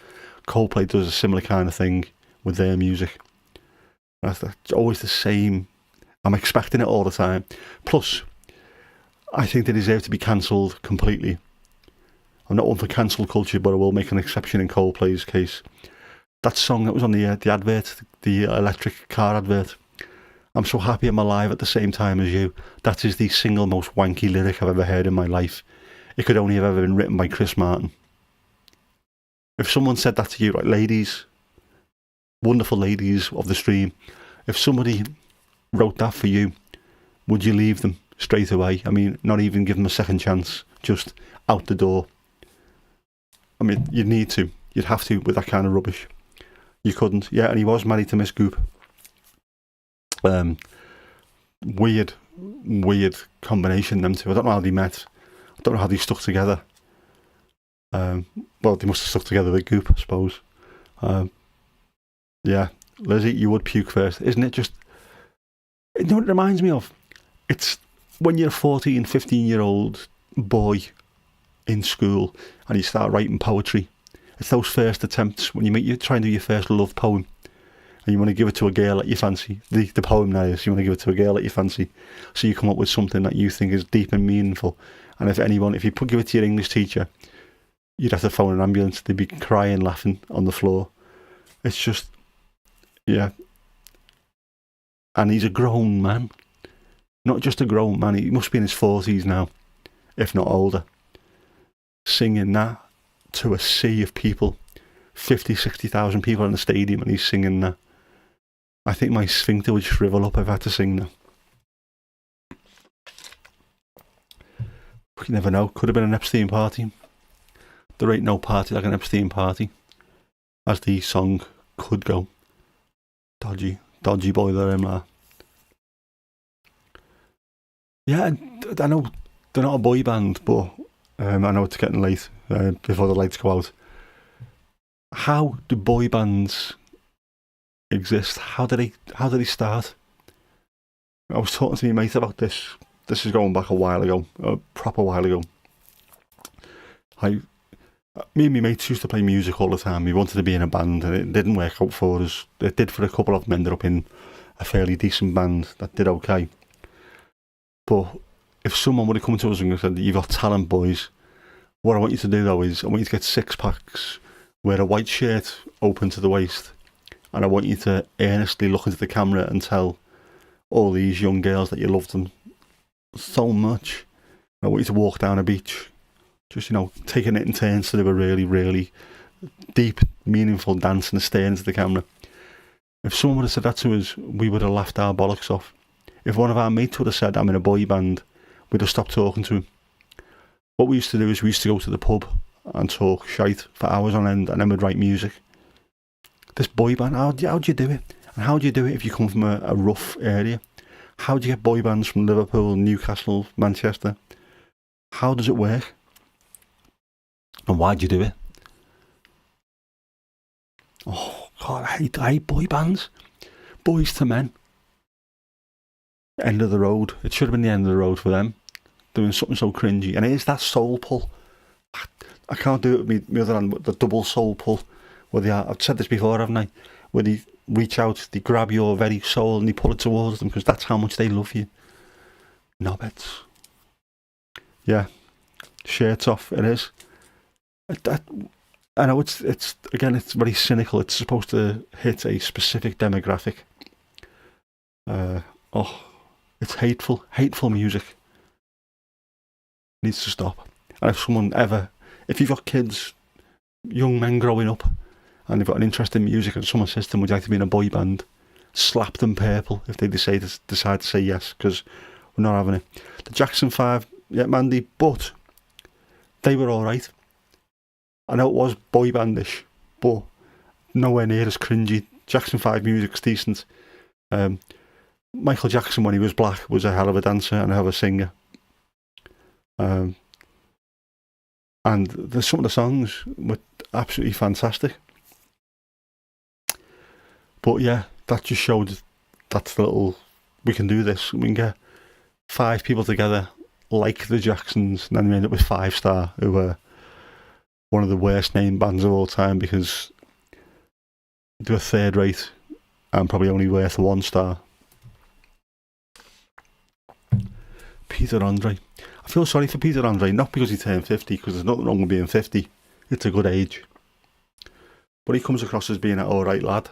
Coldplay does a similar kind of thing with their music. It's always the same. I'm expecting it all the time. Plus, I think they deserve to be cancelled completely. I'm not one for cancel culture, but I will make an exception in Coldplay's case. That song that was on the advert, the electric car advert, I'm so happy I'm alive at the same time as you. That is the single most wanky lyric I've ever heard in my life. It could only have ever been written by Chris Martin. If someone said that to you, right, ladies, wonderful ladies of the stream, if somebody wrote that for you, would you leave them straight away? I mean, not even give them a second chance, just out the door. I mean, you'd need to. You'd have to with that kind of rubbish. You couldn't. Yeah, and he was married to Miss Goop. Weird combination, them two. I don't know how they met. I don't know how they stuck together. Well, they must have stuck together with Goop, I suppose. Yeah, Lizzie, you would puke first. Isn't it just... You know what it reminds me of? It's when you're a 14, 15-year-old boy in school and you start writing poetry. It's those first attempts when you try and do your first love poem and you want to give it to a girl that you fancy. The poem now is you want to give it to a girl that you fancy. So you come up with something that you think is deep and meaningful. And if you give it to your English teacher, you'd have to phone an ambulance. They'd be crying, laughing on the floor. It's just, yeah. And he's a grown man. Not just a grown man, he must be in his 40s now, if not older. Singing that to a sea of people, 50, 60,000 people in the stadium, and he's singing that. I think my sphincter would shrivel up if I had to sing that. You never know, could have been an Epstein party. There ain't no party like an Epstein party, as the song could go. Dodgy boy there, Emma. Yeah, I know they're not a boy band, but I know it's getting late before the lights go out. How do boy bands exist? How did they start? I was talking to my mate about this. This is going back a proper while ago. Me and my mates used to play music all the time. We wanted to be in a band, and it didn't work out for us. It did for a couple of them. Ended up in a fairly decent band that did okay. But if someone would have come to us and said, "You've got talent, boys. What I want you to do though is I want you to get 6 packs, wear a white shirt open to the waist, and I want you to earnestly look into the camera and tell all these young girls that you love them so much. I want you to walk down a beach just, taking it in turns to do a really, really deep, meaningful dance and staring into the camera. If someone would have said that to us, we would have laughed our bollocks off. If one of our mates would have said, I'm in a boy band, we'd have stopped talking to him. What we used to do is we used to go to the pub and talk shite for hours on end, and then we'd write music. This boy band, how do you do it? And how do you do it if you come from a rough area? How do you get boy bands from Liverpool, Newcastle, Manchester? How does it work? And why do you do it? Oh, God, I hate boy bands. Boys to Men. End of the road. It should have been the end of the road for them. Doing something so cringy. And it is that soul pull. I can't do it with my other hand, the double soul pull. I've said this before, haven't I? Where they reach out, they grab your very soul and they pull it towards them because that's how much they love you. Knobheads. Yeah. Shirts off, it is. I know it's very cynical. It's supposed to hit a specific demographic. It's hateful music. Needs to stop. And if you've got kids, young men growing up, and they've got an interest in music, and someone says to them, would you like to be in a boy band? Slap them purple if they decide to say yes, because we're not having it. The Jackson 5, yeah, Mandy, but they were alright. I know it was boy bandish, but nowhere near as cringy. Jackson 5 music's decent. Michael Jackson, when he was black, was a hell of a dancer and a hell of a singer. And some of the songs were absolutely fantastic. But yeah, that just showed that's the little, we can do this. We can get 5 people together like the Jacksons, and then we end up with 5 Star, who were one of the worst named bands of all time because they were third rate and probably only worth 1 star. Peter Andre. I feel sorry for Peter Andre, not because he turned 50, because there's nothing wrong with being 50. It's a good age. But he comes across as being an alright lad,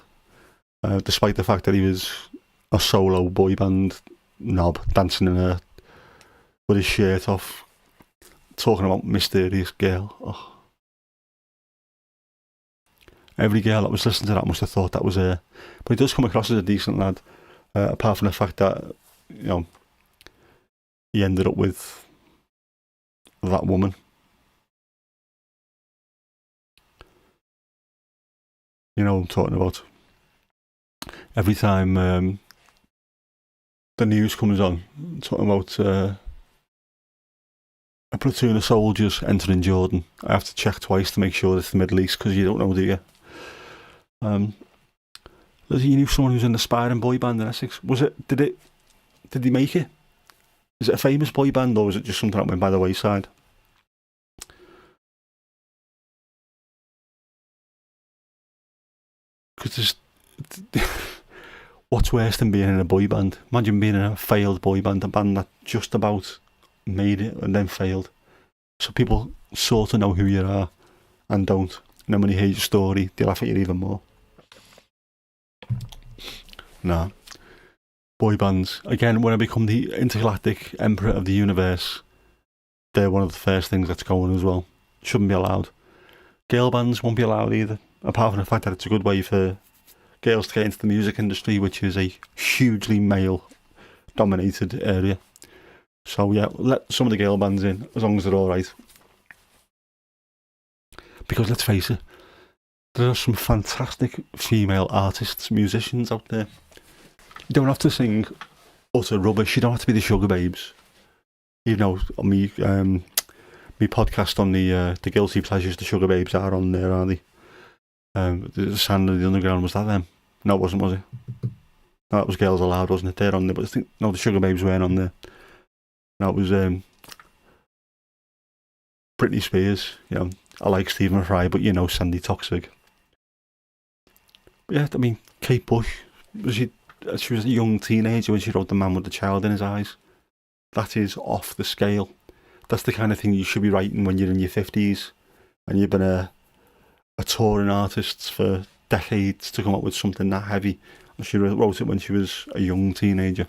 despite the fact that he was a solo boy band knob, dancing with his shirt off, talking about mysterious girl. Oh. Every girl that was listening to that must have thought that was her. But he does come across as a decent lad, apart from the fact that, he ended up with that woman. You know what I'm talking about. Every time the news comes on, talking about a platoon of soldiers entering Jordan, I have to check twice to make sure it's the Middle East, because you don't know, do you? You knew someone who's in the aspiring boy band in Essex. Did they make it? Is it a famous boy band, or is it just something that went by the wayside? Because what's worse than being in a boy band? Imagine being in a failed boy band, a band that just about made it and then failed. So people sort of know who you are and don't. And then when you hear your story, they laugh at you even more. Nah. Boy bands. Again, when I become the intergalactic emperor of the universe, they're one of the first things that's going as well. Shouldn't be allowed. Girl bands won't be allowed either, apart from the fact that it's a good way for girls to get into the music industry, which is a hugely male-dominated area. So yeah, let some of the girl bands in, as long as they're alright. Because let's face it, there are some fantastic female artists, musicians out there. You don't have to sing utter rubbish. You don't have to be the Sugar Babes. You know, on me podcast on the Guilty Pleasures, the Sugar Babes are on there, are they? The Sand of the Underground, was that them? No, it wasn't, was it? No, that was Girls Aloud, wasn't it? They're on there, but the Sugar Babes weren't on there. No, it was Britney Spears. I like Stephen Fry, but Sandy Toxic. But yeah, I mean, Kate Bush, she was a young teenager when she wrote The Man with the Child in His Eyes. That is off the scale. That's the kind of thing you should be writing when you're in your 50s and you've been a touring artist for decades to come up with something that heavy. And she wrote it when she was a young teenager.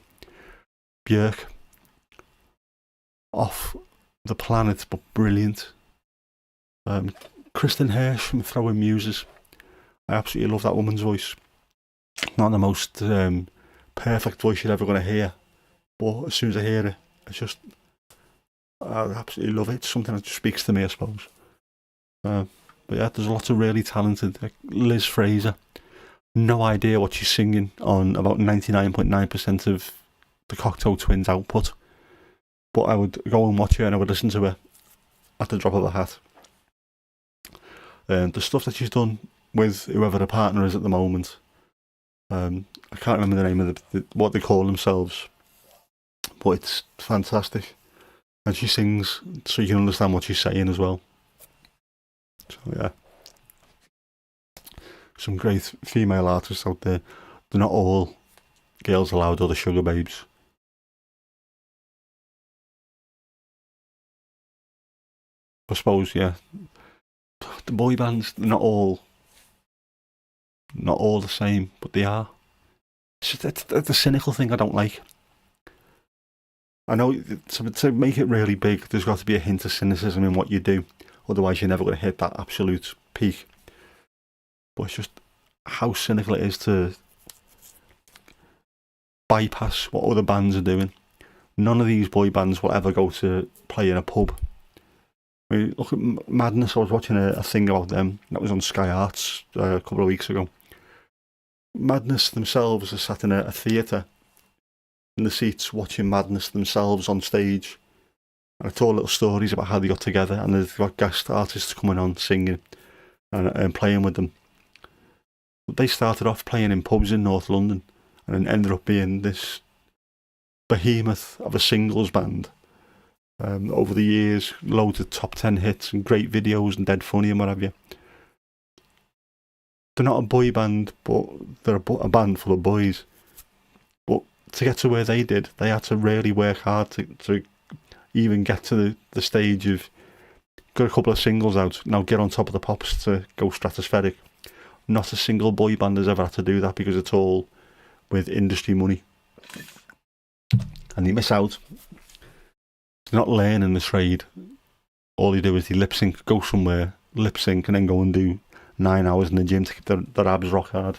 Björk, off the planet, but brilliant. Kristen Hirsch from Throwing Muses. I absolutely love that woman's voice. Not the most perfect voice you're ever going to hear, but as soon as I hear it, it's just, I absolutely love it. It's something that just speaks to me, I suppose. But yeah, there's lots of really talented. Liz Fraser, no idea what she's singing on about 99.9% of the Cocteau Twins output, but I would go and watch her and I would listen to her at the drop of a hat. The stuff that she's done with whoever the partner is at the moment, I can't remember the name of what they call themselves, but it's fantastic. And she sings so you can understand what she's saying as well. So yeah, some great female artists out there. They're not all Girls Aloud or the Sugar Babes. I suppose, yeah. The boy bands, they're not all the same, but they are. It's the cynical thing I don't like. I know to make it really big, there's got to be a hint of cynicism in what you do. Otherwise, you're never going to hit that absolute peak. But it's just how cynical it is to bypass what other bands are doing. None of these boy bands will ever go to play in a pub. I mean, look at Madness. I was watching a thing about them that was on Sky Arts a couple of weeks ago. Madness themselves are sat in a theatre in the seats watching Madness themselves on stage. And I told little stories about how they got together, and they've got guest artists coming on singing and playing with them. But they started off playing in pubs in North London and ended up being this behemoth of a singles band. Over the years, loads of top 10 hits and great videos and dead funny and what have you. They're not a boy band, but they're a band full of boys. But to get to where they did, they had to really work hard to even get to the stage of got a couple of singles out, now get on top of the pops to go stratospheric. Not a single boy band has ever had to do that because it's all with industry money. And they miss out. They're not learning the trade. All they do is they lip sync, go somewhere, lip sync, and then go and do 9 hours in the gym to keep their abs rock hard.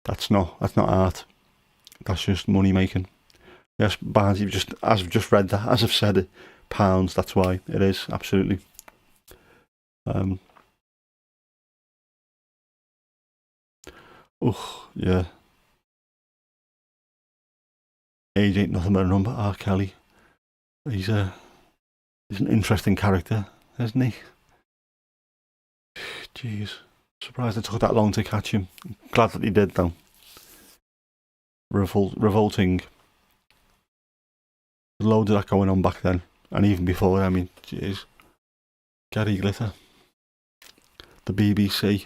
That's not art. That's just money making. Yes, bands, as I've just read that, as I've said it, pounds, that's why it is, absolutely. Yeah. Age ain't nothing but a number. R. Kelly. He's an interesting character, isn't he? Jeez. Surprised it took that long to catch him. Glad that he did, though. Revolting. Loads of that going on back then. And even before, I mean, jeez. Gary Glitter. The BBC.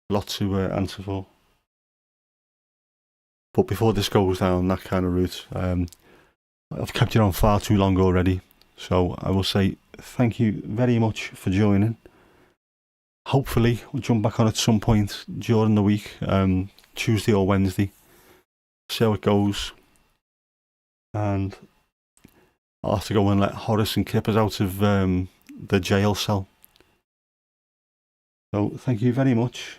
Lots to answer for. But before this goes down that kind of route, I've kept you on far too long already. So I will say thank you very much for joining. Hopefully we'll jump back on at some point during the week, Tuesday or Wednesday. See how it goes. And I'll have to go and let Horace and Kippers out of the jail cell. So thank you very much.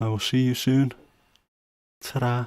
I will see you soon. Ta-ra.